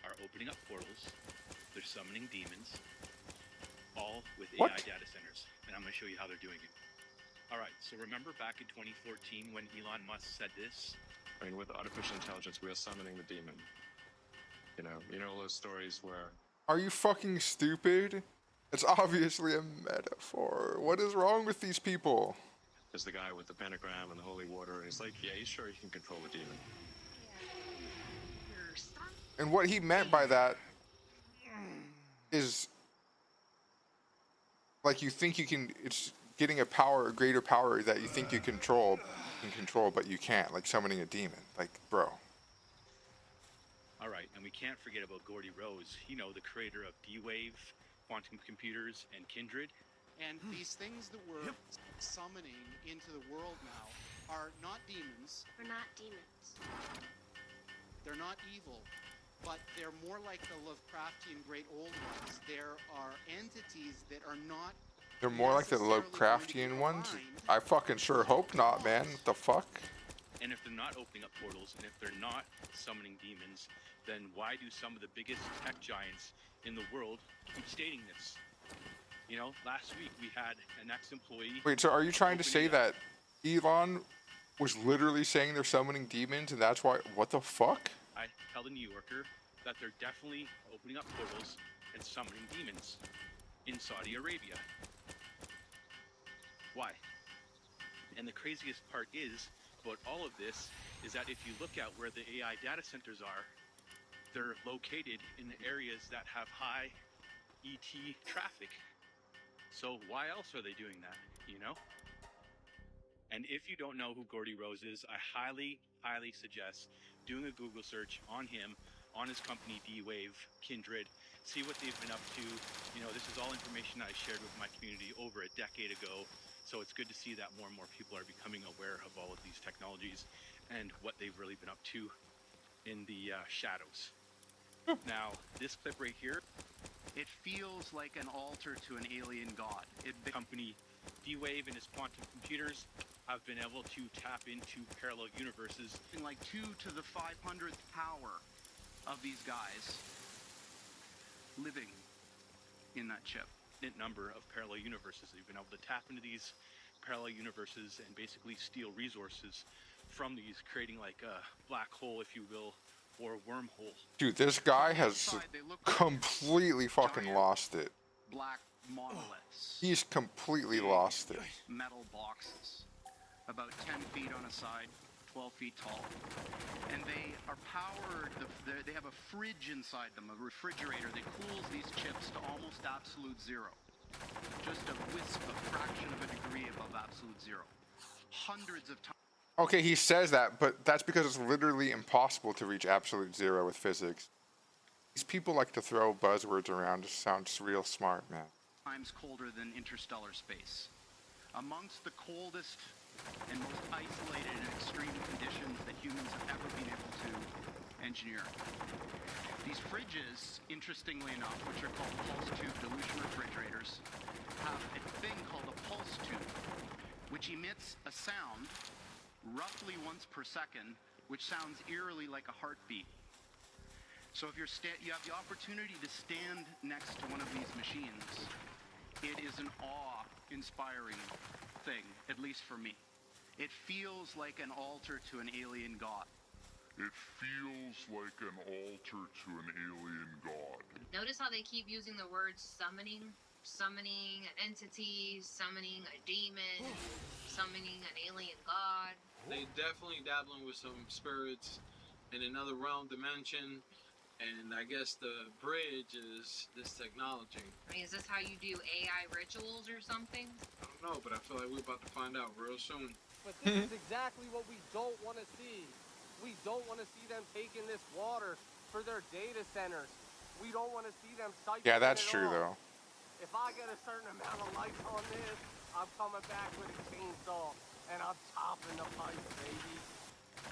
are opening up portals. They're summoning demons, all with What? AI data centers. And I'm going to show you how they're doing it. All right, so remember back in 2014 when Elon Musk said this? I mean, with artificial intelligence, we are summoning the demon. You know all those stories where... Are you fucking stupid? It's obviously a metaphor. What is wrong with these people? There's the guy with the pentagram and the holy water, and he's like, yeah, he's sure he can control the demon. And what he meant by that is, like, you think you can, it's getting a power, a greater power that you think you can control, but you can't, like summoning a demon. Like, bro. All right, and we can't forget about Gordy Rose, you know, the creator of D-Wave, quantum computers, and Kindred. And these things that we're summoning into the world now are not demons. We're not demons. They're not evil, but they're more like the Lovecraftian great old ones. There are entities that are not. They're more like the Lovecraftian ones? I fucking sure hope not, man. What the fuck? And if they're not opening up portals, and if they're not summoning demons, then why do some of the biggest tech giants in the world keep stating this? You know, last week we had an ex-employee... Wait, so are you trying to say that Elon was literally saying they're summoning demons and that's why... What the fuck? I tell the New Yorker that they're definitely opening up portals and summoning demons in Saudi Arabia. Why? And the craziest part is, about all of this, is that if you look at where the AI data centers are, they're located in areas that have high ET traffic. So why else are they doing that, you know? And if you don't know who Gordy Rose is, I highly, highly suggest doing a Google search on him, on his company D-Wave, Kindred, see what they've been up to. You know, this is all information I shared with my community over a decade ago. So it's good to see that more and more people are becoming aware of all of these technologies and what they've really been up to in the shadows. Now, this clip right here, it feels like an altar to an alien god. The company D-Wave and his quantum computers have been able to tap into parallel universes. Like 2 to the 500th power of these guys living in that chip. Number of parallel universes. They've been able to tap into these parallel universes and basically steal resources from these, creating like a black hole, if you will, or a wormhole. Dude, this guy has completely fucking lost it. Black monoliths. He's completely lost it. Metal boxes, about 10 feet on a side, 12 feet tall. And they are powered, they have a fridge inside them, a refrigerator that cools these chips to almost absolute zero. Just a wisp, a fraction of a degree above absolute zero. Hundreds of times. Okay, he says that, but that's because it's literally impossible to reach absolute zero with physics. These people like to throw buzzwords around to sound real smart, man. Times colder than interstellar space. Amongst the coldest and most isolated and extreme conditions that humans have ever been able to engineer. These fridges, interestingly enough, which are called pulse tube dilution refrigerators, have a thing called a pulse tube, which emits a sound roughly once per second, which sounds eerily like a heartbeat. So if you have the opportunity to stand next to one of these machines, it is an awe-inspiring thing, at least for me. It feels like an altar to an alien god. It feels like an altar to an alien god. Notice how they keep using the word summoning an entity, summoning a demon, summoning an alien god. They definitely dabbling with some spirits in another realm dimension, and I guess the bridge is this technology. I mean, is this how you do AI rituals or something? I don't know, but I feel like we're about to find out real soon. But this is exactly what we don't want to see. We don't want to see them taking this water for their data centers. We don't want to see them siphoning Yeah, that's it true off. though. If I get a certain amount of lights on this, I'm coming back with a chainsaw and I'm chopping the pipe, baby.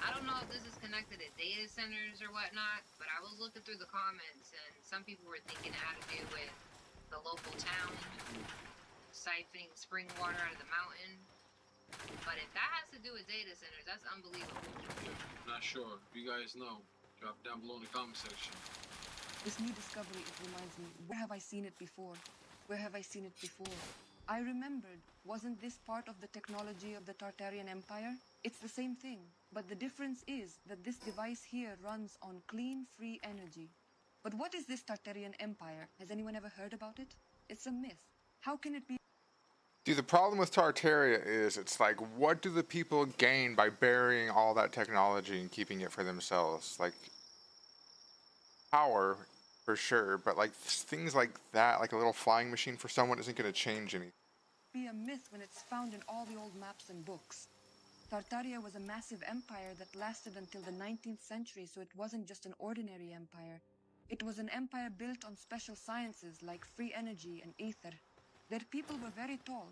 I don't know if this is connected to data centers or whatnot, but I was looking through the comments and some people were thinking it had to do with the local town siphoning spring water out of the mountain. But if that has to do with data centers, that's unbelievable. Not sure. If you guys know, drop down below in the comment section. This new discovery, it reminds me, where have I seen it before? Where have I seen it before? I remembered, wasn't this part of the technology of the Tartarian Empire? It's the same thing, but the difference is that this device here runs on clean, free energy. But what is this Tartarian Empire? Has anyone ever heard about it? It's a myth. How can it be? Dude, the problem with Tartaria is it's like, what do the people gain by burying all that technology and keeping it for themselves? Like, power, for sure, but like things like that, like a little flying machine for someone isn't going to change anything. Be a myth when it's found in all the old maps and books. Tartaria was a massive empire that lasted until the 19th century, so it wasn't just an ordinary empire. It was an empire built on special sciences like free energy and ether. Their people were very tall.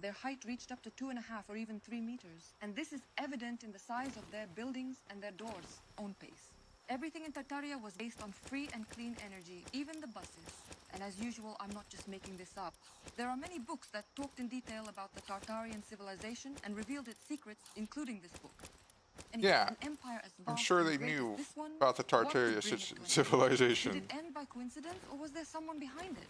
Their height reached up to 2.5 or even 3 meters. And this is evident in the size of their buildings and their doors. Own pace. Everything in Tartaria was based on free and clean energy, even the buses. And as usual, I'm not just making this up. There are many books that talked in detail about the Tartarian civilization and revealed its secrets, including this book. And Yeah, an empire as I'm vast sure and they great as knew this one, about the what could Tartaria bring it to an end? civilization. Did it end by coincidence, or was there someone behind it?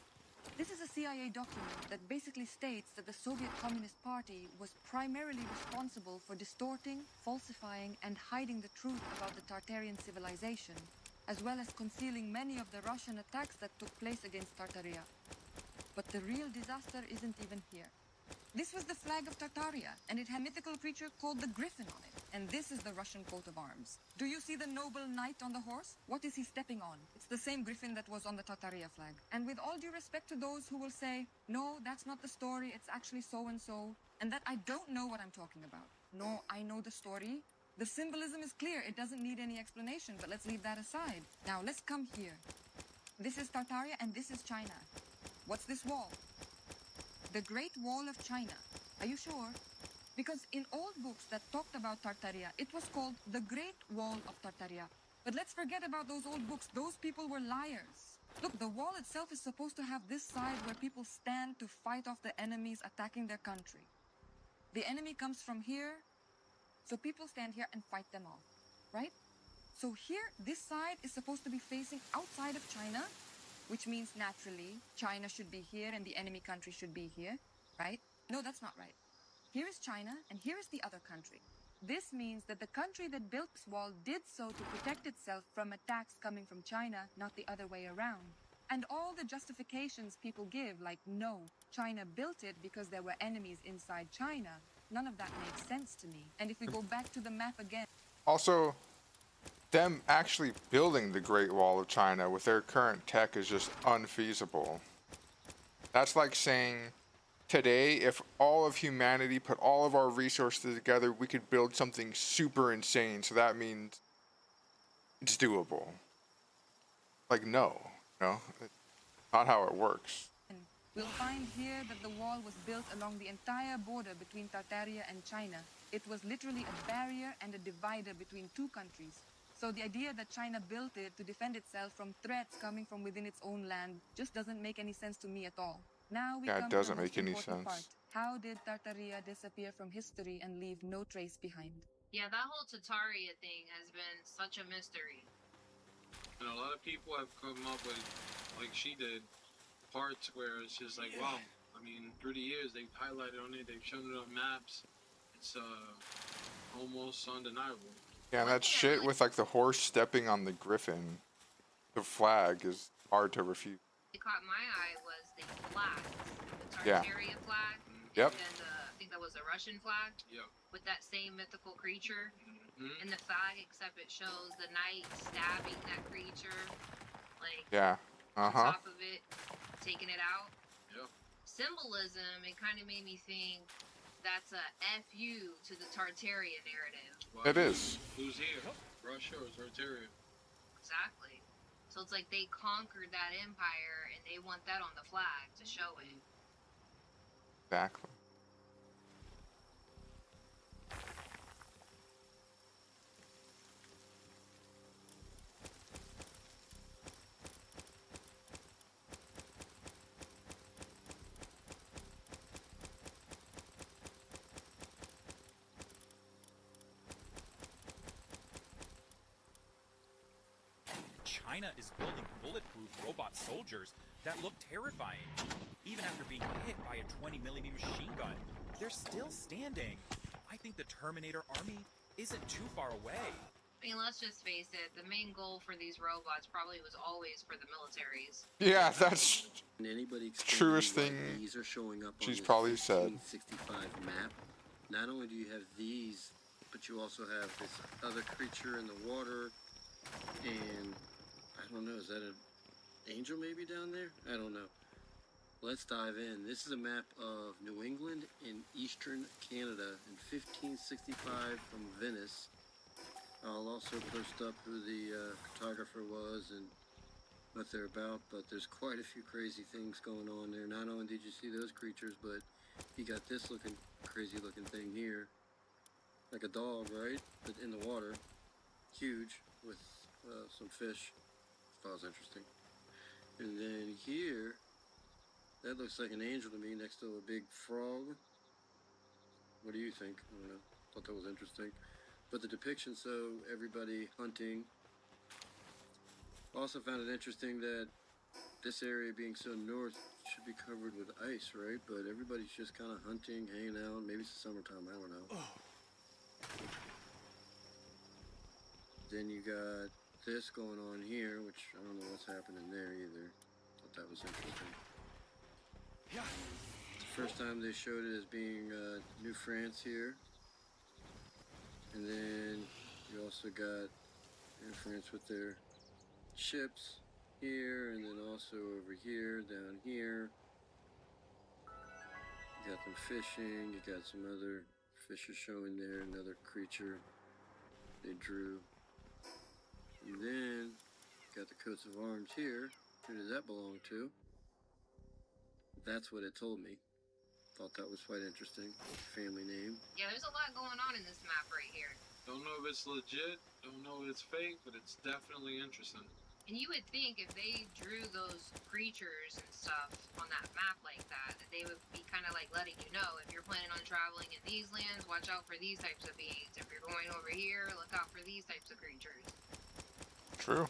This is a CIA document that basically states that the Soviet Communist Party was primarily responsible for distorting, falsifying, and hiding the truth about the Tartarian civilization, as well as concealing many of the Russian attacks that took place against Tartaria. But the real disaster isn't even here. This was the flag of Tartaria, and it had a mythical creature called the Griffin on it. And this is the Russian coat of arms. Do you see the noble knight on the horse? What is he stepping on? It's the same griffin that was on the Tartaria flag. And with all due respect to those who will say, no, that's not the story, it's actually so-and-so, and that I don't know what I'm talking about. No, I know the story. The symbolism is clear, it doesn't need any explanation, but let's leave that aside. Now, let's come here. This is Tartaria, and this is China. What's this wall? The Great Wall of China. Are you sure? Because in old books that talked about Tartaria, it was called the Great Wall of Tartaria. But let's forget about those old books. Those people were liars. Look, the wall itself is supposed to have this side where people stand to fight off the enemies attacking their country. The enemy comes from here, so people stand here and fight them off, right? So here, this side is supposed to be facing outside of China, which means naturally China should be here and the enemy country should be here, right? No, that's not right. Here is China and here is the other country. This means that the country that built this wall did so to protect itself from attacks coming from China, not the other way around. And all the justifications people give, like, no, China built it because there were enemies inside China, none of that makes sense to me. And if we go back to the map again... Also, them actually building the Great Wall of China with their current tech is just unfeasible. That's like saying, today, if all of humanity put all of our resources together, we could build something super insane. So that means it's doable. Like, no, it's not how it works. We'll find here that the wall was built along the entire border between Tartaria and China. It was literally a barrier and a divider between two countries. So the idea that China built it to defend itself from threats coming from within its own land just doesn't make any sense to me at all. Now we come to the most important part. How did Tartaria disappear from history and leave no trace behind? Yeah, that whole Tataria thing has been such a mystery. And a lot of people have come up with, like she did, parts where it's just like, wow. I mean, through the years, they've highlighted on it, they've shown it on maps. It's almost undeniable. Yeah, and that shit with like the horse stepping on the griffin, the flag is hard to refute. What caught my eye was the flags. The Yeah. Tartaria flag. Yep. And I think that was a Russian flag. Yep. With that same mythical creature. Mm-hmm. And the flag, except it shows the knight stabbing that creature. Like, Yeah. on top of it, taking it out. Yep. Symbolism, it kind of made me think that's a FU to the Tartaria narrative. Well, It is. Who's here? Russia or Tartaria? Exactly. So it's like they conquered that empire and they want that on the flag to show it. Exactly. China is building bulletproof robot soldiers that look terrifying. Even after being hit by a 20mm machine gun, they're still standing. I think the Terminator army isn't too far away. I mean, let's just face it, the main goal for these robots probably was always for the militaries. Yeah, that's Anybody truest thing these are showing up she's on this probably said. 1565 map. Not only do you have these, but you also have this other creature in the water, and I don't know, is that an angel maybe down there? I don't know. Let's dive in. This is a map of New England and Eastern Canada in 1565 from Venice. I'll also post up who the cartographer was and what they're about, but there's quite a few crazy things going on there. Not only did you see those creatures, but you got this crazy looking thing here. Like a dog, right? But in the water. Huge, with some fish. That was interesting. And then here, that looks like an angel to me next to a big frog. What do you think? I don't know. Thought that was interesting. But the depiction, so everybody hunting. Also found it interesting that this area being so north should be covered with ice, right? But everybody's just kind of hunting, hanging out. Maybe it's the summertime, I don't know. Then you got this going on here, which I don't know what's happening there either. Thought that was interesting. It's the first time they showed it as being New France here. And then you also got Air France with their ships here, and then also over here, down here. You got them fishing, you got some other fishes showing there, another creature they drew. And then you got the coats of arms here. Who does that belong to? That's what it told me. Thought that was quite interesting. Family name. Yeah, there's a lot going on in this map right here. Don't know if it's legit, don't know if it's fake, but it's definitely interesting. And you would think if they drew those creatures and stuff on that map like that, that they would be kind of like letting you know, if you're planning on traveling in these lands, watch out for these types of beings. If you're going over here, look out for these types of creatures. True.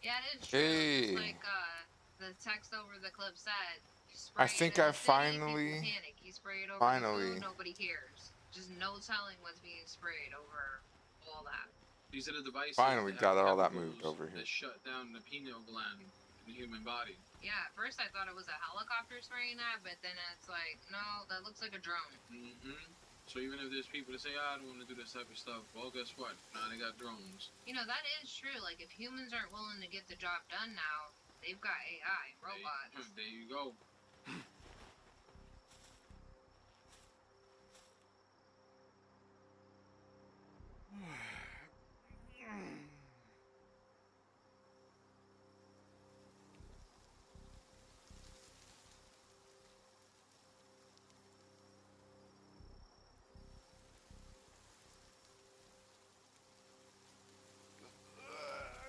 Yeah, it is true. Hey. Like the text over the clip said. I think I finally, Panic. You spray it over finally, the food, nobody cares. Just no telling what's being sprayed over all that. These are the devices finally that got have all that chemicals moved over here. that shut down the pineal gland in the human body. Yeah, at first I thought it was a helicopter spraying that, but then it's like, no, that looks like a drone. Mm-hmm. So even if there's people that say, I don't want to do this type of stuff, well, guess what? Now they got drones. You know, that is true. Like, if humans aren't willing to get the job done now, they've got AI, robots. There you go.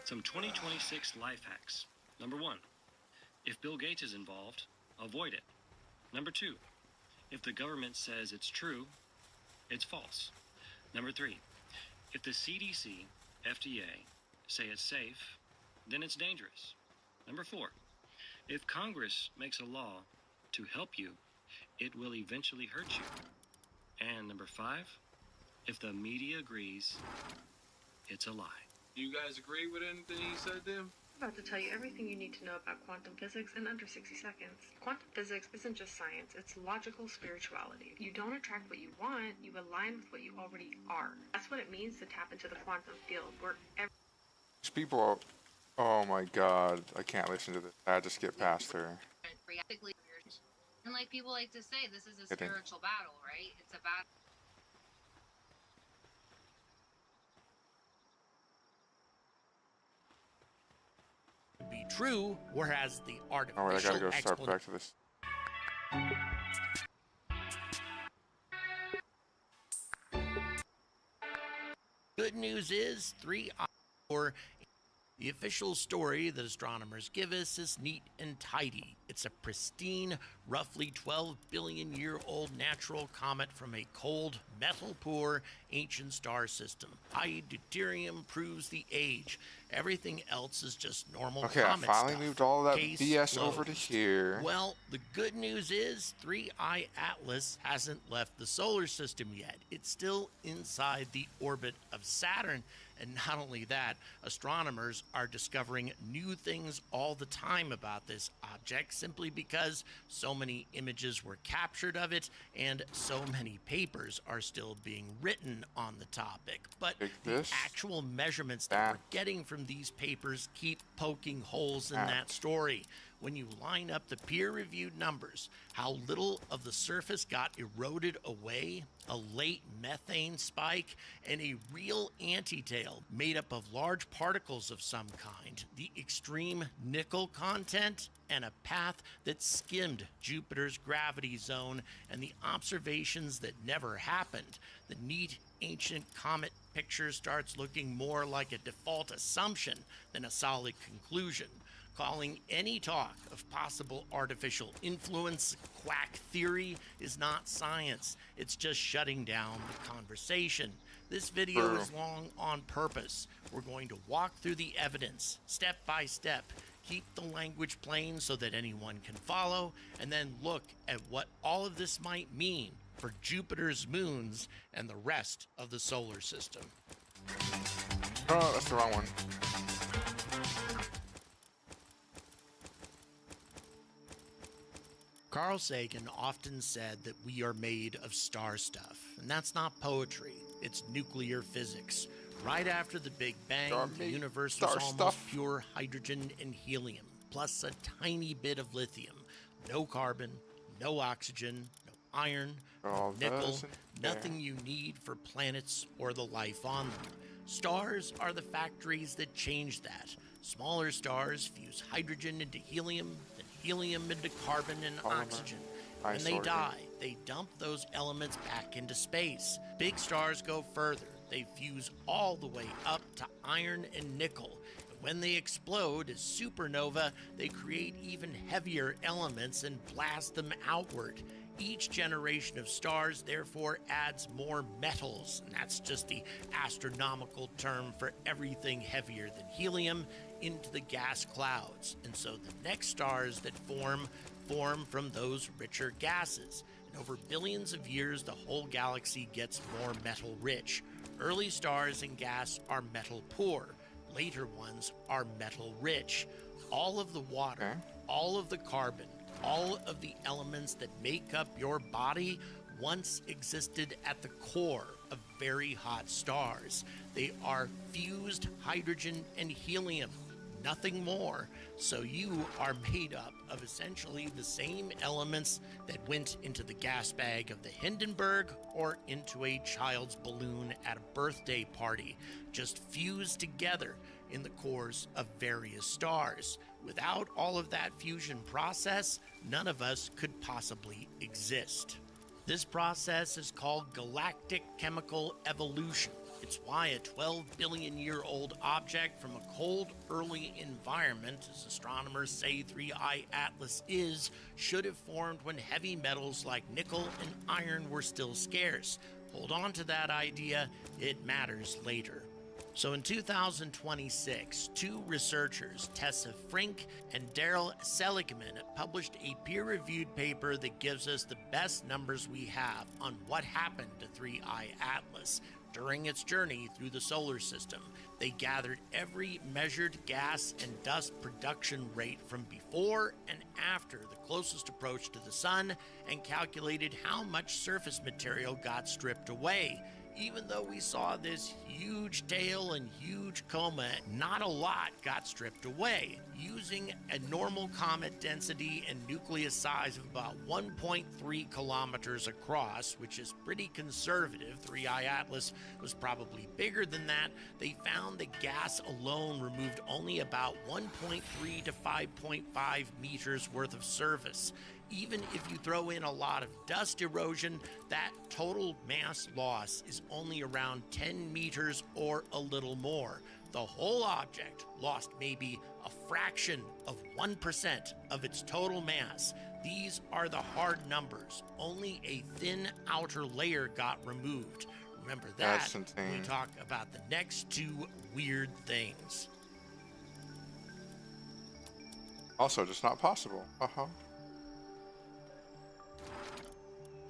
Some 2026 life hacks. Number 1, if Bill Gates is involved, avoid it. Number 2, if the government says it's true, it's false. Number 3, if the CDC, FDA say it's safe, then it's dangerous. Number 4, if Congress makes a law to help you, it will eventually hurt you. And number 5, if the media agrees, it's a lie. Do you guys agree with anything he said there? I'm about to tell you everything you need to know about quantum physics in under 60 seconds. Quantum physics isn't just science, it's logical spirituality. You don't attract what you want, you align with what you already are. That's what it means to tap into the quantum field, where These people, oh my god, I can't listen to this. I just get past her. And like people like to say, this is a Kidding. spiritual battle, right? It's a battle. Be true, whereas the artificial Alright, I gotta go start back to this. Good news is 3i, the official story that astronomers give us is neat and tidy. It's a pristine, roughly 12 billion year old natural comet from a cold, metal poor, ancient star system. High deuterium proves the age. Everything else is just normal Okay, I comet finally stuff. moved all that Case BS over to closed. here. Well, the good news is 3i Atlas hasn't left the solar system yet. It's still inside the orbit of Saturn. And not only that, astronomers are discovering new things all the time about this object simply because so many images were captured of it and so many papers are still being written on the topic. But the actual measurements that we're getting from these papers keep poking holes in that story. When you line up the peer-reviewed numbers, how little of the surface got eroded away, a late methane spike, and a real antitail made up of large particles of some kind, the extreme nickel content, and a path that skimmed Jupiter's gravity zone, and the observations that never happened, the neat ancient comet picture starts looking more like a default assumption than a solid conclusion. Calling any talk of possible artificial influence quack theory is not science. It's just shutting down the conversation. This video is long on purpose. We're going to walk through the evidence step by step, keep the language plain so that anyone can follow, and then look at what all of this might mean for Jupiter's moons and the rest of the solar system. Oh, that's the wrong one. Carl Sagan often said that we are made of star stuff, and that's not poetry, it's nuclear physics. Right after the Big Bang, the universe was almost pure hydrogen and helium, plus a tiny bit of lithium. No carbon, no oxygen, no iron, no nickel, nothing you need for planets or the life on them. Stars are the factories that change that. Smaller stars fuse hydrogen into helium, then helium into carbon and oxygen. When they die, they dump those elements back into space. Big stars go further. They fuse all the way up to iron and nickel. And when they explode as supernova, they create even heavier elements and blast them outward. Each generation of stars therefore adds more metals, and that's just the astronomical term for everything heavier than helium, into the gas clouds. And so the next stars that form from those richer gases. And over billions of years, the whole galaxy gets more metal rich. Early stars and gas are metal poor. Later ones are metal rich. All of the water, all of the carbon, all of the elements that make up your body once existed at the core of very hot stars. They are fused hydrogen and helium, nothing more. So you are made up of essentially the same elements that went into the gas bag of the Hindenburg or into a child's balloon at a birthday party, just fused together in the cores of various stars. Without all of that fusion process, none of us could possibly exist. This process is called galactic chemical evolution. It's why a 12 billion year old object from a cold, early environment, as astronomers say 3I Atlas is, should have formed when heavy metals like nickel and iron were still scarce. Hold on to that idea, it matters later. So in 2026, two researchers, Tessa Frink and Daryl Seligman, published a peer-reviewed paper that gives us the best numbers we have on what happened to 3I Atlas during its journey through the solar system. They gathered every measured gas and dust production rate from before and after the closest approach to the sun and calculated how much surface material got stripped away. Even though we saw this huge tail and huge coma, not a lot got stripped away. Using a normal comet density and nucleus size of about 1.3 kilometers across, which is pretty conservative, 3I Atlas was probably bigger than that, they found that gas alone removed only about 1.3 to 5.5 meters worth of surface. Even if you throw in a lot of dust erosion, that total mass loss is only around 10 meters or a little more. The whole object lost maybe a fraction of 1% of its total mass. These are the hard numbers. Only a thin outer layer got removed. Remember that when we talk about the next two weird things. Also, just not possible.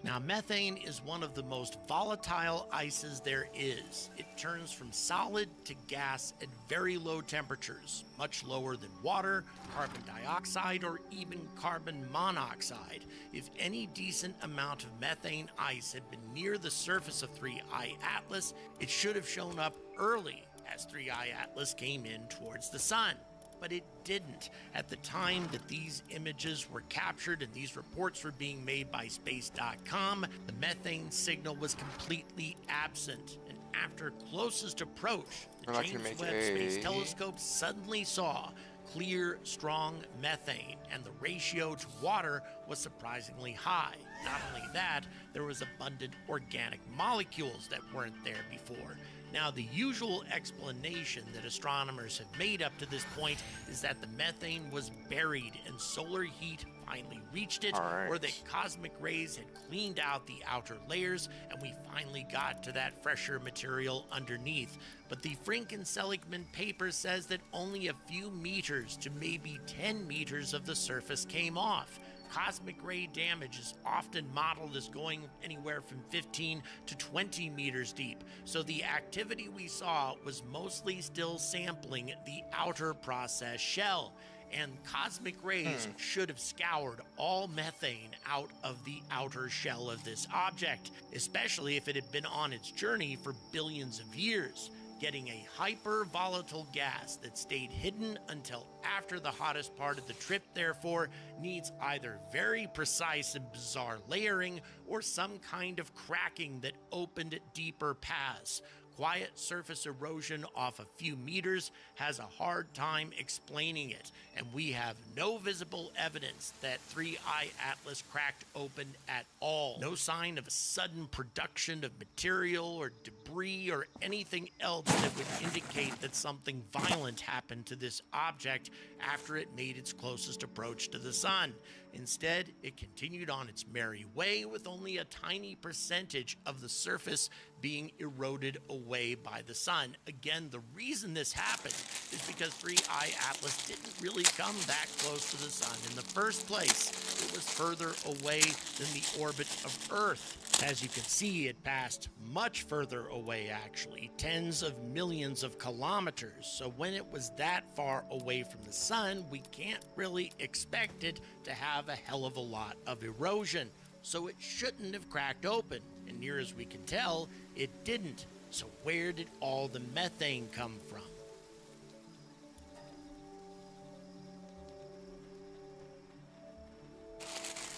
Now, methane is one of the most volatile ices there is. It turns from solid to gas at very low temperatures, much lower than water, carbon dioxide, or even carbon monoxide. If any decent amount of methane ice had been near the surface of 3I Atlas, it should have shown up early as 3I Atlas came in towards the sun. But it didn't. At the time that these images were captured and these reports were being made by Space.com, the methane signal was completely absent. And after closest approach, the James Webb Space Telescope suddenly saw clear, strong methane, and the ratio to water was surprisingly high. Not only that, there was abundant organic molecules that weren't there before. Now, the usual explanation that astronomers have made up to this point is that the methane was buried and solar heat finally reached it, or that cosmic rays had cleaned out the outer layers and we finally got to that fresher material underneath. But the Frink and Seligman paper says that only a few meters to maybe 10 meters of the surface came off. Cosmic ray damage is often modeled as going anywhere from 15 to 20 meters deep, so the activity we saw was mostly still sampling the outer process shell, and cosmic rays should have scoured all methane out of the outer shell of this object, especially if it had been on its journey for billions of years. Getting a hyper-volatile gas that stayed hidden until after the hottest part of the trip, therefore, needs either very precise and bizarre layering or some kind of cracking that opened deeper paths. Quiet surface erosion off a few meters has a hard time explaining it, and we have no visible evidence that 3I Atlas cracked open at all. No sign of a sudden production of material or debris or anything else that would indicate that something violent happened to this object after it made its closest approach to the sun. Instead, it continued on its merry way with only a tiny percentage of the surface being eroded away by the sun. Again, the reason this happened is because 3I Atlas didn't really come that close to the sun in the first place. It was further away than the orbit of Earth. As you can see, it passed much further away, actually, tens of millions of kilometers. So when it was that far away from the sun, we can't really expect it to have a hell of a lot of erosion. So it shouldn't have cracked open. And near as we can tell, it didn't. So where did all the methane come from?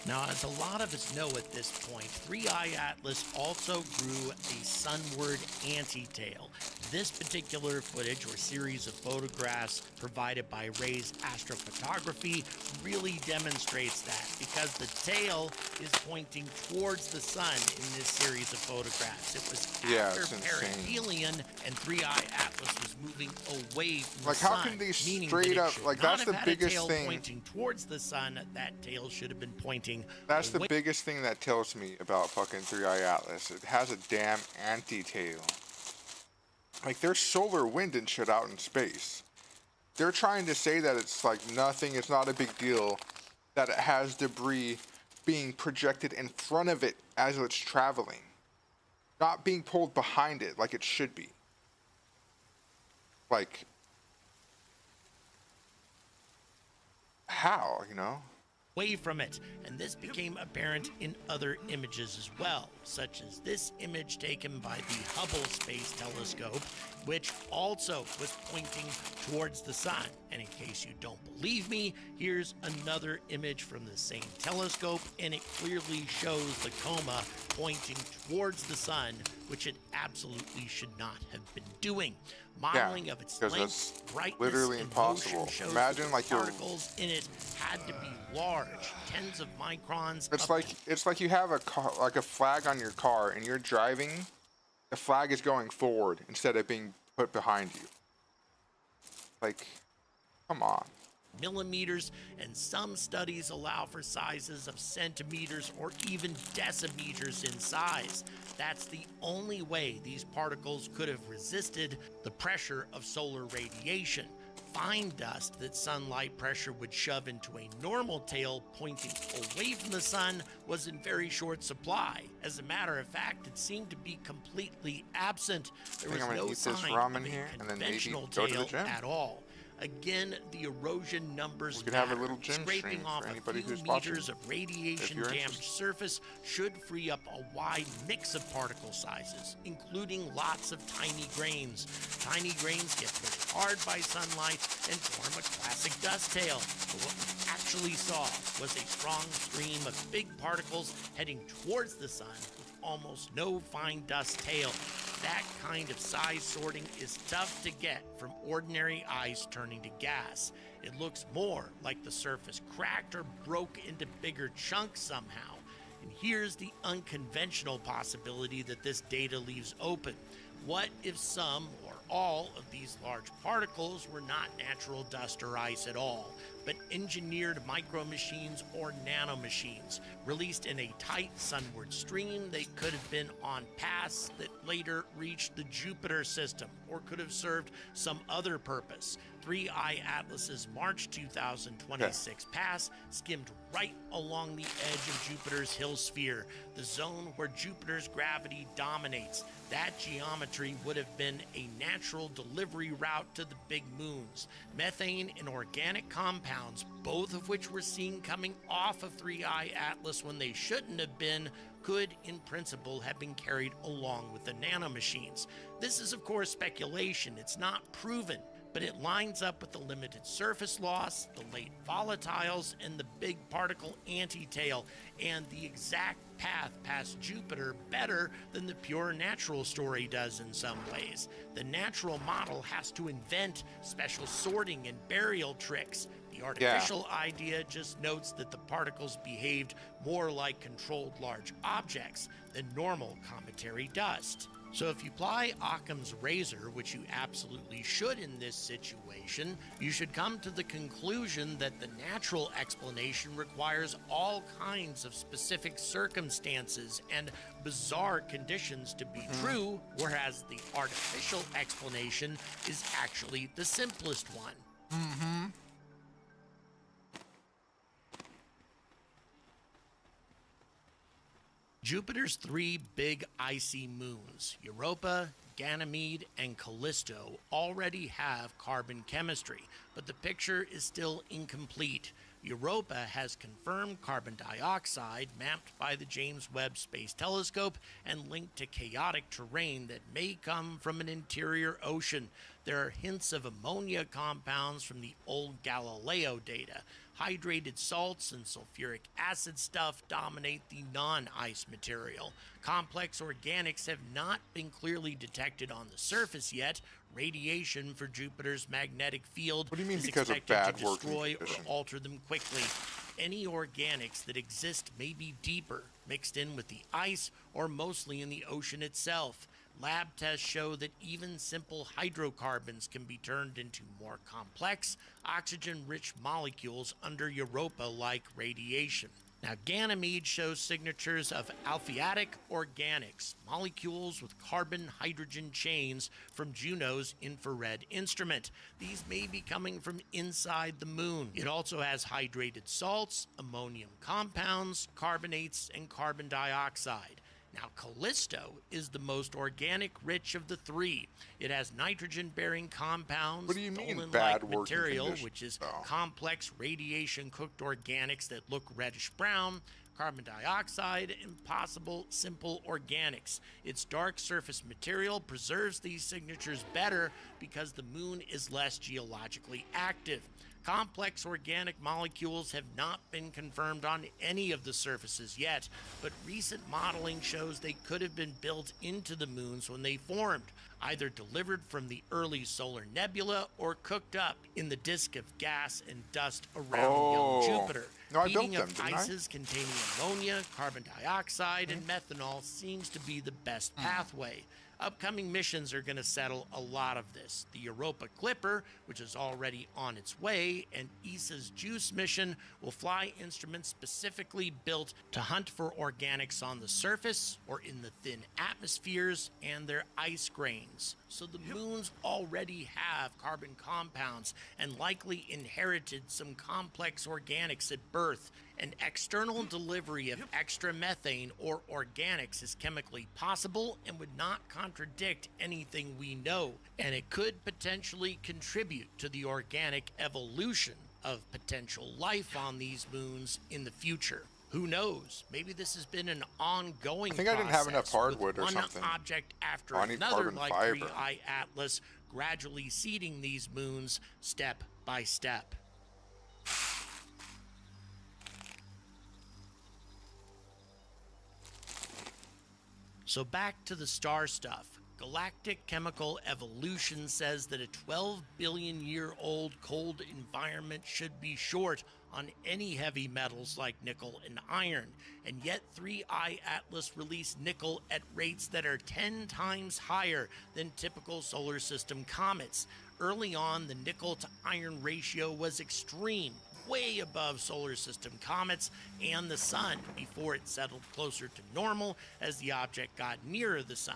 Now, as a lot of us know at this point, 3I Atlas also grew a sunward antitail. This particular footage or series of photographs provided by Ray's astrophotography really demonstrates that, because the tail is pointing towards the sun in this series of photographs. It was after perihelion and 3i Atlas was moving away from the sun. How can they meaning straight that up, it like, should not that's the have had a biggest tail thing. pointing towards the sun. That tail should have been pointing That's the away. biggest thing that tells me about fucking 3i Atlas. It has a damn anti-tail. Like, there's solar wind and shit out in space. They're trying to say that it's like nothing, it's not a big deal, that it has debris being projected in front of it as it's traveling, not being pulled behind it like it should be. Like, how, you know? Away from it, and this became apparent in other images as well, such as this image taken by the Hubble Space Telescope, which also was pointing towards the sun. And in case you don't believe me, here's another image from the same telescope, and it clearly shows the coma pointing towards the sun, which it absolutely should not have been doing. Modeling of its length, brightness, literally and impossible. motion shows Imagine that like the you're particles in it had to be large, tens of microns. It's like you have a car, like a flag on your car, and you're driving. The flag is going forward instead of being put behind you. Like, come on. Millimeters, and some studies allow for sizes of centimeters or even decimeters in size. That's the only way these particles could have resisted the pressure of solar radiation. Fine dust that sunlight pressure would shove into a normal tail pointing away from the sun was in very short supply. As a matter of fact, it seemed to be completely absent. There was no sign of a conventional tail at all. Again, the erosion numbers have a little gym scraping stream off for a anybody few who's watching, meters of radiation-damaged surface should free up a wide mix of particle sizes, including lots of tiny grains. Tiny grains get pushed hard by sunlight and form a classic dust tail. But what we actually saw was a strong stream of big particles heading towards the sun with almost no fine dust tail. That kind of size sorting is tough to get from ordinary ice turning to gas. It looks more like the surface cracked or broke into bigger chunks somehow. And here's the unconventional possibility that this data leaves open. What if some or all of these large particles were not natural dust or ice at all, but engineered micro-machines or nanomachines, released in a tight sunward stream? They could have been on paths that later reached the Jupiter system, or could have served some other purpose. 3i Atlas's March 2026 pass skimmed right along the edge of Jupiter's hill sphere, the zone where Jupiter's gravity dominates. That geometry would have been a natural delivery route to the big moons. Methane and organic compounds, both of which we're seeing coming off of 3i Atlas when they shouldn't have been, could in principle have been carried along with the nanomachines. This is of course speculation, it's not proven, but it lines up with the limited surface loss, the late volatiles, and the big particle antitail, and the exact path past Jupiter better than the pure natural story does in some ways. The natural model has to invent special sorting and burial tricks. The artificial idea just notes that the particles behaved more like controlled large objects than normal cometary dust. So if you apply Occam's razor, which you absolutely should in this situation, you should come to the conclusion that the natural explanation requires all kinds of specific circumstances and bizarre conditions to be true, whereas the artificial explanation is actually the simplest one. Jupiter's three big icy moons, Europa, Ganymede, and Callisto, already have carbon chemistry, but the picture is still incomplete. Europa has confirmed carbon dioxide mapped by the James Webb Space Telescope and linked to chaotic terrain that may come from an interior ocean. There are hints of ammonia compounds from the old Galileo data. Hydrated salts and sulfuric acid stuff dominate the non-ice material. Complex organics have not been clearly detected on the surface yet. Radiation for Jupiter's magnetic field is because of expected bad to working destroy or conditions? alter them quickly. Any organics that exist may be deeper, mixed in with the ice, or mostly in the ocean itself. Lab tests show that even simple hydrocarbons can be turned into more complex, oxygen-rich molecules under Europa-like radiation. Now, Ganymede shows signatures of alphatic organics, molecules with carbon-hydrogen chains from Juno's infrared instrument. These may be coming from inside the moon. It also has hydrated salts, ammonium compounds, carbonates, and carbon dioxide. Now, Callisto is the most organic rich of the three. It has nitrogen-bearing compounds, What do you mean, Dolan-like bad working material, conditions, which is though? complex radiation-cooked organics that look reddish-brown, carbon dioxide, and possible simple organics. Its dark surface material preserves these signatures better because the moon is less geologically active. Complex organic molecules have not been confirmed on any of the surfaces yet, but recent modeling shows they could have been built into the moons when they formed, either delivered from the early solar nebula or cooked up in the disk of gas and dust around young Jupiter. No, I built Heating them, of didn't I? ices containing ammonia, carbon dioxide, and methanol seems to be the best pathway. Upcoming missions are going to settle a lot of this. The Europa Clipper, which is already on its way, and ESA's JUICE mission will fly instruments specifically built to hunt for organics on the surface or in the thin atmospheres and their ice grains. So the moons already have carbon compounds and likely inherited some complex organics at birth. An external delivery of extra methane or organics is chemically possible and would not contradict anything we know, and it could potentially contribute to the organic evolution of potential life on these moons in the future. Who knows? Maybe this has been an ongoing I think I didn't have enough process hardwood with or something. one object after Oh, I need another, carbon like fiber. 3i Atlas, gradually seeding these moons step by step. So back to the star stuff. Galactic chemical evolution says that a 12 billion year old cold environment should be short on any heavy metals like nickel and iron, and yet 3i Atlas released nickel at rates that are 10 times higher than typical solar system comets. Early on, the nickel to iron ratio was extreme, way above solar system comets and the sun, before it settled closer to normal as the object got nearer the sun.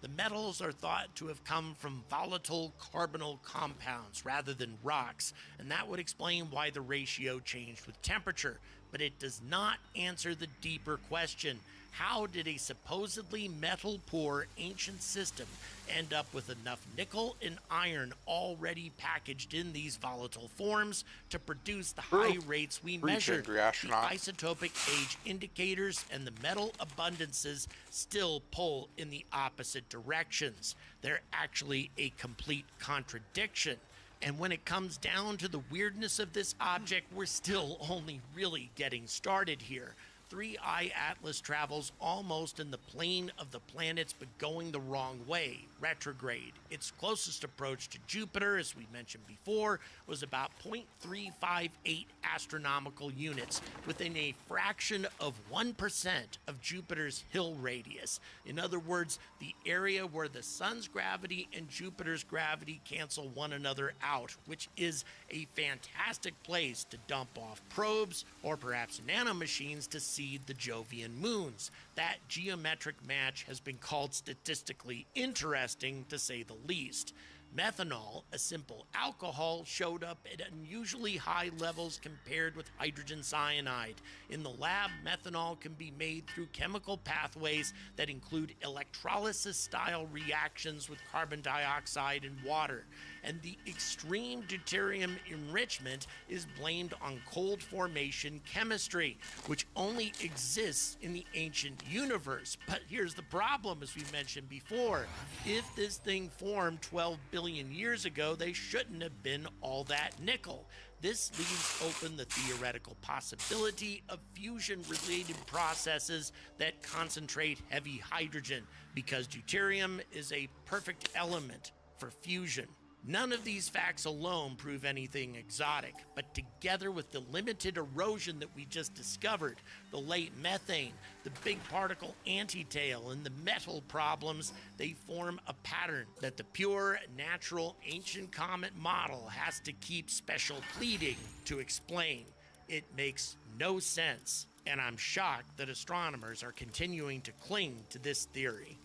The metals are thought to have come from volatile carbonyl compounds rather than rocks, and that would explain why the ratio changed with temperature. But it does not answer the deeper question: how did a supposedly metal-poor ancient system end up with enough nickel and iron already packaged in these volatile forms to produce the high rates we measured? The isotopic age indicators and the metal abundances still pull in the opposite directions. They're actually a complete contradiction. And when it comes down to the weirdness of this object, we're still only really getting started here. 3i Atlas travels almost in the plane of the planets, but going the wrong way, retrograde. Its closest approach to Jupiter, as we mentioned before, was about 0.358 astronomical units, within a fraction of 1% of Jupiter's Hill radius. In other words, the area where the sun's gravity and Jupiter's gravity cancel one another out, which is a fantastic place to dump off probes or perhaps nanomachines to seed the Jovian moons. That geometric match has been called statistically interesting, to say the least. Methanol, a simple alcohol, showed up at unusually high levels compared with hydrogen cyanide. In the lab, methanol can be made through chemical pathways that include electrolysis-style reactions with carbon dioxide and water. and the extreme deuterium enrichment is blamed on cold formation chemistry, which only exists in the ancient universe. But here's the problem, as we mentioned before. If this thing formed 12 billion years ago, they shouldn't have been all that nickel. This leaves open the theoretical possibility of fusion-related processes that concentrate heavy hydrogen, because deuterium is a perfect element for fusion. None of these facts alone prove anything exotic, but together with the limited erosion that we just discovered, the late methane, the big particle antitail, and the metal problems, they form a pattern that the pure, natural, ancient comet model has to keep special pleading to explain. It makes no sense, and I'm shocked that astronomers are continuing to cling to this theory.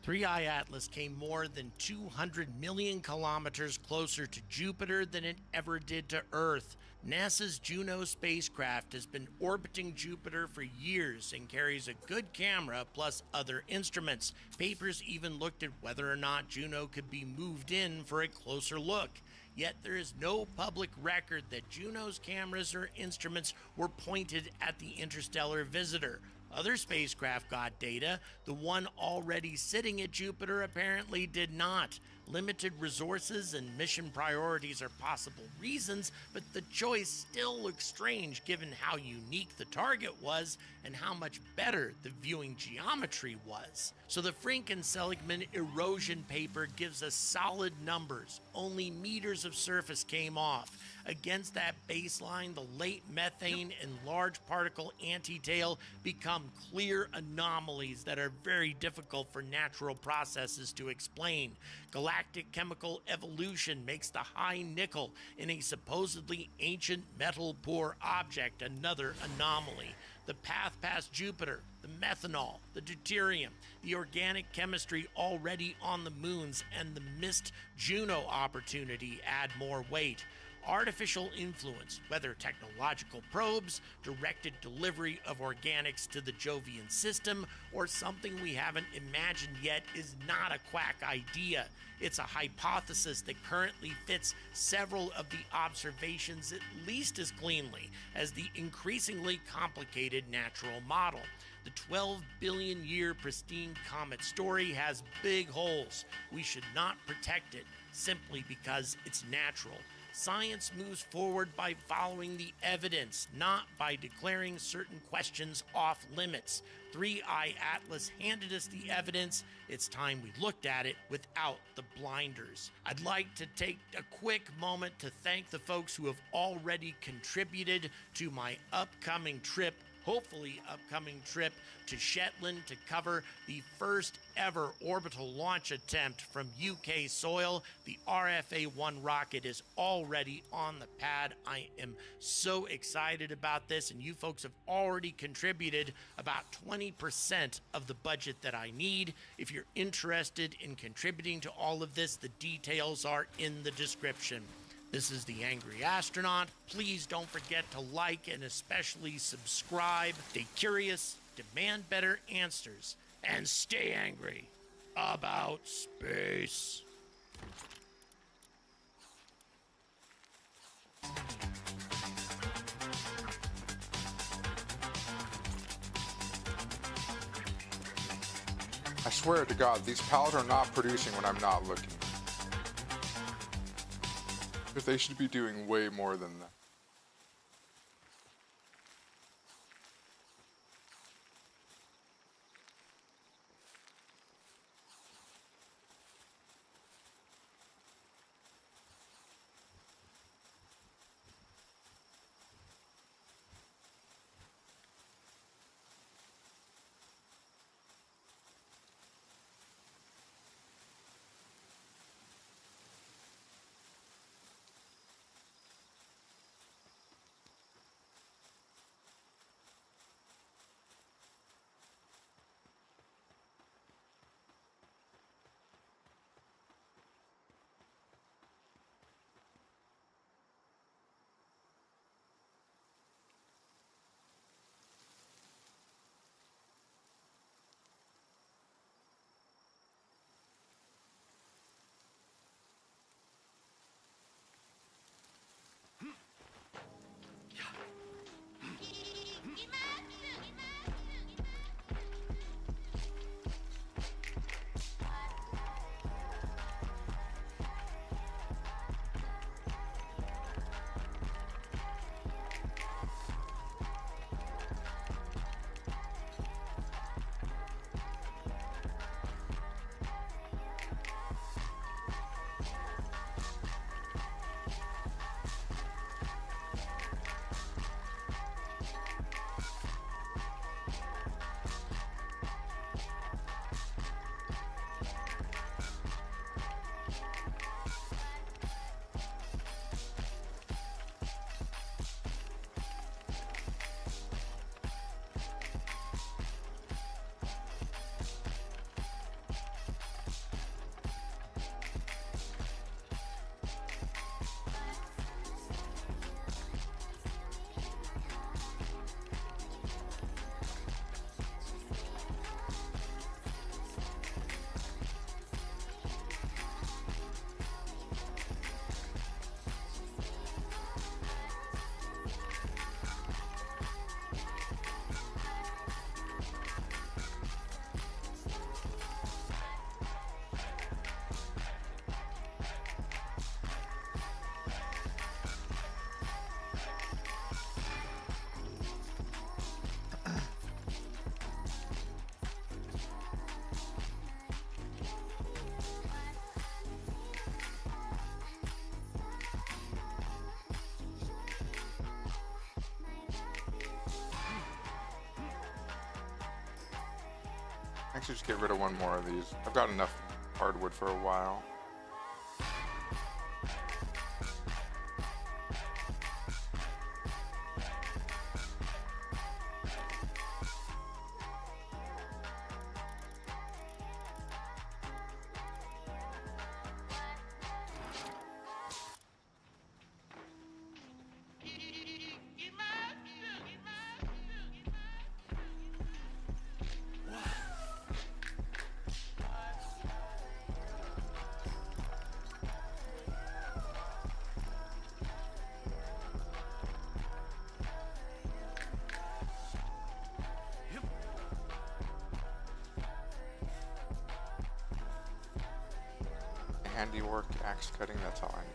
3I Atlas came more than 200 million kilometers closer to Jupiter than it ever did to Earth. NASA's Juno spacecraft has been orbiting Jupiter for years and carries a good camera plus other instruments. Papers even looked at whether or not Juno could be moved in for a closer look. Yet there is no public record that Juno's cameras or instruments were pointed at the interstellar visitor. Other spacecraft got data. The one already sitting at Jupiter apparently did not. Limited resources and mission priorities are possible reasons, but the choice still looks strange given how unique the target was and how much better the viewing geometry was. So the Frink and Seligman erosion paper gives us solid numbers. Only meters of surface came off. Against that baseline, the late methane and large particle antitail become clear anomalies that are very difficult for natural processes to explain. Galactic chemical evolution makes the high nickel in a supposedly ancient metal-poor object another anomaly. The path past Jupiter, the methanol, the deuterium, the organic chemistry already on the moons, and the missed Juno opportunity add more weight. Artificial influence, whether technological probes, directed delivery of organics to the Jovian system, or something we haven't imagined yet, is not a quack idea. It's a hypothesis that currently fits several of the observations at least as cleanly as the increasingly complicated natural model. The 12 billion year pristine comet story has big holes. We should not protect it simply because it's natural. Science moves forward by following the evidence, not by declaring certain questions off limits. 3I Atlas handed us the evidence. It's time we looked at it without the blinders. I'd like to take a quick moment to thank the folks who have already contributed to my upcoming trip to Shetland to cover the first ever orbital launch attempt from UK soil. The RFA-1 rocket is already on the pad. I am so excited about this, and you folks have already contributed about 20% of the budget that I need. If you're interested in contributing to all of this, the details are in the description. This is The Angry Astronaut. Please don't forget to like and especially subscribe. Stay curious, demand better answers, and stay angry about space. I swear to God, these pals are not producing when I'm not looking. Because they should be doing way more than that. Actually, just get rid of one more of these. I've got enough hardwood for a while. Handiwork, axe cutting, that's all I need.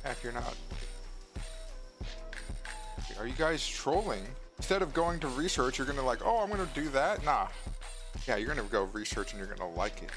If you're not, are you guys trolling? Instead of going to research, you're gonna like, oh, I'm gonna do that. Nah, yeah, you're gonna go research and you're gonna like it.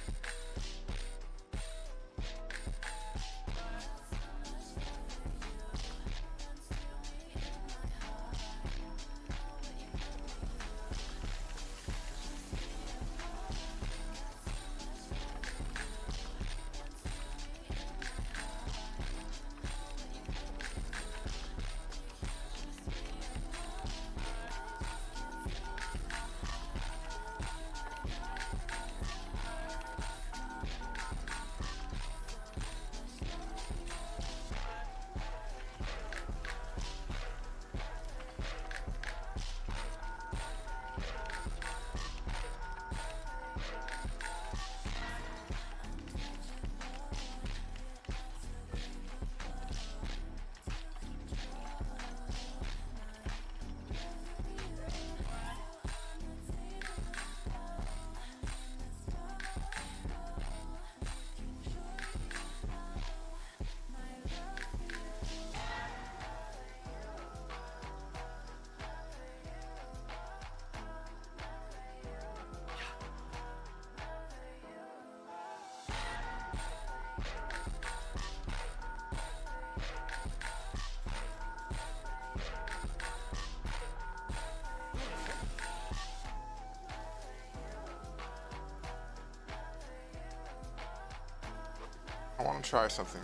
I want to try something.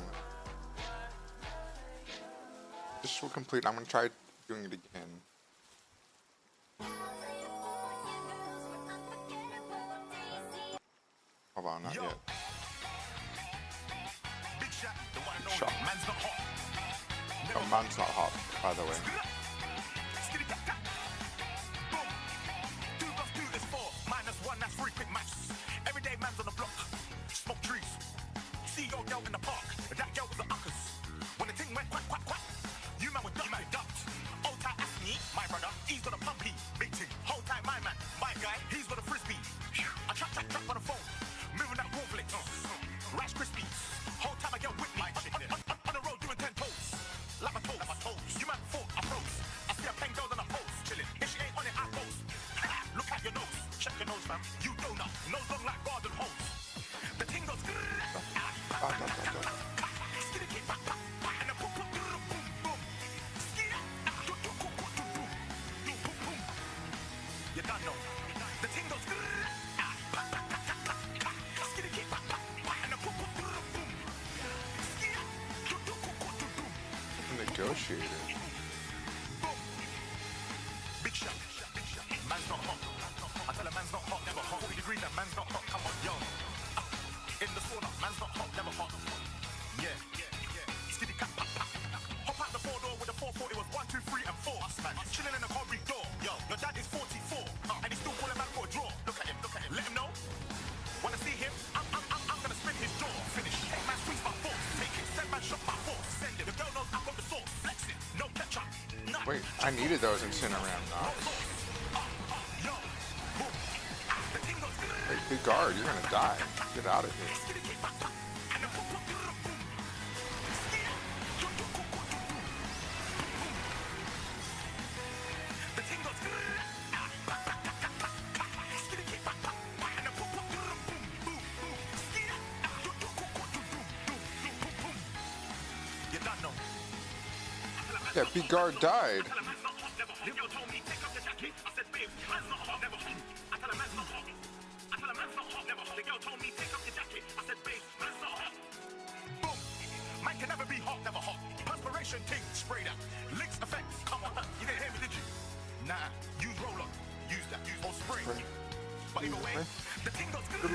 This will complete. I'm going to try doing it again. Hold on, not yet. Shot. Oh, man's not hot, by the way. Negotiator. Big shot. Man's not hot. I tell a man's not hot, never hot. 40 degrees, that man's not hot. Come on, yo. In the sauna, man's not hot, never hot. Yeah. Skitty cat, pop, pop. Hop out the 4-door with the 440. It was 1, 2, 3, and 4. Man, chilling in the corridor. Yo, your dad is 44, and he's still calling man for a draw. Look at him. Let him know. Wanna see him? I'm gonna spin his jaw. Finish. Hey, man, swings my force. Take it. Send man, shot my force. Send it. The girl knows I got the sauce. Flex it. No ketchup. Wait, I needed those in Cinnamon. Wait, good guard, you're gonna die. Get out of here. Yeah, Bigard died. Man can never be hot, never hot. Perspiration ting sprayed out. Licks effects. Come on, you didn't hear me, did you? Nah, use roller. Use that. Or spray. But either way, the ting goes good.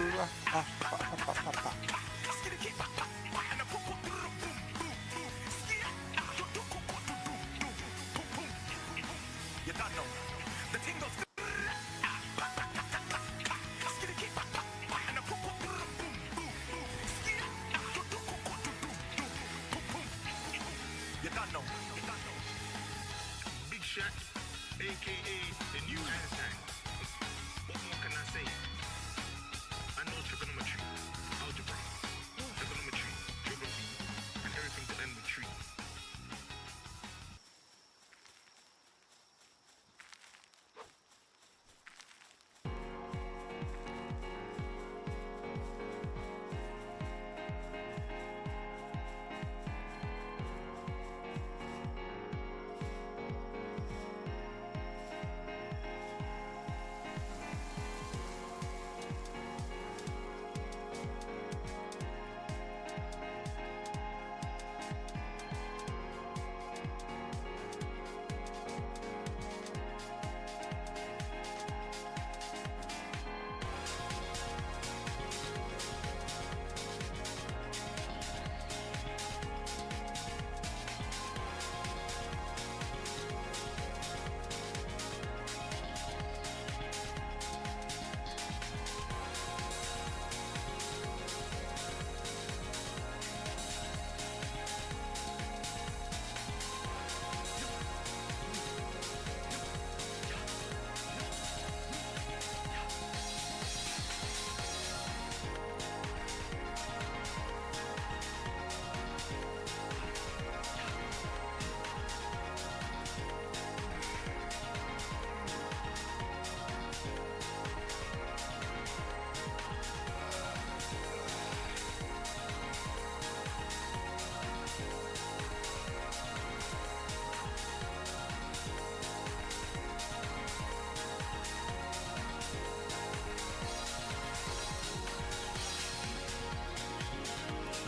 You don't know. The ting goes good. You don't know. Big Shot, aka the new Einstein. What more can I say? I know trigonometry, algebra, trigonometry, geography, and everything to end with tree.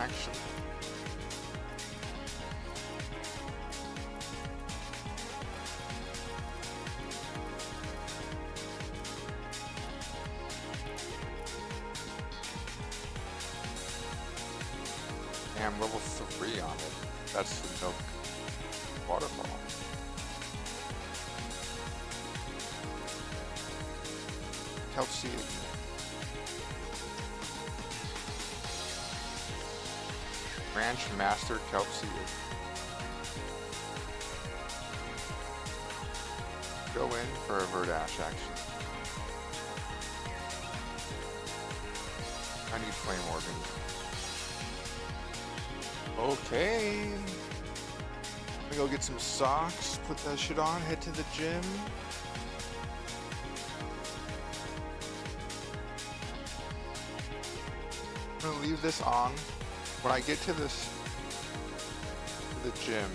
Actually. Damn, level 3 on it. That's the milk waterfall. Kelsey. Ranch Master Kelsey. Go in for a Verdash action. I need flame organs. Okay. Let me go get some socks, put that shit on, head to the gym. I'm gonna leave this on. When I get to the gym,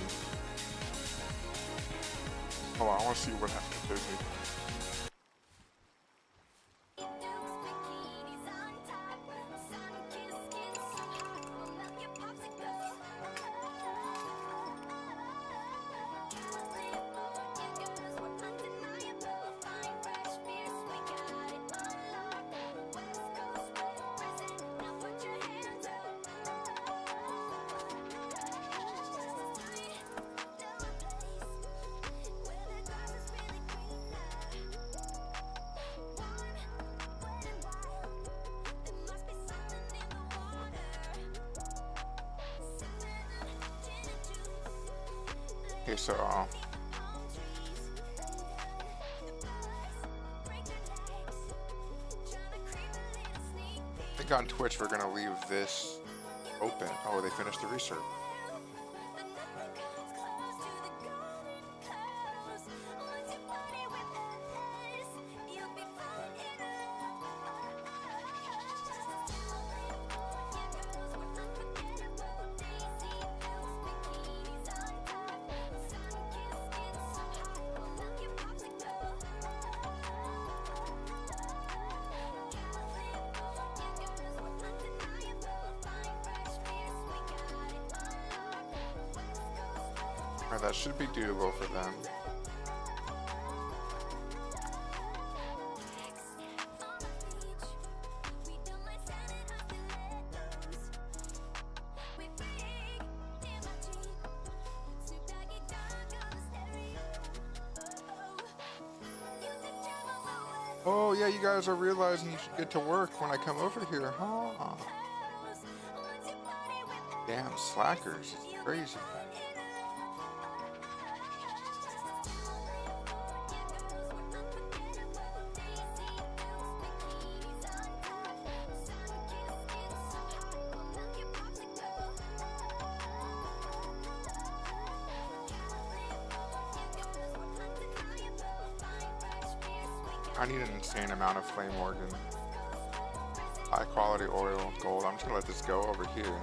hold on, I want to see what happens. There's me. Okay, so I think on Twitch we're gonna leave this open. Oh, they finished the research. That should be doable for them. Oh yeah, you guys are realizing you should get to work when I come over here, huh? Damn slackers, it's crazy. I need an insane amount of flame organ. High quality oil, gold. I'm just gonna let this go over here.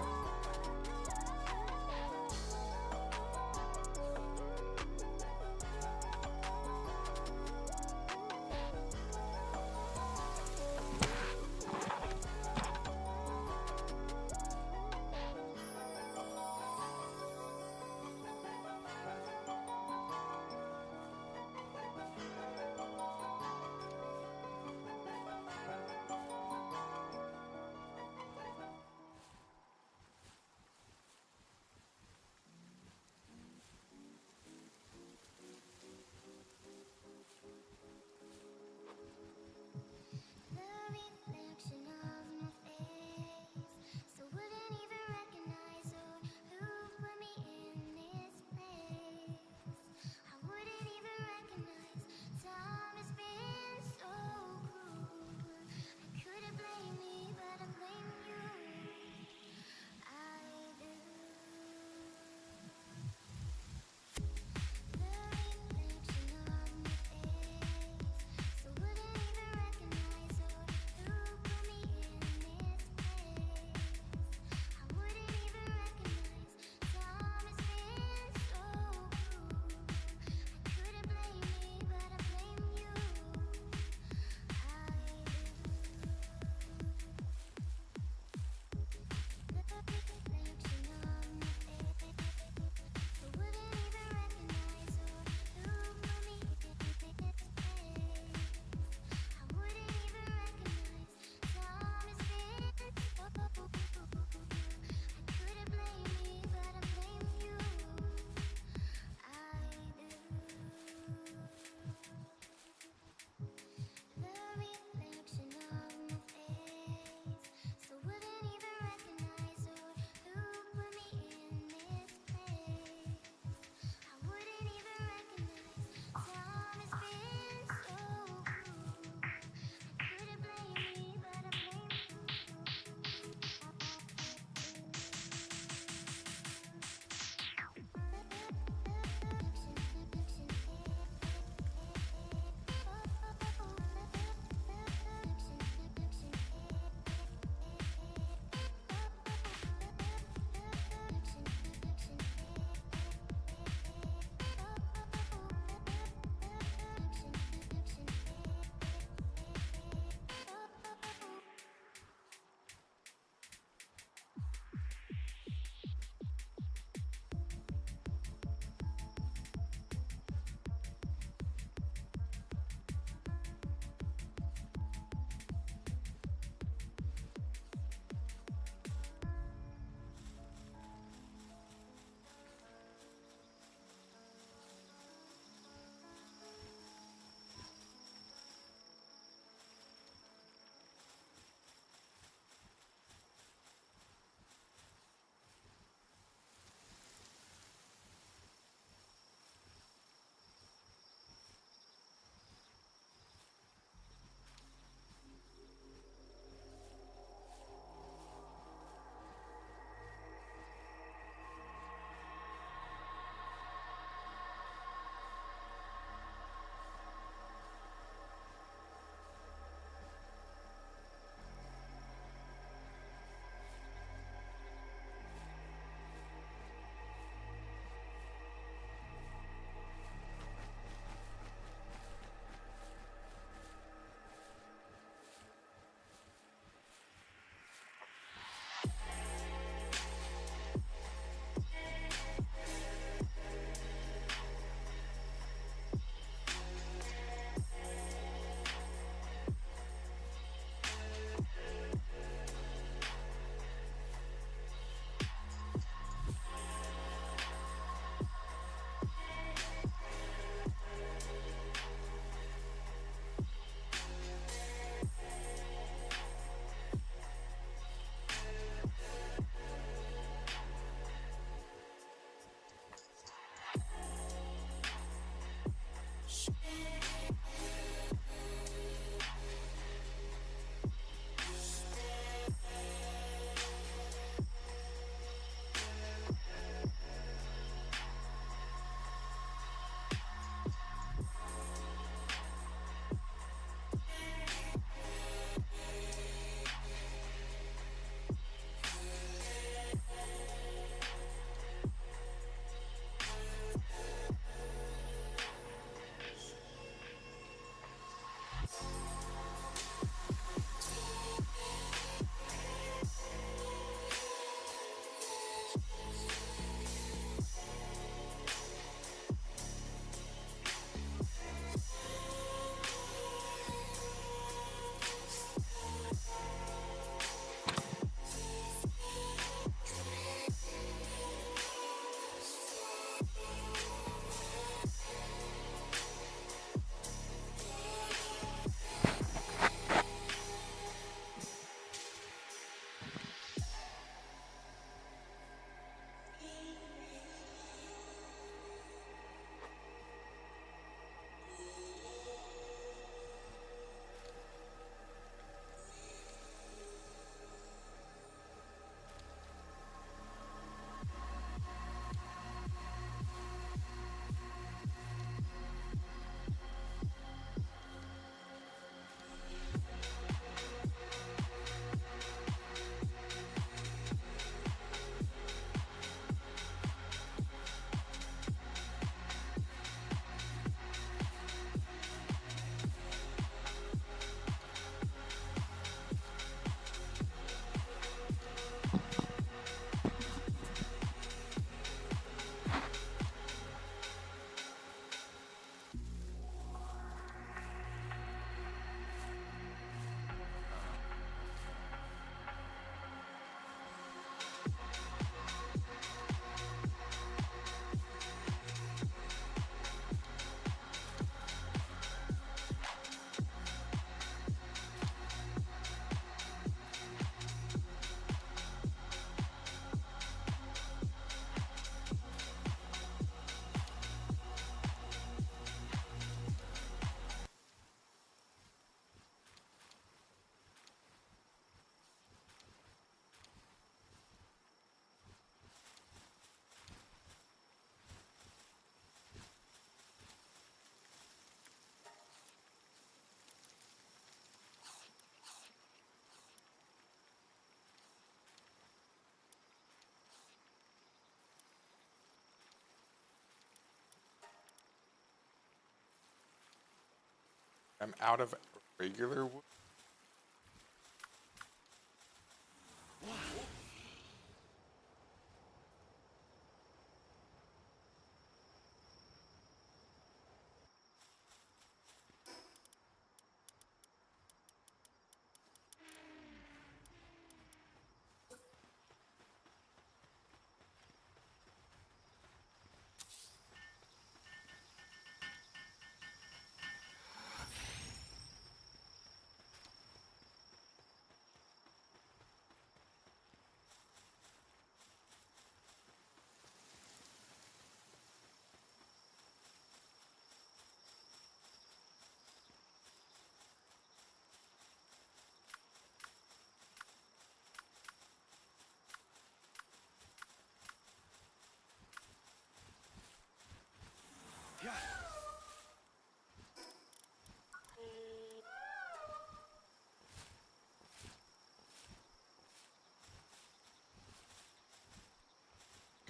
I'm out of regular wood.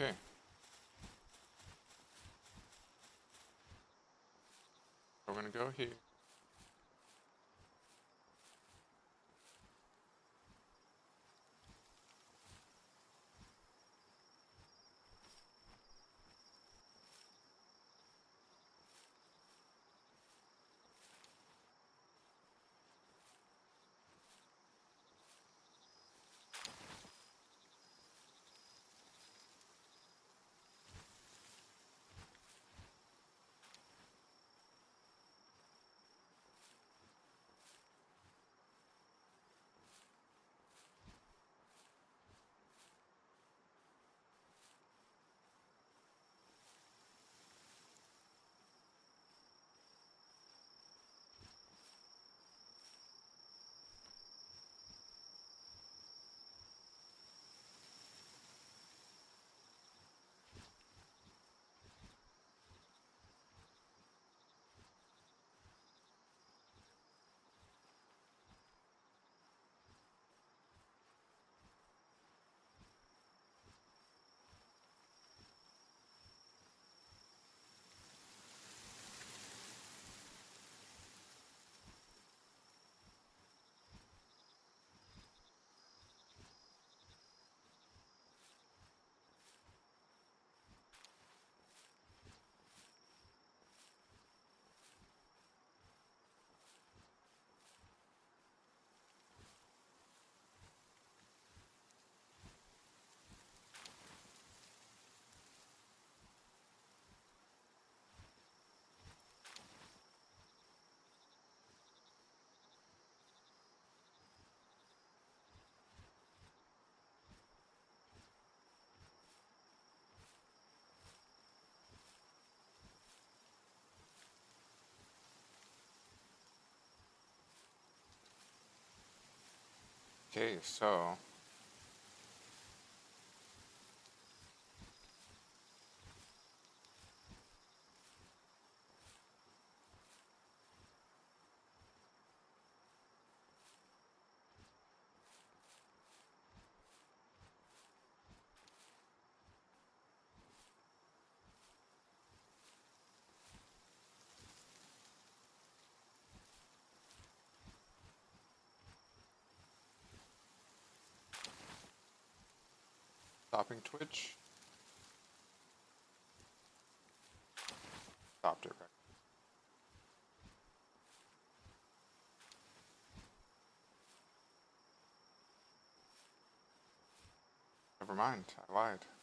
Okay. We're gonna go here. Okay, so stopping Twitch. Stopped it, right? Never mind, I lied.